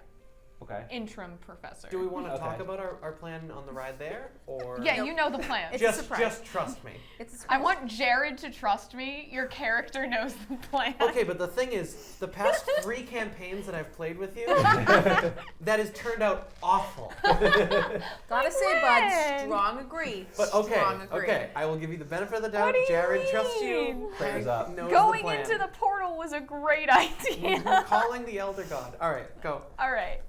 Okay. interim professor. Do we want to Okay. talk about our plan on the ride there, or Yeah, you know the plan. It's a just surprise. trust me? It's a I surprise. want Jared to trust me. Your character knows the plan. Okay, but the thing is, the past 3 campaigns that I've played with you, that has turned out awful. Gotta say, bud, when? strong agree. But okay, Strong agree. okay, I will give you the benefit of the doubt. What do you Jared trusts you. mean? Prayers Hank up. knows Going the plan. into the portal was a great idea. We're calling the Elder God. All right, go. All right.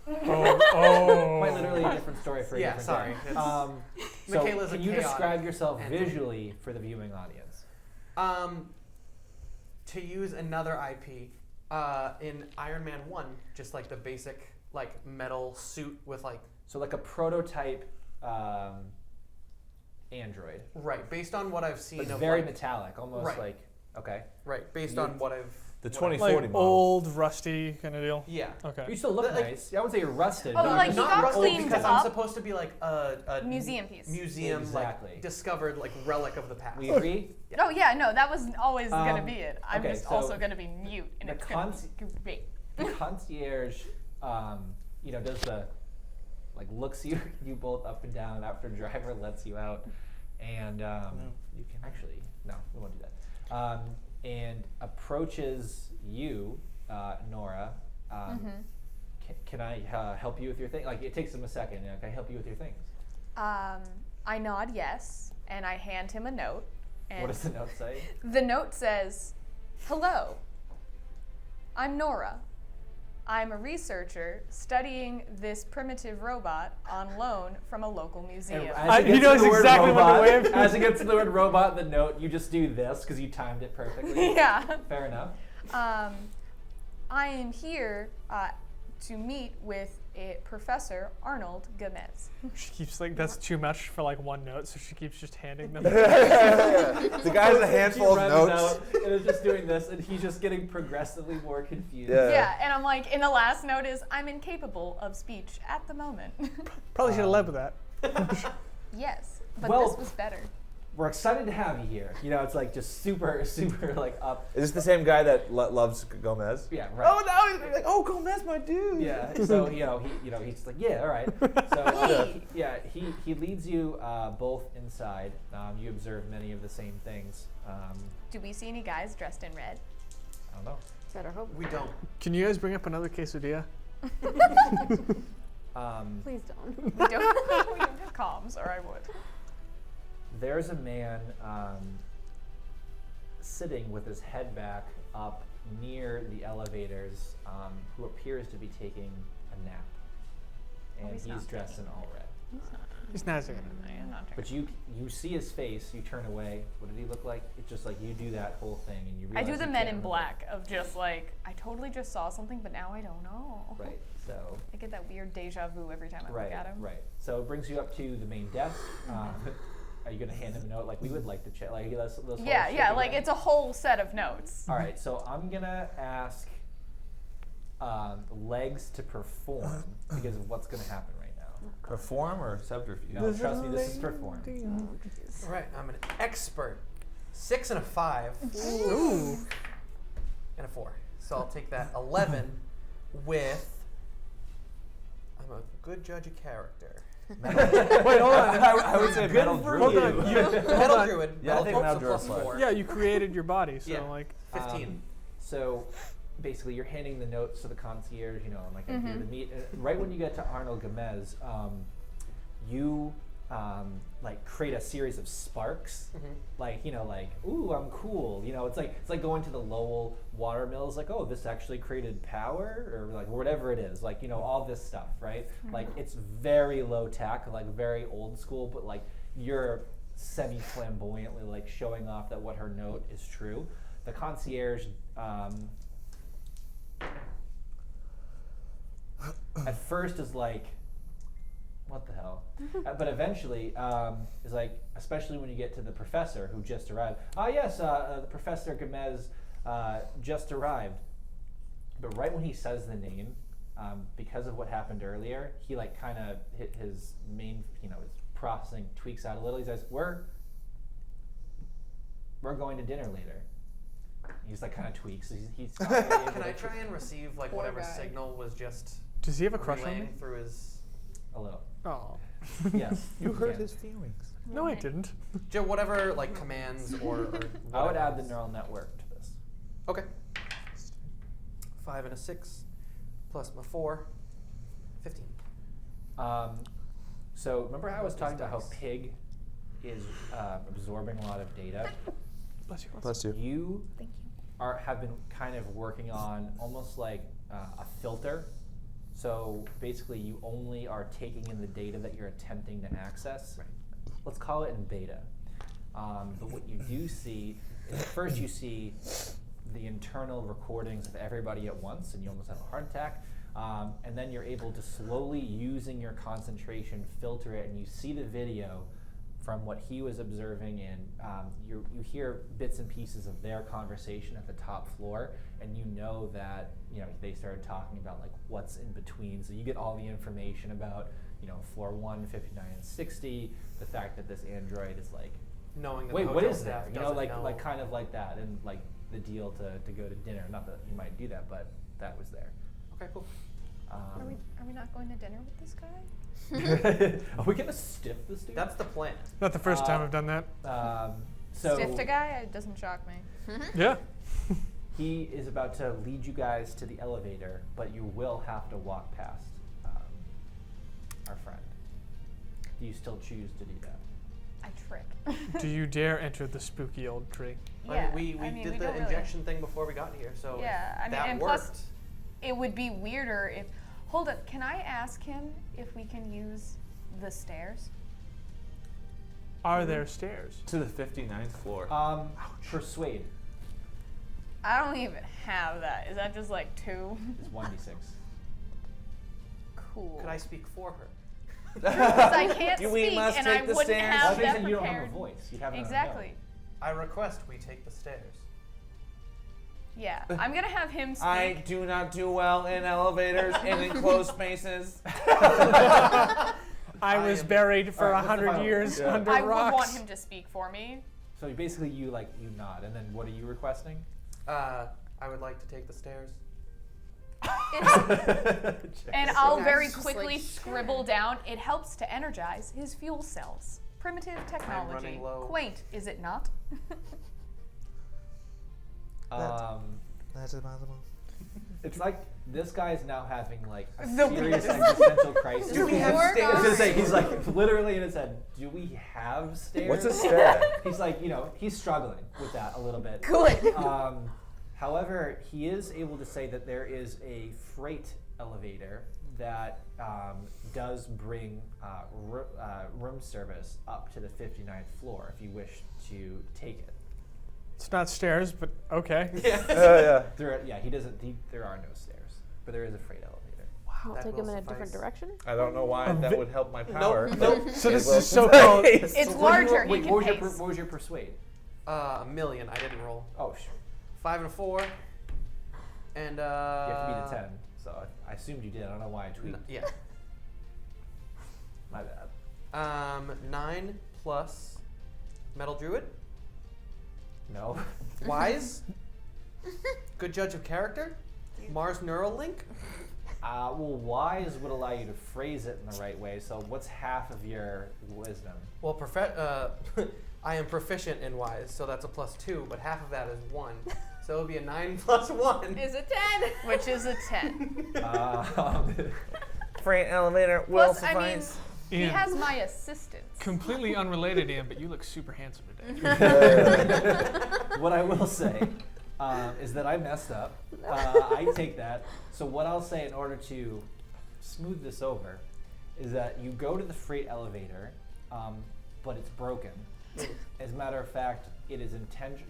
Oh. Quite literally a different story for a Yeah, different sorry. day. It's- So Michaela's a can you chaotic describe yourself entity. visually for the viewing audience? To use another IP, in Iron Man 1, just like the basic like metal suit with like So like a prototype android. right, based on what I've seen But of very like, metallic, almost Right. like okay. right, based on what I've The what I've- 2040 Like model. old, rusty kind of deal. Yeah. Okay. You still look Like- nice. I wouldn't say you're rusted. Oh, but like, you're he just got not rusted cleaned because up. I'm supposed to be like a Museum piece. museum Exactly. like discovered like relic of the past. We agree. Oh yeah, no, that was always gonna be it. I'm okay, just so also gonna be mute, and the it's gonna be great. The concierge, does the like looks you both up and down after driver lets you out, and you can actually no, we won't do that. And approaches you, Nora. Can I help you with your thing? Like it takes him a second. You know, can I help you with your things? I nod yes, and I hand him a note. And What does the note say? the note says, "Hello, I'm Nora. I'm a researcher studying this primitive robot on loan from a local museum." As it He gets knows to the word exactly when to robot- wave. As it gets to the word robot, in the note, you just do this because you timed it perfectly. Yeah. Fair enough. I am here to meet with Professor Arnold Gomez. She keeps like, that's too much for like one note, so she keeps just handing them. The guy has a handful He of runs notes. out and is just doing this, and he's just getting progressively more confused. Yeah. Yeah, and I'm like, and the last note is, I'm incapable of speech at the moment. Probably should have led with that. Yes, but Well- this was better. We're excited to have you here. You know, it's like just super like up. Is this the same guy that loves Gomez? Yeah, right. Oh, now he's like, oh, Gomez, my dude. Yeah. So he's just like, yeah, all right. So he leads you both inside. You observe many of the same things. Do we see any guys dressed in red? I don't know. Better hope. We don't. Can you guys bring up another quesadilla? Please don't. We don't, we don't have comms, or I would. There's a man sitting with his head back up near the elevators who appears to be taking a nap. And he's he's not dressed in all red. He's not saying I am not But you see his face, you turn away. What did he look like? It's just like you do that whole thing and you I realize do the you Men can't in remember. Black of just like, I totally just saw something, but now I don't know. Right. So I get that weird deja vu every time I right, look at him. right. So it brings you up to the main desk. Are you gonna hand him a note? Like we would like to chat. Like let's Yeah, yeah, like it's a whole set of notes. All right. So I'm gonna ask Legs to perform because of what's gonna happen right now. Perform or subterfuge? No, trust me, this is perform. All right, I'm an expert. 6 and a 5. Ooh. And a 4. So I'll take that 11 with. I'm a good judge of character. Wait, hold on. I would say metal druid. Hold on. Metal druid. Yeah, I think metal metal plus druid 4. Yeah, you created your body, so Yeah. like. 15. So basically, you're handing the notes to the concierge. You know, and like I'm here to meet. Right when you get to Arnold Gomez, you like create a series of sparks, like like ooh, I'm cool. It's like going to the Lowell water mills, like, oh, this actually created power, or like whatever it is, like all this stuff, right? Like it's very low tech, like very old school, but like you're semi-flamboyantly like showing off that what her note is true. The concierge at first is like, what the hell? But eventually is like, especially when you get to the professor who just arrived. Ah, yes, the Professor Gomez just arrived. But right when he says the name, because of what happened earlier, he like kind of hit his main, his processing tweaks out a little. He says, "We're going to dinner later." He's like kind of tweaks. He's Can I try and receive like Poor whatever guy. signal was just Does he have a crush on me? relaying through his a little. Oh. Yes. You hurt can. his feelings. No, I didn't. whatever like commands or I would whatever add it the is. neural network to this. Okay. 5 and a 6 plus my 4, 15. So remember how I was talking about how Pig is absorbing a lot of data? Bless you. Bless you. You have been kind of working on almost like a filter. So basically you only are taking in the data that you're attempting to access. Right. Let's call it in beta. But what you do see is first you see the internal recordings of everybody at once, and you almost have a heart attack. And then you're able to slowly, using your concentration, filter it, and you see the video from what he was observing, and you hear bits and pieces of their conversation at the top floor, and you know that they started talking about like what's in between. So you get all the information about floor 1, 59, and 60. The fact that this android is like, Knowing that wait, the what hotel is there? staff doesn't know. Like kind of like that, and like the deal to go to dinner. Not that you might do that, but that was there. Okay, cool. Are we not going to dinner with this guy? Are we gonna stiff this dude? That's the plan. Not the first time I've done that. So Stiffed a guy? It doesn't shock me. Yeah. he is about to lead you guys to the elevator, but you will have to walk past our friend. Do you still choose to do that? I trick. Do you dare enter the spooky old tree? Yeah. we did the don't injection thing before we got here, so Yeah, if that and worked. plus, it would be weirder if. Hold up, can I ask him if we can use the stairs? Are there stairs? To the 59th floor. Persuade I don't even have that. Is that just like 2? is 1d6. Cool. Could I speak for her? Because I can't We speak, must and I take the wouldn't stairs. have Well, that you don't have a prepared. voice. You'd have it on a Exactly. I request we take the stairs. Yeah, I'm gonna have him speak. I do not do well in elevators and enclosed spaces. I was am- buried for Alright, what's the 100 final? years Yeah. under I rocks. would want him to speak for me. So basically, you nod, and then what are you requesting? I would like to take the stairs. And I'll guy's very just quickly like, scribble down, it helps to energize his fuel cells. Primitive technology. running low. Quaint, is it not? That's impossible. It's like this guy is now having like a The serious weirdest- existential crisis. Do we have Poor stairs? I was gonna guy. say he's like literally in his head. Do we have stairs? What's a stair? He's like he's struggling with that a little bit. Good. However, he is able to say that there is a freight elevator that does bring room service up to the 59th floor if you wish to take it. It's not stairs, but okay. Yeah. He doesn't. There are no stairs, but there is a freight elevator. I'll That take will him in a different suffice. direction. I don't know why that would help my power. Nope. So this It is so will called. suffice. It's What larger, he What can was your pace. what was your persuade? 1,000,000. I didn't roll. Oh, sure. 5 and a 4. And You have to beat a 10. So I assumed you did. I don't know why I tweaked. Yeah. My bad. 9 plus metal druid. No. Wise. Good judge of character. Mars neural link. Well, wise would allow you to phrase it in the right way. So what's half of your wisdom? Well, I am proficient in wise, so that's a +2, but half of that is 1. So it would be a 9 plus 1. Is a 10. Which is a 10. Freight elevator will Plus, I mean, suffice. He Ian, has my assistance. completely unrelated, Ian, but you look super handsome today. What I will say is that I messed up. I take that. So what I'll say in order to smooth this over is that you go to the freight elevator, but it's broken. As a matter of fact, it is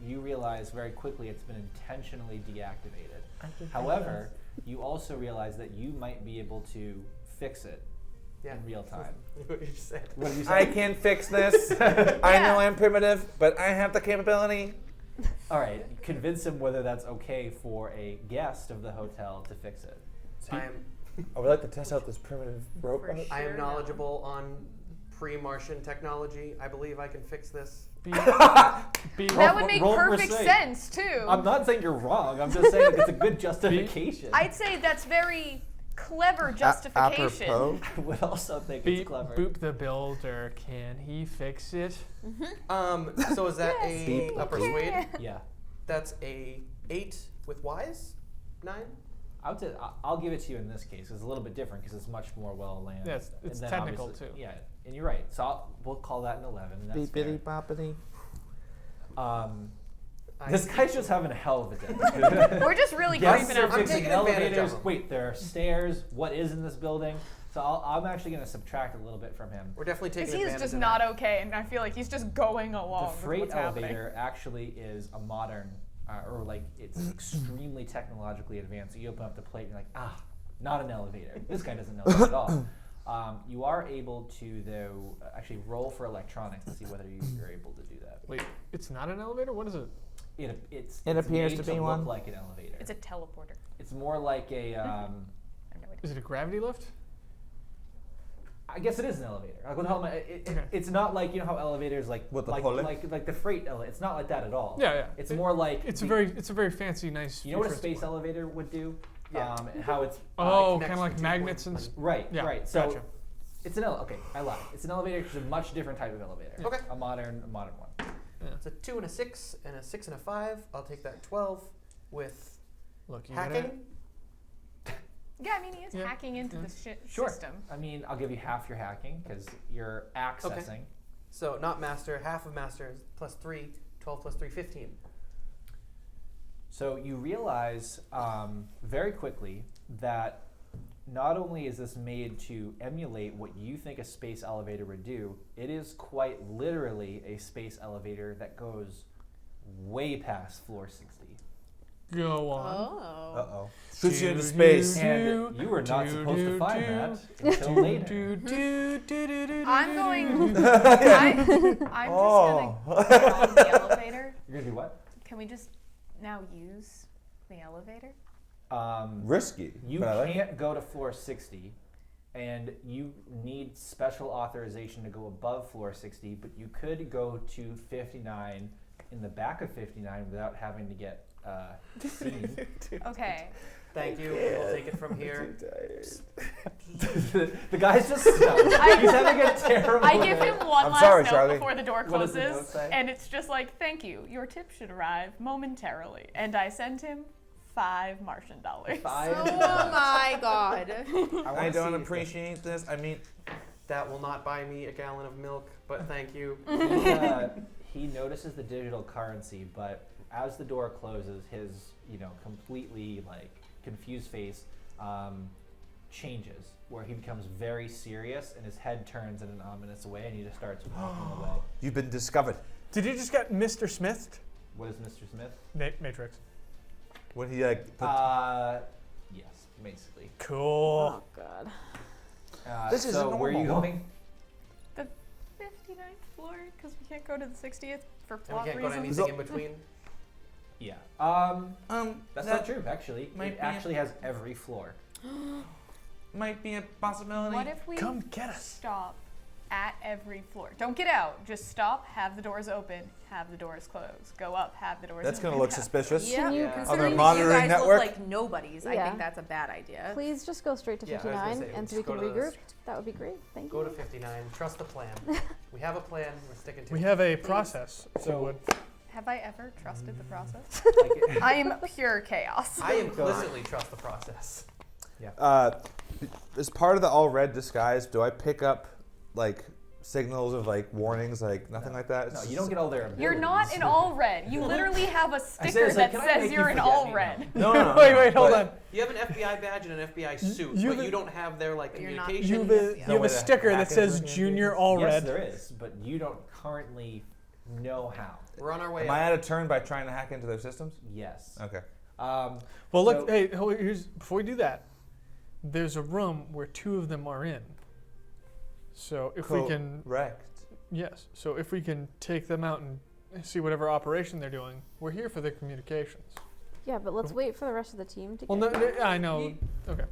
you realize very quickly it's been intentionally deactivated. However, you also realize that you might be able to fix it in real time. What did you say? What did you say? I can fix this. I know I'm primitive, but I have the capability. All right, convince him whether that's okay for a guest of the hotel to fix it. I would like to test out this primitive robot. I am knowledgeable on pre-Martian technology. I believe I can fix this. That would make roll perfect receipt. sense too. I'm not saying you're wrong. I'm just saying it's a good justification. I'd say that's very clever justification. Apropos. I would also think it's clever. Boop the builder. Can he fix it? So is that a persuade? Yeah. That's a 8 with Wise? 9? I would say I'll give it to you in this case. It's a little bit different because it's much more well landed. Yeah, it's technical too. Yeah, and you're right. So we'll call that an 11. And that's Beepity fair. boppity. This guy's just having a hell of a day. We're just really Guests creeping are out. fixing taking advantage of elevators. him. Wait, there are stairs. What is in this building? So I'm actually going to subtract a little bit from him. We're definitely taking Because advantage he's just of not that. okay, and I feel like he's just going along The with freight what's elevator actually is a modern, or like it's extremely technologically advanced. So you open up the plate and you're like, not an elevator. This guy doesn't know that at all. You are able to, though, actually roll for electronics to see whether you're able to do that. Wait, it's not an elevator? What is it? It's appears made to be look one. like an elevator. It's a teleporter. It's more like a. Is it a gravity lift? I guess it is an elevator. Like, what the hell am I? It's not like, you know how elevators like With the like, pulley? like the freight elevator. It's not like that at all. Yeah. It's more like It's a very fancy, nice. You know what a futuristic space one. elevator would do? Yeah. And how it's Oh, connects kind of like the two magnets points. and. right. Yeah, Right. So gotcha. it's an okay. I lied. It's an elevator. It's a much different type of elevator. Okay. A modern one. It's a 2 and a 6 and a 6 and a 5. I'll take that 12 with Look, you hacking. Yeah, I mean, he is hacking into the Sure. system. I mean, I'll give you half your hacking because you're accessing. So not master, half of master is plus 3, 12 plus 3, 15. So you realize very quickly that not only is this made to emulate what you think a space elevator would do, it is quite literally a space elevator that goes way past floor 60. Go on. Oh. Uh-oh. Shoots you into space. And you were not supposed to find that until later. I'm going. I'm just gonna get on the elevator. You're gonna do what? Can we just now use the elevator? Risky. You but I like it. can't go to floor 60, and you need special authorization to go above floor 60, but you could go to 59 in the back of 59 without having to get seen. Okay. Thank you. We'll take it from here. The guy's just stuck. He's having a terrible I give day. him one I'm last sorry, note Charlie. before the door What does the closes, note say? and it's just like, "Thank you. Your tip should arrive momentarily." And I send him 5 Martian dollars. $5. Oh my god. I don't appreciate this. I mean, That will not buy me a gallon of milk, but thank you. He notices the digital currency, but as the door closes, his completely confused face changes, where he becomes very serious and his head turns in an ominous way, and he just starts walking away. you've been discovered. Did you just get Mr. Smith? What is Mr. Smith? Matrix. When he Yes, basically. Cool. Oh god. This isn't so where are you normal. going? The 59th floor, because we can't go to the 60th for And we plot can't go to reasons. anything in between. Yeah. That's that not true, actually. might It be a- actually has every floor. might be a possibility. What if we Come get us. stop at every floor? Don't get out. Just stop. Have the doors open. Have the doors closed. Go up. Have the doors That's open. gonna look have- suspicious. Yeah, Yeah. considering Other that you monitoring guys network? look like nobodies, I Yeah. think that's a bad idea. Please just go straight to Yeah, I was gonna 59, say, and so just we can go to the- regroup. That would be great. Thank Go you. to 59. Trust the plan. We have a plan. We're sticking to We it. have a process. if you So- would. Have I ever trusted the process? Like, I am pure chaos. I implicitly trust the process. As part of the all red disguise, do I pick up like signals of like warnings, like nothing like that? No, you don't get all their abilities. You're not in all red. You literally have a sticker like, that "Can I says make you you're in forget all me red. No. Wait, hold but- on. You have an FBI badge and an FBI suit, you but have you don't have their like you're not- communication. You have a sticker that says Junior All Yes, Red. there is, but you don't currently know how. We're on our way Am I out of turn by trying to hack into their systems? Yes. Okay. Well, look, So- hey, before we do that, there's a room where 2 of them are in. So if we can, Correct. yes. So if we can take them out and see whatever operation they're doing, we're here for the communications. Yeah, but let's wait for the rest of the team to Well, get no, here. I know. Okay.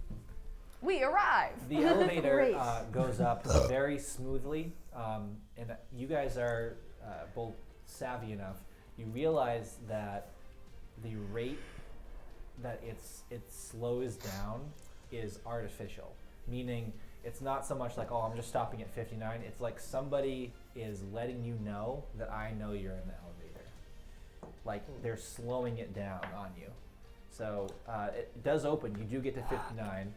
We arrive. The elevator Great. goes up very smoothly, and you guys are both savvy enough. You realize that the rate that it slows down is artificial, meaning it's not so much like, oh, I'm just stopping at 59. It's like somebody is letting you know that I know you're in the elevator. Like they're slowing it down on you. So it does open. You do get to 59.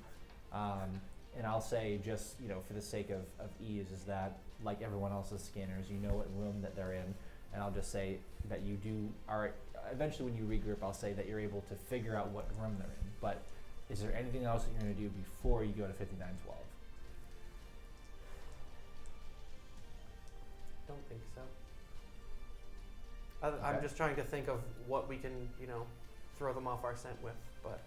And I'll say, just for the sake of ease, is that like everyone else's scanners, you know what room that they're in, and I'll just say that you are eventually when you regroup, I'll say that you're able to figure out what room they're in. But is there anything else that you're going to do before you go to 5912? Don't think so. I'm Okay. just trying to think of what we can, throw them off our scent with. But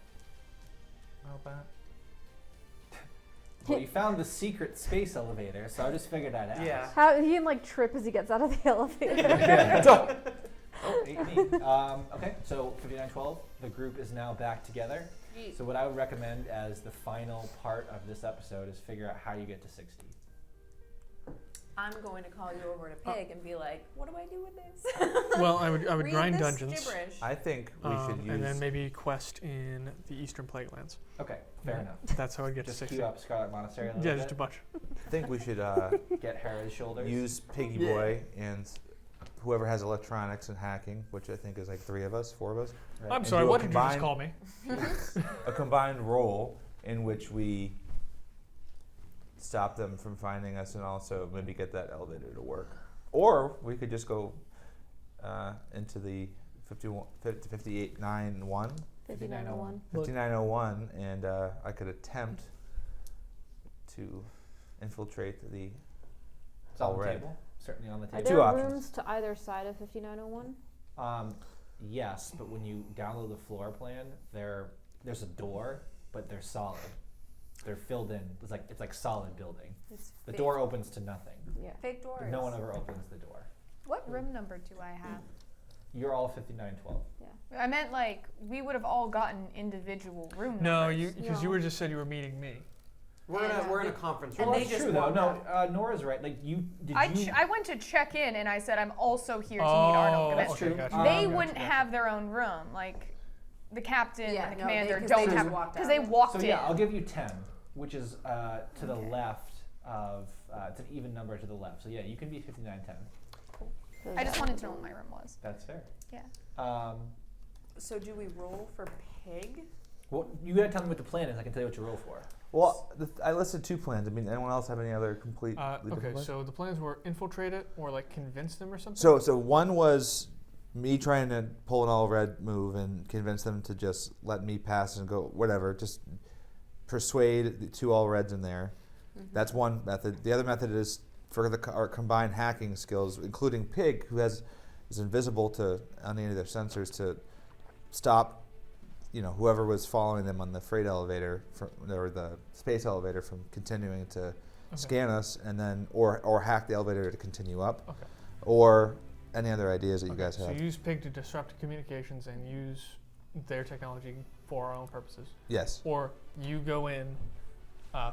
Well, you found the secret space elevator, so I just figured I'd ask. yeah, How he can like trip as he gets out of the elevator. Oh, 18. Okay, so 5912, the group is now back together. So what I would recommend as the final part of this episode is figure out how you get to 60. I'm going to call you over to Pig and be like, what do I do with this? Well, I would Read grind this dungeons. gibberish. I think we should use. And then maybe quest in the Eastern Plaguelands. Okay, fair enough. That's how I get to Just 60. queue up Scarlet Monastery a little Yeah, bit. just a bunch. I think we should Get Hera's shoulders. use Piggy Boy and whoever has electronics and hacking, which I think is like 3 of us, 4 of us. Right. I'm And sorry, do a what did you just combined- call me? A combined roll in which we stop them from finding us and also maybe get that elevator to work. Or we could just go into the 5891, 5901. 5901, and I could attempt to infiltrate the It's on all the red. table. Certainly on the Are table. Two there options. rooms to either side of 5901? Yes, but when you download the floor plan, there's a door, but they're solid. They're filled in. It's like solid building. It's The fake- door opens to nothing. Yeah. Fake doors. No one ever opens the door. What room number do I have? You're all 5912. I meant like we would have all gotten individual room No, numbers. because you were just said you were meeting me. we're in a conference And room. they That's just true though. walked No, Nora's right. Like you did. I went to check in and I said I'm also here to meet Oh, Arnold. that's Gomez. true. Gotcha. They Gotcha, wouldn't gotcha. have their own room. Like the captain Yeah, and the no, commander 'cause don't they have just walked because out. they walked So in. yeah, I'll give you 10, which is to the Okay. left of. It's an even number to the left. So yeah, you can be 5910. I just wanted to know what my room was. That's fair. Yeah. So do we roll for Pig? Well, you gotta tell me what the plan is. I can tell you what you roll for. Well, I listed 2 plans. I mean, anyone else have any other complete? Okay, so the plans were infiltrate it or like convince them or something? So one was me trying to pull an all red move and convince them to just let me pass and go whatever, just persuade the 2 all reds in there. That's one method. The other method is for our combined hacking skills, including Pig, who is invisible to on any of their sensors, to stop, whoever was following them on the freight elevator or the space elevator from continuing to scan us, and then or hack the elevator to continue up. Okay. Or any other ideas that you guys So have? use Pig to disrupt communications and use their technology for our own purposes. Yes. Or you go in,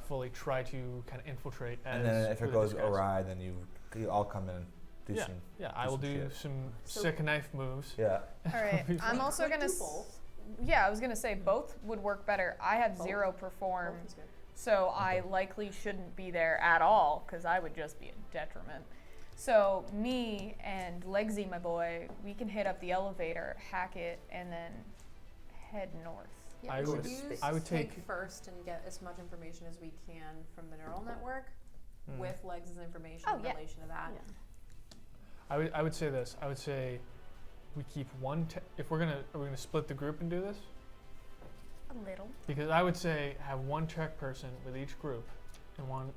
fully try to kind of infiltrate. And then if it with a goes disguise. awry, then you all come in and do Yeah, some. yeah. I will some do shit. some So- sick knife moves. Yeah. All right. I'm also Could gonna. do both. Yeah, I was gonna say both would work better. I have 0 perform, Both is good. so I likely shouldn't be there at all because I would just be a detriment. So me and Legsy, my boy, we can hit up the elevator, hack it, and then head north. Yeah, I we would- should use I would Pig take- first and get as much information as we can from the neural network, with Legs' information Oh, in yeah. relation to that. I would say this. I would say we keep one. If are we gonna split the group and do this? A little. Because I would say have one tech person with each group, and one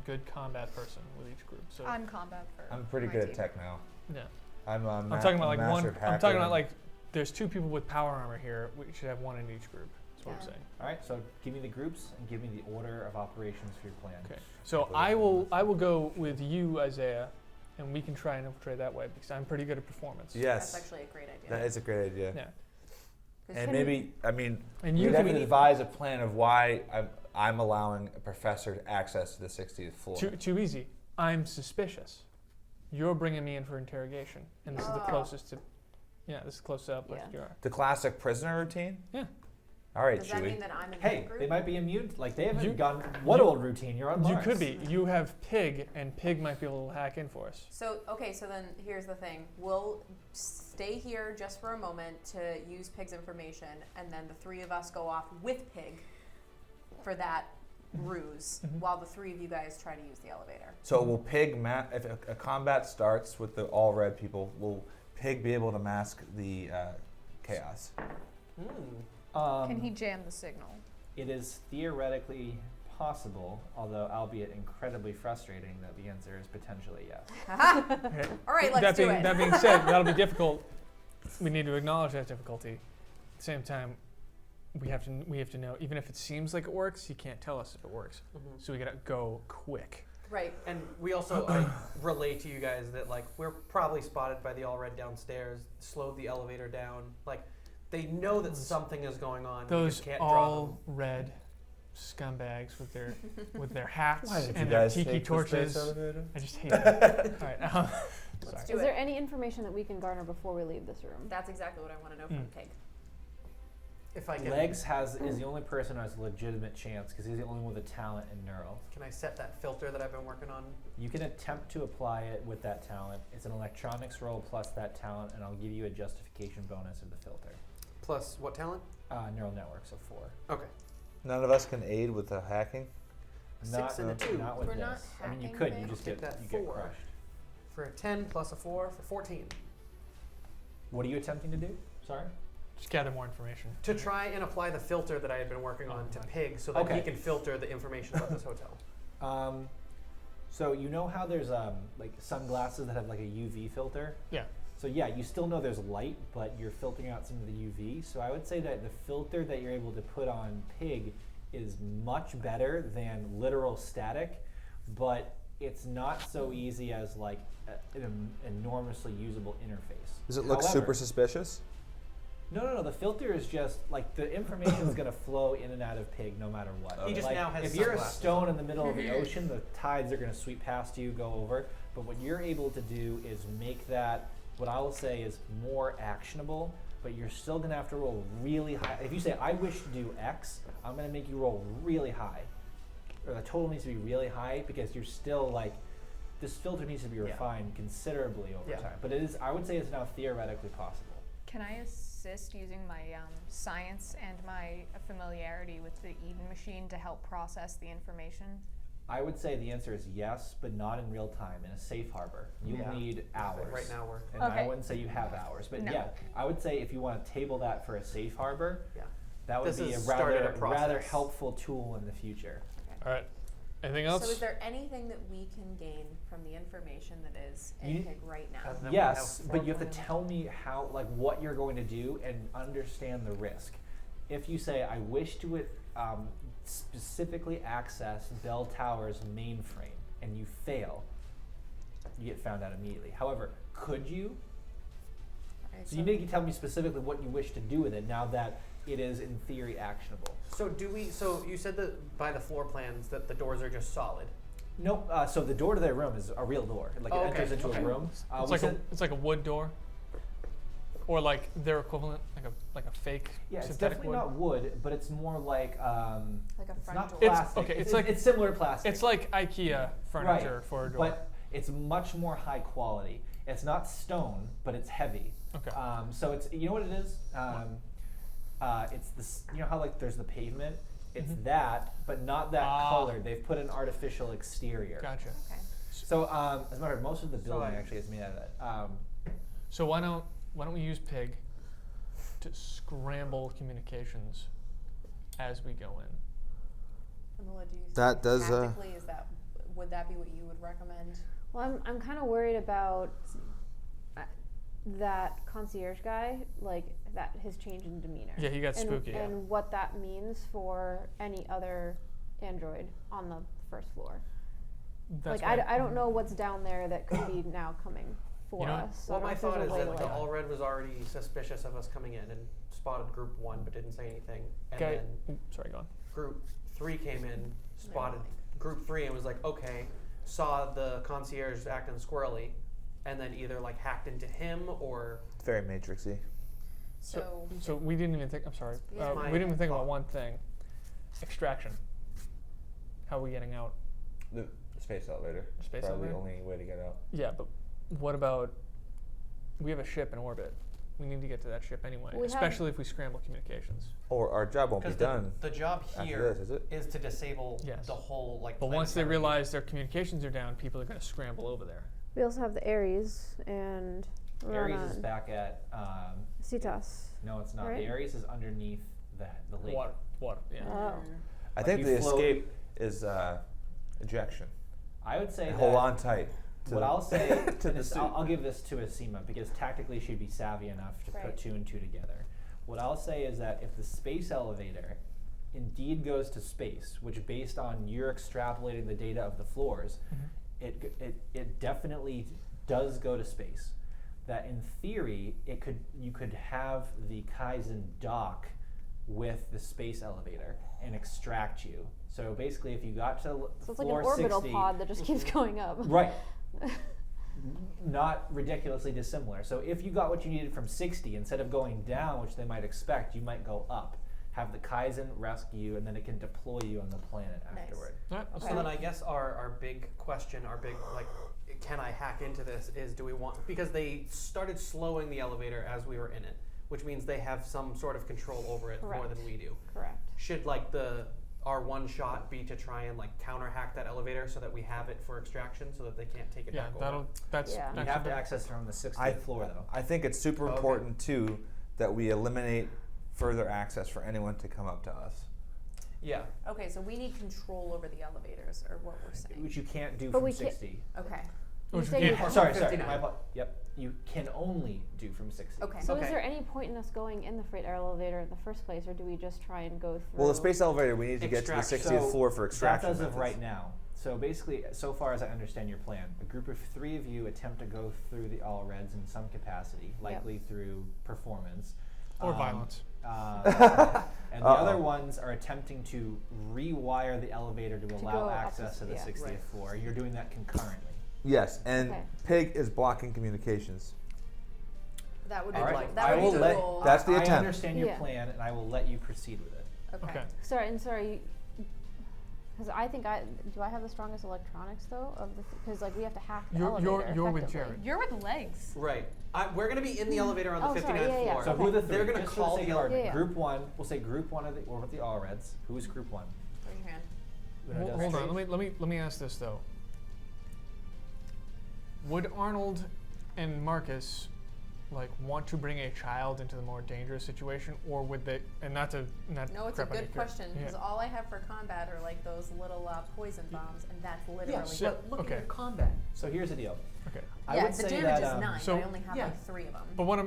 good combat person with each group. So I'm combat for. I'm pretty my good team. at tech now. yeah, I'm talking about like one. mastered I'm hacker talking about and- like there's 2 people with power armor here. We should have one in each group. That's what I'm Yeah. saying. All right, so give me the groups and give me the order of operations for your plan. Okay. So I will go with you, Isaiah, and we can try and infiltrate that way because I'm pretty good at performance. Yes, That's actually a great idea. that is a great idea. Yeah. And maybe And you you have can to devise a plan of why I'm allowing a professor access to the 60th floor. too easy. I'm suspicious. You're bringing me in for interrogation, and this is the closest to. Yeah, this is close up like you are. The classic prisoner routine. Yeah. All right, Does that Chewie. mean that I'm in Hey, that group? they might be immune. Like they haven't You- gone. What old routine? You're on Mars. You could be. You have Pig, and Pig might be able to hack in for us. So, okay, so then here's the thing. We'll stay here just for a moment to use Pig's information, and then the 3 of us go off with Pig for that ruse, while the 3 of you guys try to use the elevator. So will Pig if a combat starts with the all red people, will Pig be able to mask the chaos? Can he jam the signal? It is theoretically possible, although albeit incredibly frustrating, that the answer is potentially yes. Okay. All right, let's do it. That being said, that'll be difficult. We need to acknowledge that difficulty. At the same time, we have to know. Even if it seems like it works, you can't tell us if it works. So we gotta go quick. Right, and we also relay to you guys that like we're probably spotted by the all red downstairs, slowed the elevator down. Like they know that something is going on. we Those just can't draw them. all red scumbags with their hats Why did you and their guys tiki take the torches. space elevator? I just hate it. All right. Let's Sorry. do Is it. there any information that we can garner before we leave this room? That's exactly what I want to know from Pig. If I can, Legs is the only person who has a legitimate chance because he's the only one with a talent in neural. can I set that filter that I've been working on? You can attempt to apply it with that talent. It's an electronics roll plus that talent, and I'll give you a justification bonus of the filter. Plus what talent? Neural networks of 4. Okay. None of us can aid with the hacking. 6 and a 2. Not with We're this. not I mean, you hacking could. You things? just Get get that you get 4. crushed. For a 10 plus a 4 for 14. What are you attempting to do? Sorry. Just gather more information. To try and apply the filter that I had been working on to Pig so that he Okay. can filter the information about this hotel. So you know how there's like sunglasses that have like a UV filter? Yeah. So yeah, you still know there's light, but you're filtering out some of the UV. So I would say that the filter that you're able to put on Pig is much better than literal static, but it's not so easy as like an enormously usable interface. Does it look However- super suspicious? No. The filter is just like the information is going to flow in and out of Pig no matter what. He just Like, now has if you're a sunglasses stone in the middle of the ocean, the tides are going to sweep past you, go over. But what you're able to do is make that what I will say is more actionable. But you're still going to have to roll really high. If you say I wish to do X, I'm going to make you roll really high, or the total needs to be really high because you're still like this filter needs to be refined considerably over time. But it is. I would say it's now theoretically possible. Can I assist using my science and my familiarity with the Eden machine to help process the information? I would say the answer is yes, but not in real time, in a safe harbor. You'll need hours. Right now we're... And I wouldn't say you have hours, but No. yeah, I would say if you want to table that for a safe harbor, that would This be a has started a rather process. helpful tool in the future. All right. Anything else? So is there anything that we can gain from the information that is in You- Pig right now? Then we Yes, have but you have four to tell me how, like, what you're going to do and understand the risk. If you say, I wish to specifically access Bell Tower's mainframe, and you fail, you get found out immediately. However, could you? Alright, So you need to tell me specifically what you wish to do with it now that it is in theory actionable. So do we? So you said that by the floor plans that the doors are just solid. No, so the door to their room is a real door. Like it enters into a room. It's like a wood door, or like their equivalent, like a fake Yeah, it's synthetic definitely wood. not wood, but it's more like like a it's front not door. plastic. It's similar to plastic. It's like IKEA furniture Right, for a door. but it's much more high quality. It's not stone, but it's heavy. Okay. So it's, you know what it is? It's this. You know how like there's the pavement. It's that, but not that Ah. colored. They've put an artificial exterior. Gotcha. Okay. So, as a matter of fact, most of the building actually is made out of that. So why don't we use Pig to scramble communications as we go in? Amila, do you That does, tactically, would that be what you would recommend? Well, I'm kind of worried about that concierge guy, like that his change in demeanor. Yeah, he got spooky. And what that means for any other android on the first floor. That's like why- I don't know what's down there that could be now coming for You know- us. So Well, I my don't know if thought is there's a way that to, the like, All Red was already suspicious of us coming in and spotted Group 1 but didn't say anything. And Okay. then Sorry, go on. Group 3 came in, spotted Group 3 and was like, okay, saw the concierge acting squirrely, and then either like hacked into him or Very Matrixy. So, So we didn't even think. I'm sorry. Yeah. We didn't even think about one thing. Extraction. How are we getting out? The space elevator. Space Probably elevator? the only way to get out. Yeah, but what about? We have a ship in orbit. We need to get to that ship anyway, We have- especially if we scramble communications. Or our job won't be because done. the job after here this, is it? is to disable Yes. the whole like. But once they planetary- realize their communications are down, people are going to scramble over there. we also have the Ares and Ares is Ronan. back at. Cetas. No, it's not. Right? The Ares is underneath the lake. Water. Yeah. Oh. I Like think you the float- escape is ejection. I would say Hold that on tight. To what I'll say to the is suit. I'll give this to Asima because tactically she'd be savvy enough to put Right. 2 and 2 together. What I'll say is that if the space elevator indeed goes to space, which based on you're extrapolating the data of the floors, it definitely does go to space. That in theory you could have the Kaizen dock with the space elevator and extract you. So basically, if you got to So it's like an floor orbital 60, pod that just keeps going up. right? Not ridiculously dissimilar. So if you got what you needed from 60, instead of going down, which they might expect, you might go up. Have the Kaizen rescue you, and then it can deploy you on the planet Nice. afterward. Alright, So then I guess our big question, our big like, can I hack into this? Is do we want because they started slowing the elevator as we were in it, which means they have some sort of control over it more Correct. than we do. Correct. Should like our one shot be to try and like counter hack that elevator so that we have it for extraction so that they can't take it yeah, back over? that's Yeah. You actually have to access from the 60th I- floor, though. I think it's super Okay. important too that we eliminate further access for anyone to come up to us. Yeah. okay, so we need control over the elevators, or what we're saying. Which you can't do But from we can't- 60. Okay. You Which say we you can't- Oh, sorry. 59. Yep. You can only do from 60. Okay. So Okay. is there any point in us going in the freight elevator in the first place, or do we just try and go through? Well, the space elevator, we need to get to the Extraction. 60th floor for extraction. That's as of methods. right now. So basically, so far as I understand your plan, a group of 3 of you attempt to go through the All Reds in some capacity, likely through performance. or violence. And the other ones are attempting to rewire the elevator to allow go up access the- to the yeah. 60th Right. floor. You're doing that concurrently. Yes, and Okay. Pig is blocking communications. That would be All right. like that I would will be the let- goal. That's the I attempt. understand your Yeah. plan, and I will let you proceed with it. okay. Okay. Because I think do I have the strongest electronics though of the because like we have to hack the You're elevator. with effectively. Jared. You're with legs. Right. We're gonna be in the elevator on the Oh, sorry, 59th yeah, yeah. floor. So Okay. who are the 3? They're gonna Just for the call sake the of argument, Yeah. Group 1. We'll say Group 1 or with the All Reds. Who is Group 1? Raise your hand. Hold on. Let me ask this though. Would Arnold and Marcus like want to bring a child into the more dangerous situation, or would they? And not to not. No, it's a crap on your good character. question because Yeah. all I have for combat are like those little poison bombs, and that's literally. Yeah, So- but look okay. at your combat. So here's the deal. Okay. I yeah, would the say damage that, is 9. so- but I only have yeah. like 3 of them. But what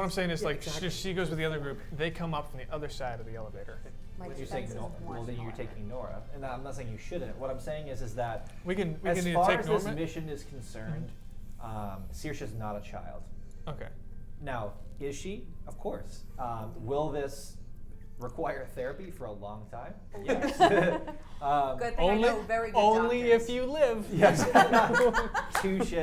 I'm saying is Yeah, like exactly. she goes with the other group. They come up from the other side of the elevator. My You're saying defense is no, 1. well then you're however. taking Nora, and I'm not saying you shouldn't. What I'm saying is that We can as either far take as this Norman. mission is concerned, Saoirse's not a child. Okay. Now, is she? Of course. Will this require therapy for a long time? Yes. Good thing I know very good only doctors. if you live. Yes. Touche.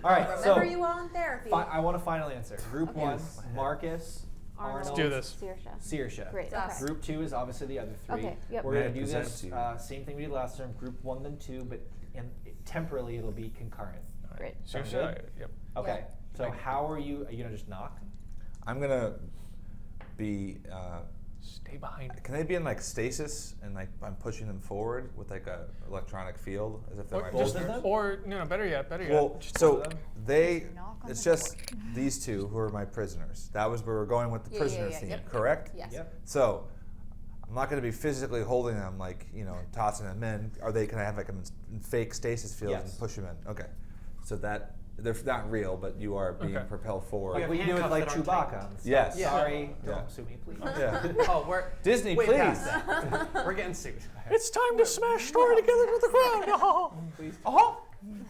All right. Remember So you all in therapy. I want a final answer. Group Okay. 1, Marcus, Arnold. Arnold, do this. Saoirse. Saoirse. Great. It's us. Okay. Group 2 is obviously the other 3. Okay, yep. We're May going I to do present this to you? same thing we did last term. Group 1 then 2, but temporally it'll be concurrent. Great. So Sound good? yep. Okay. So how are you? Are you gonna just knock? I'm gonna be Stay behind it. Can they be in like stasis and like I'm pushing them forward with like a electronic field as if they're my Just, prisoners? or no, better yet. Well, Just so both of them. they, Knock on it's the just these two who are my prisoners. That was where we're going with the prisoner theme, yep, correct? Yes. Yep. So I'm not going to be physically holding them, like tossing them in. Are they? Can I have like them in fake stasis fields Yes. and push them in? Okay, so that they're not real, but you are being Okay. propelled forward. Yeah. We do it handcuffs like that aren't Chewbacca. tight. and stuff. Yes. Yeah. Sorry, Yeah. don't sue me, please. Yeah. Oh, we're Disney, way please. past that. We're getting sued. It's time to smash Story Together with the crowd. Please.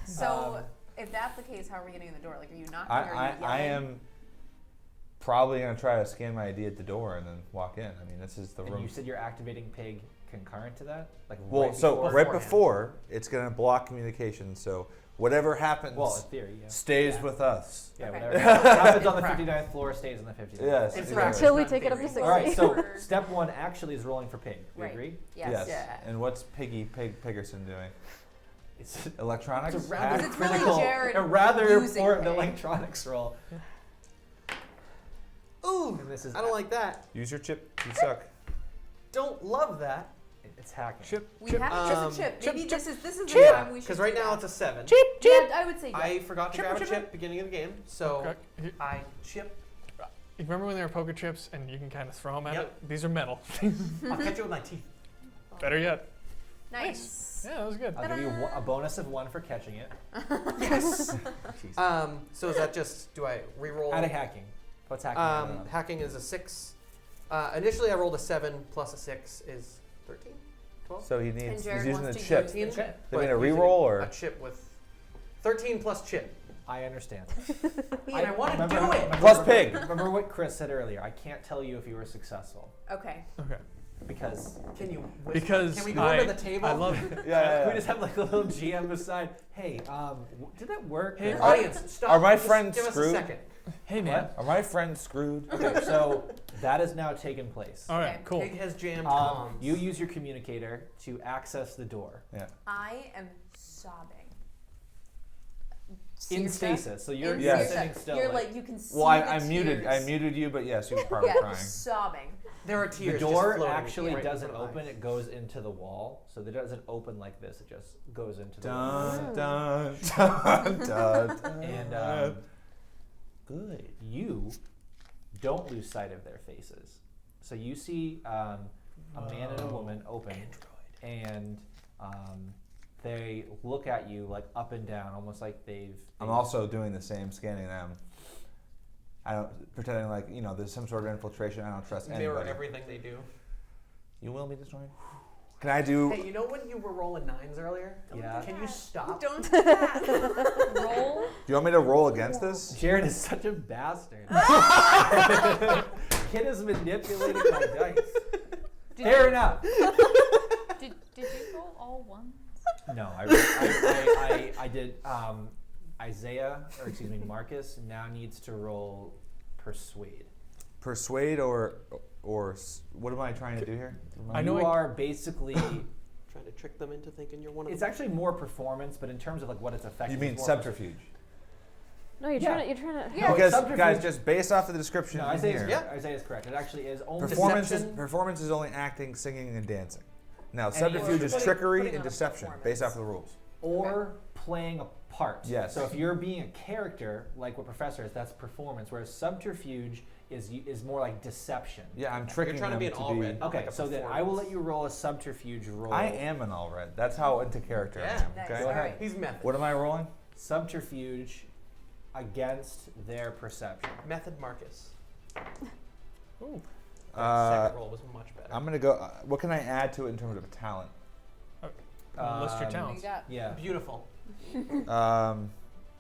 So, if that's the case, how are we getting in the door? Like, are you knocking or are I you I yelling? am probably going to try to scan my ID at the door and then walk in. I mean, this is the And room. you said you're activating Pig concurrent to that? Like Well, right so before? right beforehand. before, it's going to block communication. So whatever happens Well, in theory, yeah. stays with us. Yeah, Okay. whatever happens on the In practice. 59th floor stays on the 59th. Yes. In exactly. practice, Until we not take it up to theory. 60. All right, so Or- step one actually is rolling for Pig. We Right. agree? Yes. Yes. And what's Piggerson doing? It's Electronics? It's a rather Because it's really critical, Jared a rather using important Pig. electronics roll. Ooh, And this is I don't like that. Use your chip. You suck. Don't love that. it's hacking. Chip. We chip. have Um, just a chip. Maybe this is the Chip. time we should Because right do now that. it's a 7. Yeah, I would say yes. I forgot to Chip, grab a chip, chip beginning of the game, so Okay. You I chip. remember when they were poker chips and you can kind of throw them at Yep. it? These are metal. I'll catch it with my teeth. Better yet. Nice. Yeah, that was good. I'll give you a bonus of 1 for catching it. Yes. Jeez. So is that just? Do I re-roll? Out of hacking. What's hacking? Hacking is a 6. Initially, I rolled a 7 plus a 6 is 13, 12. So he And needs. Jared He's using wants a to chip. use 13, the chip. They mean but a using re-roll or? a chip with 13 plus chip. I understand. And I want to remember- do it. remember- Plus Pig. Remember what Chris said earlier. I can't tell you if you were successful Okay. Okay. because Can you? Whisper? Because Can we go I, under the table? I love we just have like a little GM beside. Hey, did that work? Hey, Or- Audience, stop. Are my Just friends give screwed? us a second. Hey man. Are my friends screwed? Okay, so that has now taken place. All right. Okay. Cool. Pig has jammed comms. You use your communicator to access the door Yeah. I am sobbing. in Sirta? stasis. So you're In Yes. Sirta. sitting still. You're like you can see Well, I the muted. I tears. muted you, but yes, you were probably Yeah, crying. sobbing. There are the tears. door just floating actually right in doesn't front of open; eyes. it goes into the wall. So it doesn't open like this; it just goes into the Dun wall. dun dun dun. dun. And good, you don't lose sight of their faces. So you see a man and a woman open, and they look at you like up and down, almost like they've. I'm also doing the same, scanning them. I don't pretending like there's some sort of infiltration. I don't trust Mirror anybody. everything they do. You will be destroyed. Can I do? Hey, you know when you were rolling 9s earlier? Yeah. Can you stop? Don't do that. Roll. Do you want me to roll against this? Jared is such a bastard. Kid is manipulating my dice. Fair enough. Did you roll all ones? No, I did. Isaiah, or excuse me, Marcus now needs to roll persuade. Persuade or what am I trying to do here? I know You I- are basically. Trying to trick them into thinking you're one of It's them. actually more performance, but in terms of like what it's affecting. You mean it's more subterfuge? No, you're Yeah. trying to. You're trying to. Yeah. Because subterfuge- guys, just based off of the description No, in Isaiah's, here, Yeah. Isaiah's correct. It actually is only Deception. performance is only acting, singing, and dancing. Now, And subterfuge is putting- trickery putting and on a deception performance. based off of the rules. or playing a part. Yes. So if you're being a character, like what Professor is, that's performance. Whereas subterfuge is more like deception. Yeah, I'm tricking trying to them be an all-red. Okay, Like a so then I will let you roll a subterfuge roll. I am an all red. That's how into character I Yeah. am. Nice. Okay. Go ahead. Alright. He's method. What am I rolling? Subterfuge against their perception. Method Marcus. Ooh. That second roll was much better. I'm gonna go. What can I add to it in terms of talent? List your Um, talents. You got Yeah. Beautiful.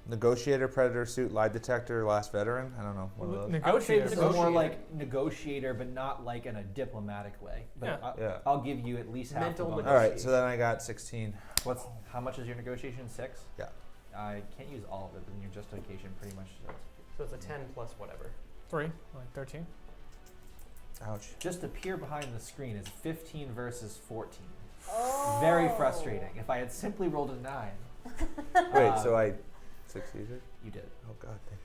Negotiator, predator suit, lie detector, last veteran. I don't know. One of those. I would say Negotiator. this is more Negotiator. like negotiator, but not like in a diplomatic way. But Yeah. I'll, Yeah. I'll give you at least half Mental the bonus. All right. So then I got 16. How much is your negotiation? 6? Yeah. I can't use all of it, but your justification pretty much. So it's a 10 plus whatever. 3, like 13. Ouch. Just appear behind the screen is 15 versus 14. Oh. Very frustrating. If I had simply rolled a 9, Wait. So I succeeded. you did. Oh God, thank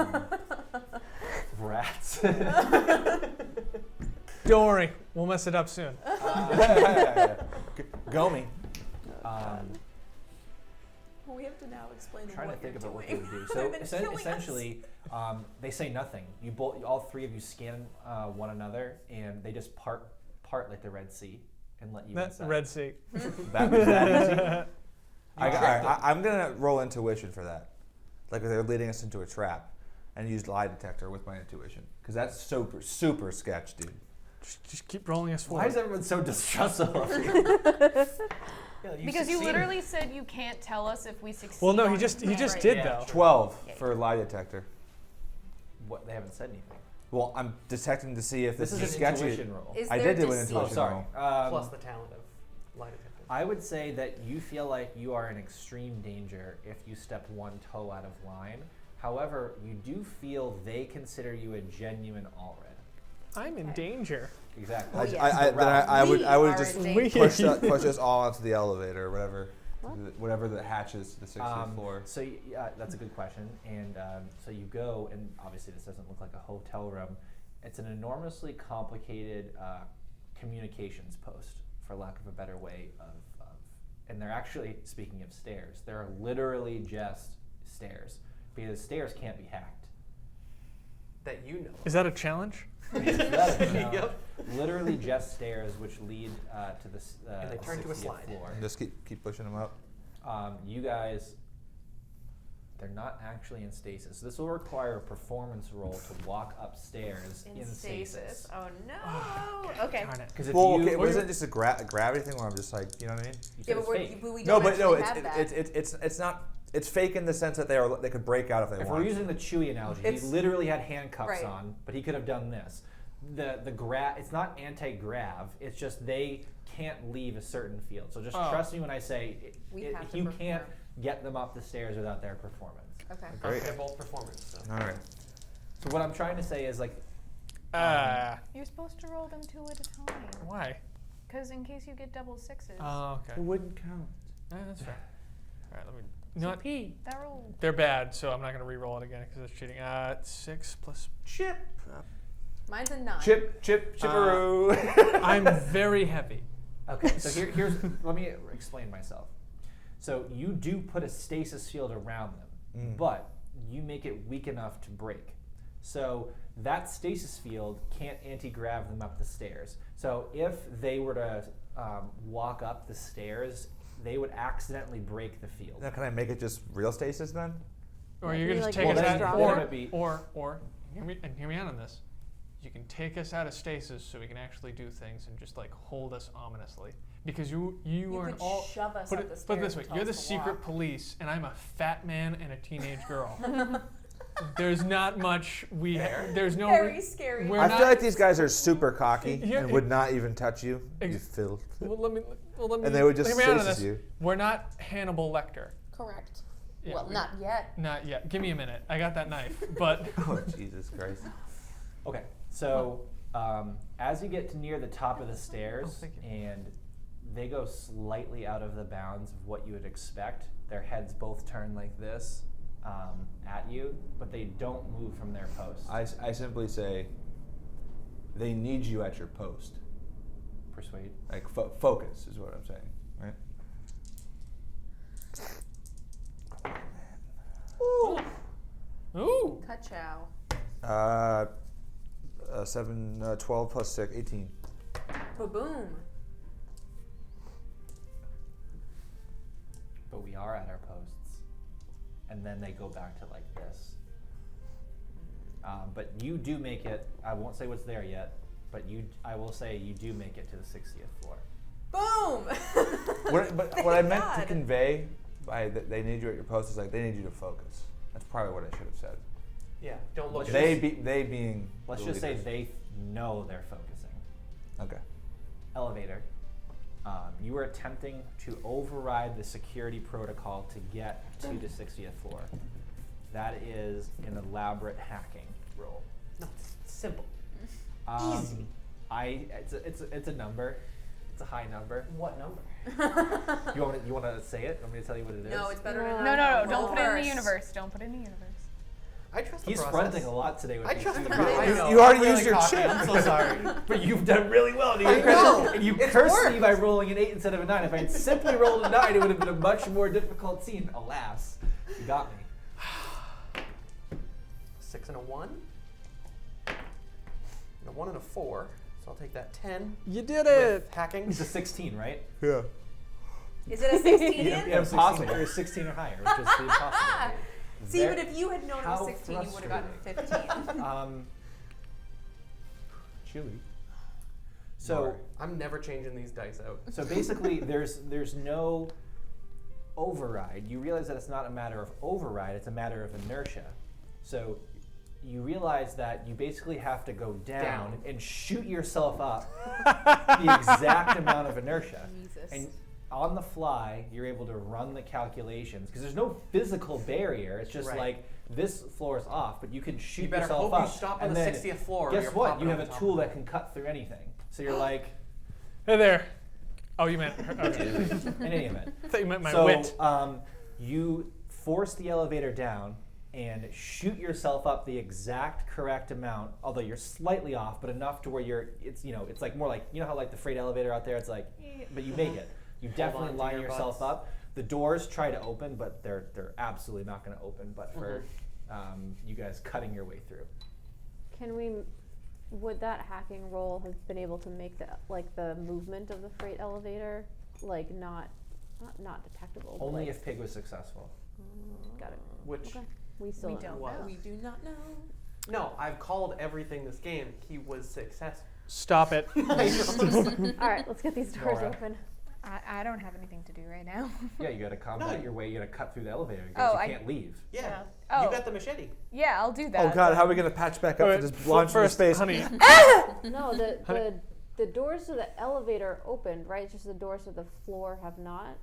God. Rats. Don't worry, we'll mess it up soon. Go me. Well, we have to now explain Trying to what think you're about what doing. they would do. Other So than killing us. essentially, they say nothing. All three of you scan one another, and they just part like the Red Sea and let you That's inside. Red Sea. That was that easy. I'm gonna roll intuition for that. Like if they're leading us into a trap, and use lie detector with my intuition, because that's super sketch, dude. Just keep rolling us Why forward. is everyone so distrustful of you? Because you literally said you can't tell us if we succeed. Well, no, he on just right. did Yeah, though. 12 for lie detector. What? They haven't said anything. Well, I'm detecting to see if this This is is an sketchy. intuition roll. Is I there did do an deceit? intuition sorry. roll. Plus the talent of lie detector. I would say that you feel like you are in extreme danger if you step one toe out of line. However, you do feel they consider you a genuine Allred. I'm in danger. Exactly. Oh, yes. I would We are just in push danger. push us all onto the elevator or whatever the hatches to the 60th floor. So that's a good question. And so you go, and obviously this doesn't look like a hotel room. It's an enormously complicated communications post, for lack of a better way of and they're actually, speaking of stairs, they're literally just stairs, because stairs can't be hacked. That you know. Is that a challenge? Yep. Literally just stairs which lead to the And they turn to a 60th slide. floor. And just keep pushing them up. You guys, they're not actually in stasis. This will require a performance roll to walk upstairs in stasis. Oh no. Okay. Darn it. Because if Well, you, okay, wasn't it just a gravity thing where I'm just like, you know what I mean? you Yeah, said but it's fake. we No, don't but no, actually have that. it's not. It's fake in the sense that they could break out if they If want. we're using the Chewy analogy, he It's- literally had handcuffs right. on, but he could have done this. It's not anti-grav. It's just they can't leave a certain field. So just trust me when I say We have to you perform. can't get them up the stairs without their performance. Okay. Great. They're both performance. So. All right. So what I'm trying to say is like You're supposed to roll them two at a time. Why? Because in case you get double sixes. Oh, okay. wouldn't count. That's fair. All right, let me. You know what? That roll. They're bad, so I'm not gonna re-roll it again because it's cheating. 6 plus. Chip. Mine's a 9. Chipperoo. I'm very heavy. Okay, so here's let me explain myself. So you do put a stasis field around them, but you make it weak enough to break. So that stasis field can't anti-grav them up the stairs. So if they were to walk up the stairs, they would accidentally break the field. Now, can I make it just real stasis then? Or Yeah, you're can gonna you, just like, take make us it out, stronger? or hear me out on this. You can take us out of stasis so we can actually do things and just like hold us ominously. Because you are could an all. shove us Put up it the put it this stairs way: and tell you're the us to secret walk. police, and I'm a fat man and a teenage girl. There's not much we. There's no. Very scary. We're I not, feel like these guys are super cocky Yeah, and would not even touch you. You Ex- filth. Well, let me. And they would just hear me out on stasis this. you. We're not Hannibal Lecter. Correct. Yeah, well, not yet. Not yet. Give me a minute. I got that knife, but. Oh Jesus Christ. Okay, so as you get to near the top of the stairs, thank you. and they go slightly out of the bounds of what you would expect, their heads both turn like this at you, but they don't move from their post. I simply say, they need you at your post. Persuade. Like focus is what I'm saying, right? Ooh. Ka-chow. 12 plus 6, 18. Ba-boom. But we are at our posts, and then they go back to like this. But you do make it. I won't say what's there yet, but I will say you do make it to the 60th floor. Boom! What I meant to God. convey by they need you at your post is like they need you to focus. That's probably what I should have said. Yeah. Don't look. They being. Let's the just say leaders. they know they're focusing. Okay. Elevator. You were attempting to override the security protocol to get to the 60th floor. That is an elaborate hacking roll. No, it's simple. Easy. It's a number. It's a high number. What number? You want to say it? Want me to tell you what it is? No, it's better to No, not. don't put it in the First. universe. Don't put it in the universe. I trust the He's process. fronting a lot today with I these trust two. the process. I know, You already I'm really used your cocky, chip. I'm so sorry. But you've done really well to I your credit. know. And you It's cursed worked. me by rolling an 8 instead of a 9. If I had simply rolled a 9, it would have been a much more difficult scene. Alas, you got me. 6 and a 1. And a 1 and a 4. So I'll take that 10. You did With hacking. It's a 16, right? Yeah. Is it a 16? Impossible. You're 16 or higher, which is the impossible. See, There- but if you had known it how was 16, you would have gotten 15. Chili. So I'm never changing these dice out. So basically, there's no override. You realize that it's not a matter of override; it's a matter of inertia. So you realize that you basically have to go down and shoot yourself up the exact amount of inertia. Jesus. And on the fly, you're able to run the calculations because there's no physical barrier. It's just Right. like this floor is off, but you can shoot You better yourself hope up. you stop on and the then 60th floor. or Guess you're what? popping You have on a top tool of that can cut through anything. So you're like, Hey there. Oh, you meant her. Okay. in any event. I thought you meant my So wit. you force the elevator down and shoot yourself up the exact correct amount, although you're slightly off, but enough to where it's like more like, how like the freight elevator out there, it's like, but you make it. You definitely on to line your yourself butts. up. The doors try to open, but they're absolutely not going to open, but for you guys cutting your way through. Would that hacking roll have been able to make the movement of the freight elevator not detectable? but, Only like, if Pig was successful. got it. Which, Okay. We still We don't don't know. know. We do not know. no, I've called everything this game. He was successful. Stop it. All right, let's get these doors Nora. open. I don't have anything to do right now. Yeah, you got to combat your way. You got to cut through the elevator Oh, because I- you can't leave. Yeah. Oh. You got the machete. Yeah, I'll do that. Oh God, how are we gonna patch back up Wait, and just launch into first, space? honey. No, the Honey. the doors to the elevator opened, right? Just the doors to the floor have not.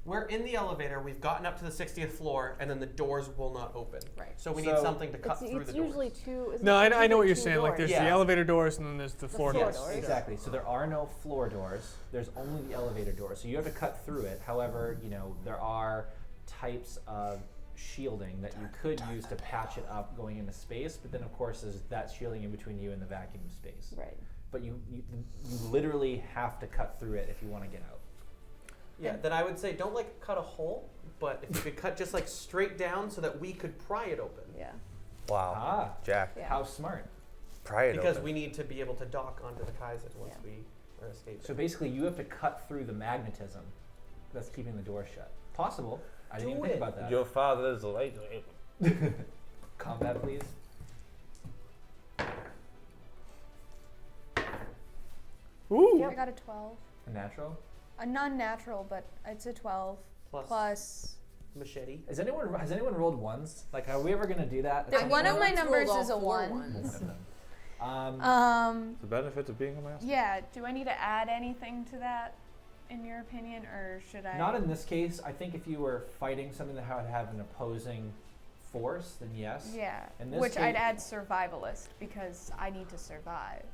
We're in the elevator. We've gotten up to the 60th floor, and then the doors will not open. Right. So we need So something to cut through It's the usually doors. two. isn't No, it I know what usually you're two saying. Like, doors? there's Yeah. the elevator doors and then there's the floor floor doors. doors. Exactly. So there are no floor doors. There's only the elevator doors. So you have to cut through it. However, there are types of shielding that you could use to patch it up going into space. But then, of course, there's that shielding in between you and the vacuum of space. Right. But you literally have to cut through it if you want to get out. Yeah, then I would say don't cut a hole, but if you could cut just straight down so that we could pry it open. Yeah. Wow, Ah, Jack, Yeah. how smart. pry it Because open. we need to be able to dock onto the Kaizen once Yeah. we are escaping. So basically, you have to cut through the magnetism that's keeping the door shut. Possible. I didn't even think about that. Your father is a lightweight. Combat, please. Ooh. I got a 12. A natural. A non-natural, but it's a 12 plus. machete. Has anyone rolled ones? Like, are we ever gonna do that? The one of my Rolled numbers all is a four 1. ones. One of them. The benefits of being a master. Yeah. Do I need to add anything to that, in your opinion, or should I? Not in this case. I think if you were fighting something that would have an opposing force, then yes. Yeah. In this Which I'd case- add survivalist because I need to survive.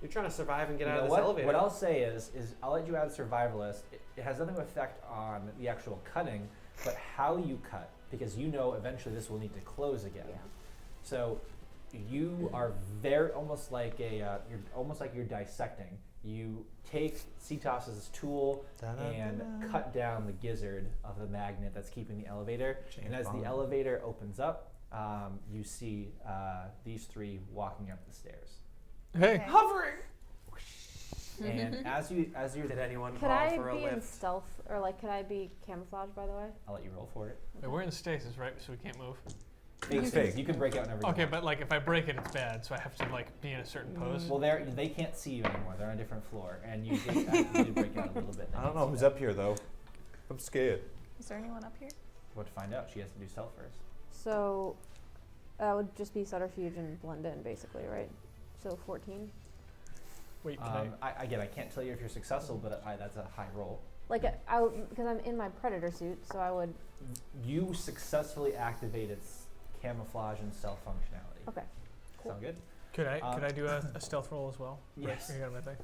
You're trying to survive and get You out know of this what? elevator. What I'll say is I'll let you add survivalist. It has nothing to affect on the actual cutting, but how you cut, because eventually this will need to close again. Yeah. So you are almost like you're dissecting. You take Cetas's tool and cut down the gizzard of the magnet that's keeping the elevator. And as the elevator opens up, you see these three walking up the stairs. Hey. Okay. hovering. And as you're, Did anyone Could call I for a be in lift? stealth, or could I be camouflaged? By the way. I'll let you roll for it. Wait, we're in stasis, right? So we can't move. It's fake. You can break out whenever you Okay, want. but if I break it, it's bad. So I have to be in a certain pose. Well, they can't see you anymore. They're on a different floor, and you did break out a little bit. I don't know who's up here though. I'm scared. Is there anyone up here? What to find out? She has to do stealth first. So that would just be subterfuge and blend in, basically, right? So 14. Wait, can I can't tell you if you're successful, but that's a high roll. Because I'm in my predator suit, so I would. You successfully activated camouflage and stealth functionality. Okay. Cool. Sound good? could I do a stealth roll as well? Yes. You got my thing.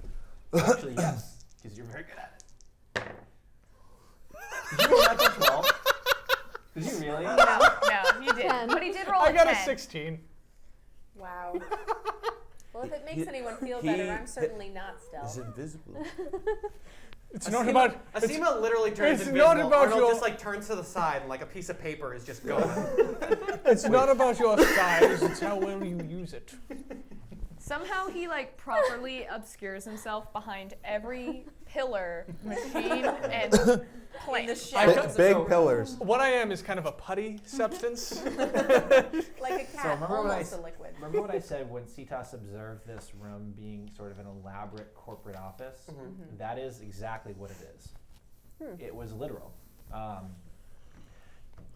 Actually, yes, because you're very good at it. Did you roll natural 12? Did you really? No, he didn't. 10. But he did roll I a got 10. a 16. Wow. Well, if it makes anyone feel better, I'm certainly not He's stealth. invisible. It's not about. Asima literally turns it's invisible. not about Arnold your- just like turns to the side and like a piece of paper is just going. It's not about your size. It's how well you use it. Somehow he like properly obscures himself behind every pillar, machine, and plant. Big pillars. What I am is kind of a putty substance. Like a cat, almost a liquid. Remember what I said when Cetas observed this room being sort of an elaborate corporate office? That is exactly what it is. It was literal.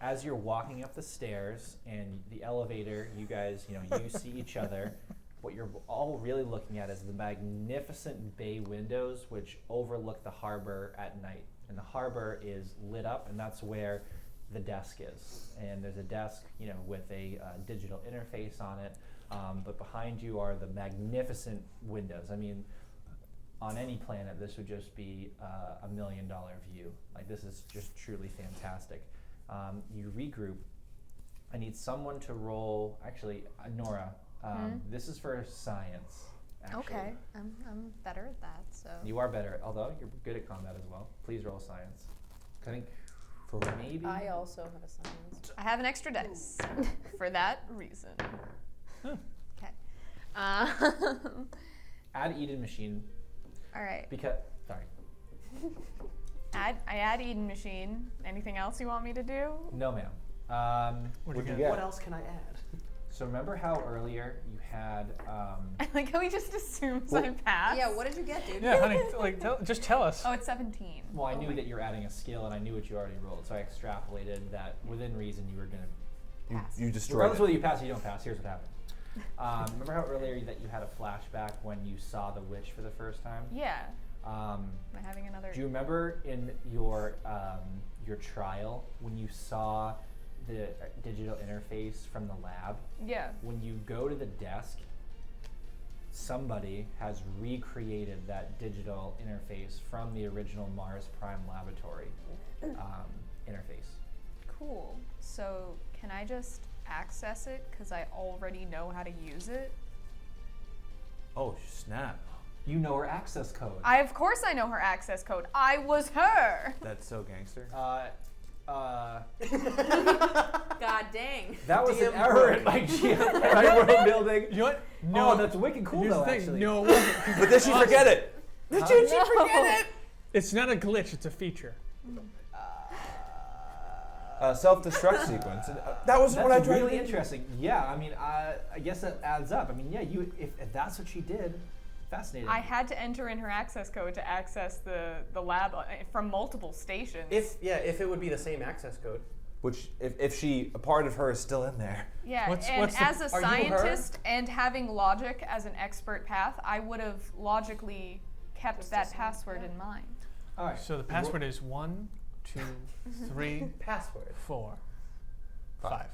As you're walking up the stairs and the elevator, you guys, you see each other. What you're all really looking at is the magnificent bay windows which overlook the harbor at night. And the harbor is lit up, and that's where the desk is. And there's a desk, with a digital interface on it. But behind you are the magnificent windows. I mean, on any planet, this would just be $1 million view. Like, this is just truly fantastic. You regroup. I need someone to roll, actually, Nora. This is for science, actually. Okay, I'm better at that. So You are better, although you're good at combat as well. Please roll science. I think for maybe. I also have a science. I have an extra dice for that reason. Okay. Add Eden machine. All right. Because sorry. I add Eden machine. Anything else you want me to do? No, ma'am. What'd you What get? else can I add? So remember how earlier you had. I like how he just assumes I passed. Yeah, what did you get, dude? Yeah, honey, just tell us. Oh, it's 17. Well, I knew that you were adding a skill, and I knew what you already rolled, so I extrapolated that within reason you were going to. Pass. You destroyed Regardless it. whether you pass or you don't pass, here's what happened. Remember how earlier that you had a flashback when you saw the witch for the first time? Yeah. Um, Am I having another? Do you remember in your trial when you saw the digital interface from the lab? Yeah. When you go to the desk, somebody has recreated that digital interface from the original Mars Prime Laboratory interface. Cool. So can I just access it because I already know how to use it? Oh, snap. You know her access code. Of course I know her access code. I was her. That's so gangster. God dang. That was an DM error in my world building. You know what? No, that's wicked cool Here's though, the thing. actually. No, it wasn't. But did she forget it? Did she forget it? It's not a glitch. It's a feature. Self-destruct sequence. That was That's what I tried really to do. interesting. Yeah, I mean, I guess that adds up. I mean, yeah, if that's what she did, fascinating. I had to enter in her access code to access the lab from multiple stations. If it would be the same access code. Which, if a part of her is still in there. Yeah, What's and the- as a Are you her? scientist and having logic as an expert path, I would have logically kept that password in mind. All right. So the password is 1, 2, 3, Password. 4, 5.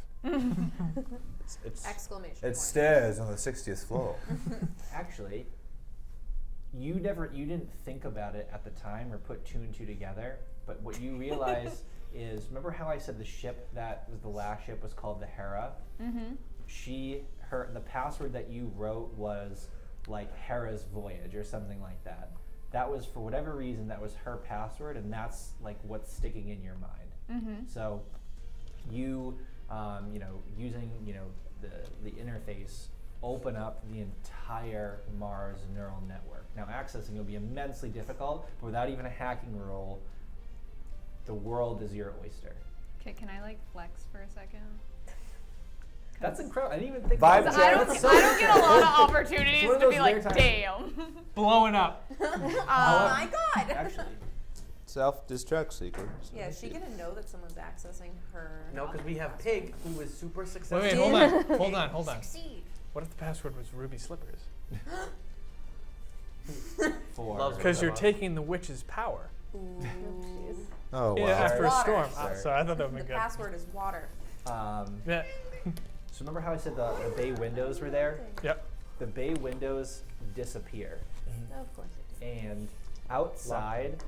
It's Exclamation It point. stairs on the 60th floor. Actually, you didn't think about it at the time or put two and two together, but what you realize is, remember how I said the ship that was the last ship was called the Hera? Mm-hmm. The password that you wrote was like Hera's Voyage or something like that. That was, for whatever reason, that was her password, and that's like what's sticking in your mind. Mm-hmm. So you, using, the interface, open up the entire Mars neural network. Now accessing will be immensely difficult, but without even a hacking roll, the world is your oyster. Okay, can I like flex for a second? That's incredible. I didn't even think Vibe about check. I that. don't get a lot of opportunities It's one of to those be like, rare times. damn. Blowing up. Oh my god. Actually, Self-destruct sequence. Yeah, is she gonna know that someone's accessing her? No, because we have Pig, who is super Wait, successful. hold on. Succeed. What if the password was Ruby Slippers? for Because you're taking the witch's power. Oh, wow. Yeah, after a Water. storm. Sorry. So I thought that would The be good. password is water. Yeah. So remember how I said the bay windows were there? Yep. The bay windows disappear, Of course it and outside,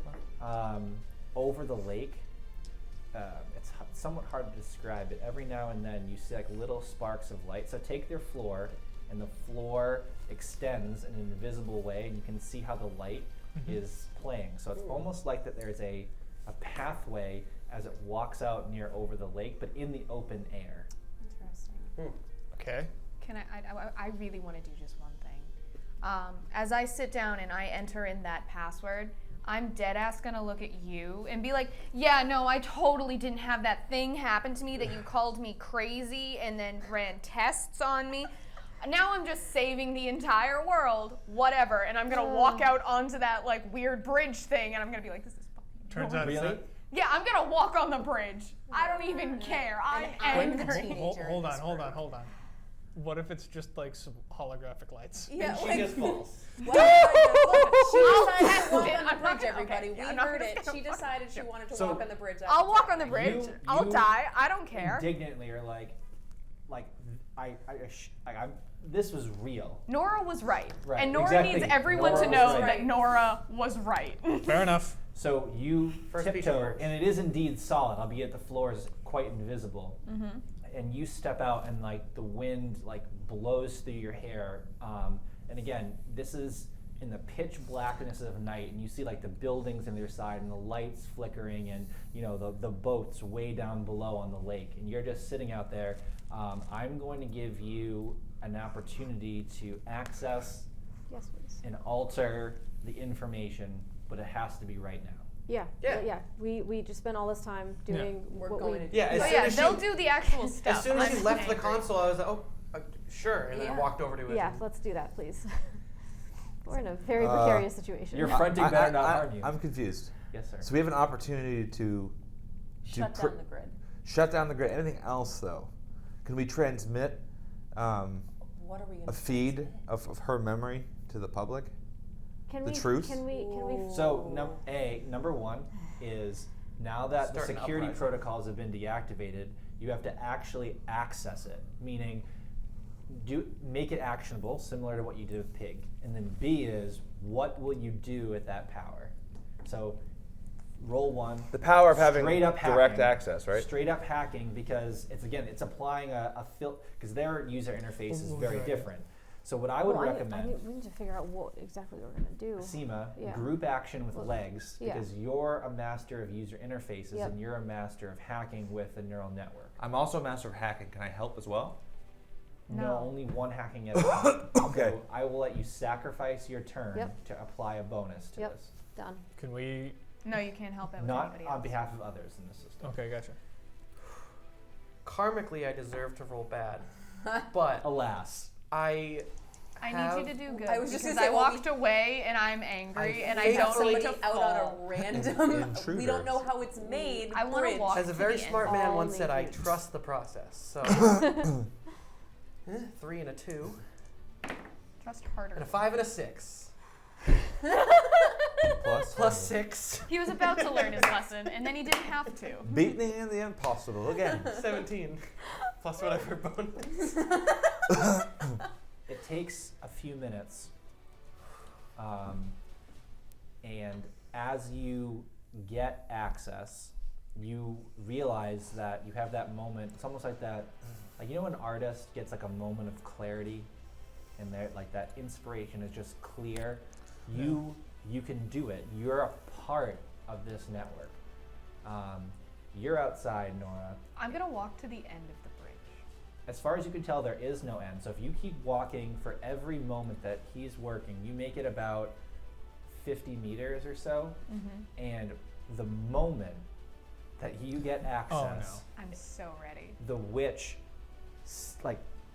over the lake, it's somewhat hard to describe, but every now and then you see like little sparks of light. So take their floor, and the floor extends in an invisible way, and you can see how the light is playing. So it's almost like that there's a pathway as it walks out near over the lake, but in the open air. Interesting. Okay. Can I really want to do just one thing. As I sit down and I enter in that password, I'm dead ass gonna look at you and be like, yeah, no, I totally didn't have that thing happen to me that you called me crazy and then ran tests on me. Now I'm just saving the entire world, whatever, and I'm gonna walk out onto that like weird bridge thing, and I'm gonna be like, this is fucking Turns out it's Really? not. yeah, I'm gonna walk on the bridge. I don't even care. I'm angry. Hold on. What if it's just like some holographic lights? Yeah, She like, just falls. she decided to walk Okay, on the I'm not bridge, gonna- everybody. okay, We I'm not heard gonna- it. She decided she wanted to So- walk on the bridge. I'll walk on the bridge. You- I'll you- die. I don't care. Indignantly are like this was real. Nora was right. Right, And Nora exactly. needs everyone Nora to was know right. that Nora was right. Fair enough. So you First speech tiptoe, yours. and it is indeed solid, albeit the floor is quite invisible. And you step out, and like the wind like blows through your hair. And again, this is in the pitch blackness of night, and you see like the buildings on their side and the lights flickering, and you know the boats way down below on the lake, and you're just sitting out there. I'm going to give you an opportunity to access Yes, please. and alter the information, but it has to be right now. Yeah. We just spent all this time doing We're what going we. to Yeah, as Oh soon yeah, as they'll she, do the actual stuff. as soon as she I'm left the angry. console, I was like, oh, sure, and then Yeah. walked over to it. Yeah, and- let's do that, please. We're in a very precarious situation. Your fronting better not harm you. I'm confused. Yes, sir. So we have an opportunity to shut down the grid. shut down the grid. Anything else though? Can we transmit What are we going a feed of her memory to the public? Can the we? truth? Can we? So number one is now that the Start an security uprising. protocols have been deactivated, you have to actually access it, meaning make it actionable, similar to what you did with Pig. And then B is what will you do with that power? So roll one. The power of having Straight up direct hacking. access, right? Straight up hacking, because it's applying a because their user interface is very Right. different. So what I would recommend, we need to figure out what exactly we're gonna do. SEMA, Yeah. group action with Well, legs, yeah. because you're a master of user interfaces Yep. and you're a master of hacking with a neural network. I'm also a master of hacking. Can I help as well? No. Only one hacking at a time. Okay. So I will let you sacrifice your turn Yep. to apply a bonus to Yep. this. Done. Can we? No, you can't help it with Not anybody on else. behalf of others in the system. Okay, gotcha. Karmically, I deserve to roll bad, but Alas. I I need you to do good I was just because gonna say, I well, walked away and I'm angry and I faithfully- don't need somebody to out fall. on a random. we Intruder. don't know how it's made. I wanna bridge. walk as a to very the end. smart man All once said, I naked. trust the process. So 3 and a 2 Trust harder. and a 5 and a 6 Plus plus 6. He was about to learn his lesson and then he didn't have to. beating the impossible again. 17 plus whatever bonus. It takes a few minutes, and as you get access, you realize that you have that moment. It's almost like that, like you know, when an artist gets like a moment of clarity, and they're like that inspiration is just clear. You can do it. You're a part of this network. You're outside, Nora. I'm gonna walk to the end of the bridge. As far as you can tell, there is no end. So if you keep walking for every moment that he's working, you make it about 50 meters or so. And the moment that you get access, I'm so ready. the witch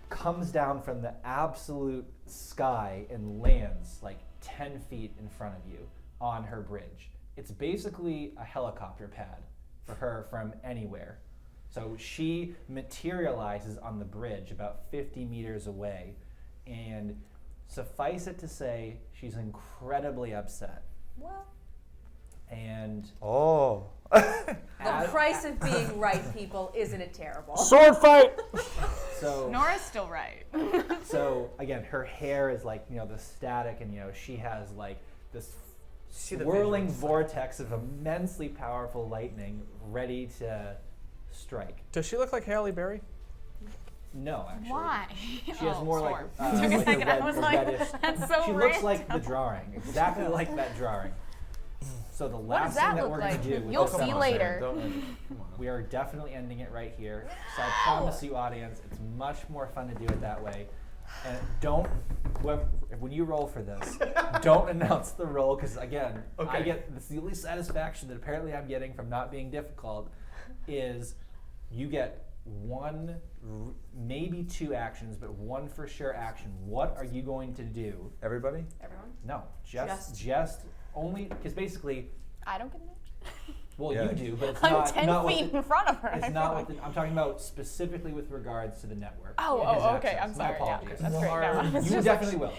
comes down from the absolute sky and lands like 10 feet in front of you on her bridge. It's basically a helicopter pad for her from anywhere. So she materializes on the bridge about 50 meters away, and suffice it to say, she's incredibly upset. Well, And Oh. the price of being right, people, isn't it terrible? Sword fight. so Nora's still right. So again, her hair is like, the static, and she has like this swirling vortex of immensely powerful lightning ready to strike. Does she look like Halle Berry? No, actually. Why? She has more like, Took a like second. I was like, reddish. that's so She random. looks like the drawing, exactly like that drawing. So the What last does that thing that look we're like? going to do, You'll with see this later. we are definitely ending it right here. So I promise you, audience, it's much more fun to do it that way. And when you roll for this, don't announce the roll, because again, it's the only satisfaction that apparently I'm getting from not being difficult is you get one, maybe two actions, but one for sure action. What are you going to do? Everybody? Everyone? No, just only, because basically, I don't get an action. well, Yeah. you do, but it's I'm not 10 not feet what in front of her. it's I not feel what like. I'm talking about specifically with regards to the network. Oh, and his okay. access. I'm My sorry. Yeah, apologies. that's great. No, I was You just definitely will.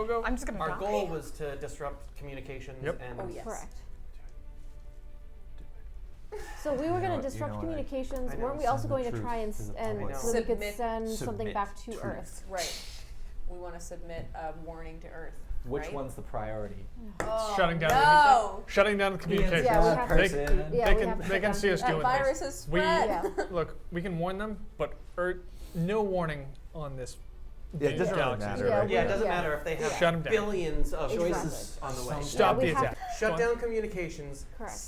Go. I'm just gonna Our die. goal was to disrupt communications Yep. and Oh, yes. Correct. So we were going to disrupt communications. I know. Weren't we also Send the going to truth try and, to the and public. so we could Submit- send something Submit back to truth. Earth? Right. We want to submit a warning to Earth. Which right? one's the priority? Oh, Shutting down no. Shutting down the communications. Yeah, we That have to- person. Yeah, they we can have to they shut can down see us That doing virus things. has We spread. Yeah. look. We can warn them, but no warning on this. Yeah, it doesn't really galaxy. matter. Yeah, right? yeah, it doesn't Yeah. matter if they have Shut 'em down. billions of Exactly. choices on the way. Stop we the have attack. Shut Go on. down communications Correct.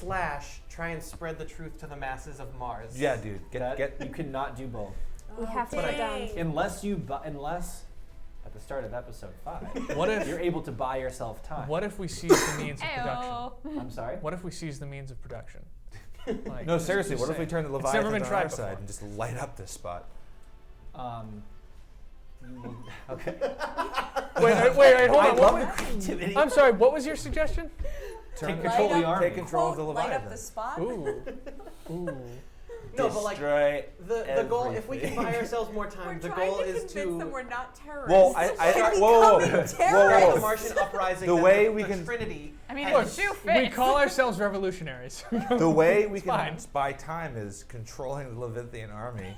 / try and spread the truth to the masses of Mars. Yeah, dude. You cannot do both. We have to shut down. Unless at the start of episode 5, What if you're able to buy yourself time. What if we seize the means of production? Ayo. I'm sorry? What if we seize the means of production? Like, No, seriously, just what if we saying. turn the It's never Leviathan been on tried our side before. and just light up this spot? Okay. Wait, hold I on. love What the was- creativity. I'm sorry. What was your suggestion? Take control of the army. Take control of the Quote, light up Leviathan. the spot. Ooh. No, but like Destroy the goal, if we can buy everything. ourselves more We're time, the trying goal to is convince them to we're not terrorists. Well, whoa, the Martian uprising. The that way we the can- Trinity. I mean, had- the shoe We fits. call ourselves revolutionaries. The way we It's can fine. buy time is controlling the Levithian army.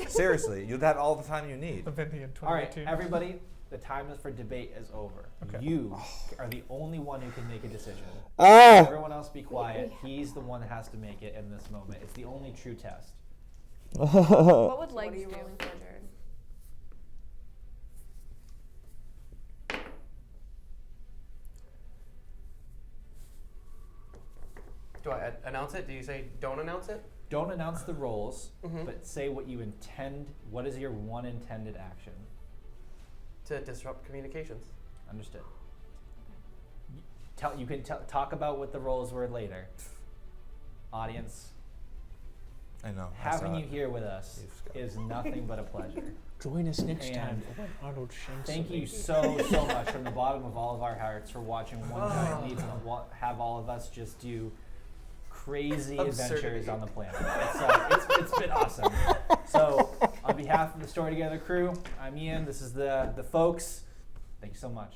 Seriously, you'll have all the time you need. Leviathan All right, 2018. everybody, the time for debate is over. Okay. You are the only one who can make a decision. Ah! Everyone else be quiet. He's the one that has to make it in this moment. It's the only true test. What would What are legs you do? rolling for, Jared? Do I announce it? Do you say don't announce it? Don't announce the roles, Mhm. but say what you intend. What is your one intended action? To disrupt communications. Understood. You can talk about what the roles were later. Audience, I know. I having saw you it. here with us You've got is nothing but a pleasure. Join us next time And for when Arnold Shanks. Thank you so much from the bottom of all of our hearts for watching One Giant Leap and have all of us just do crazy adventures Absurdity. on the planet. It's been awesome. So, on behalf of the Story Together crew, I'm Ian. This is the folks. Thank you so much.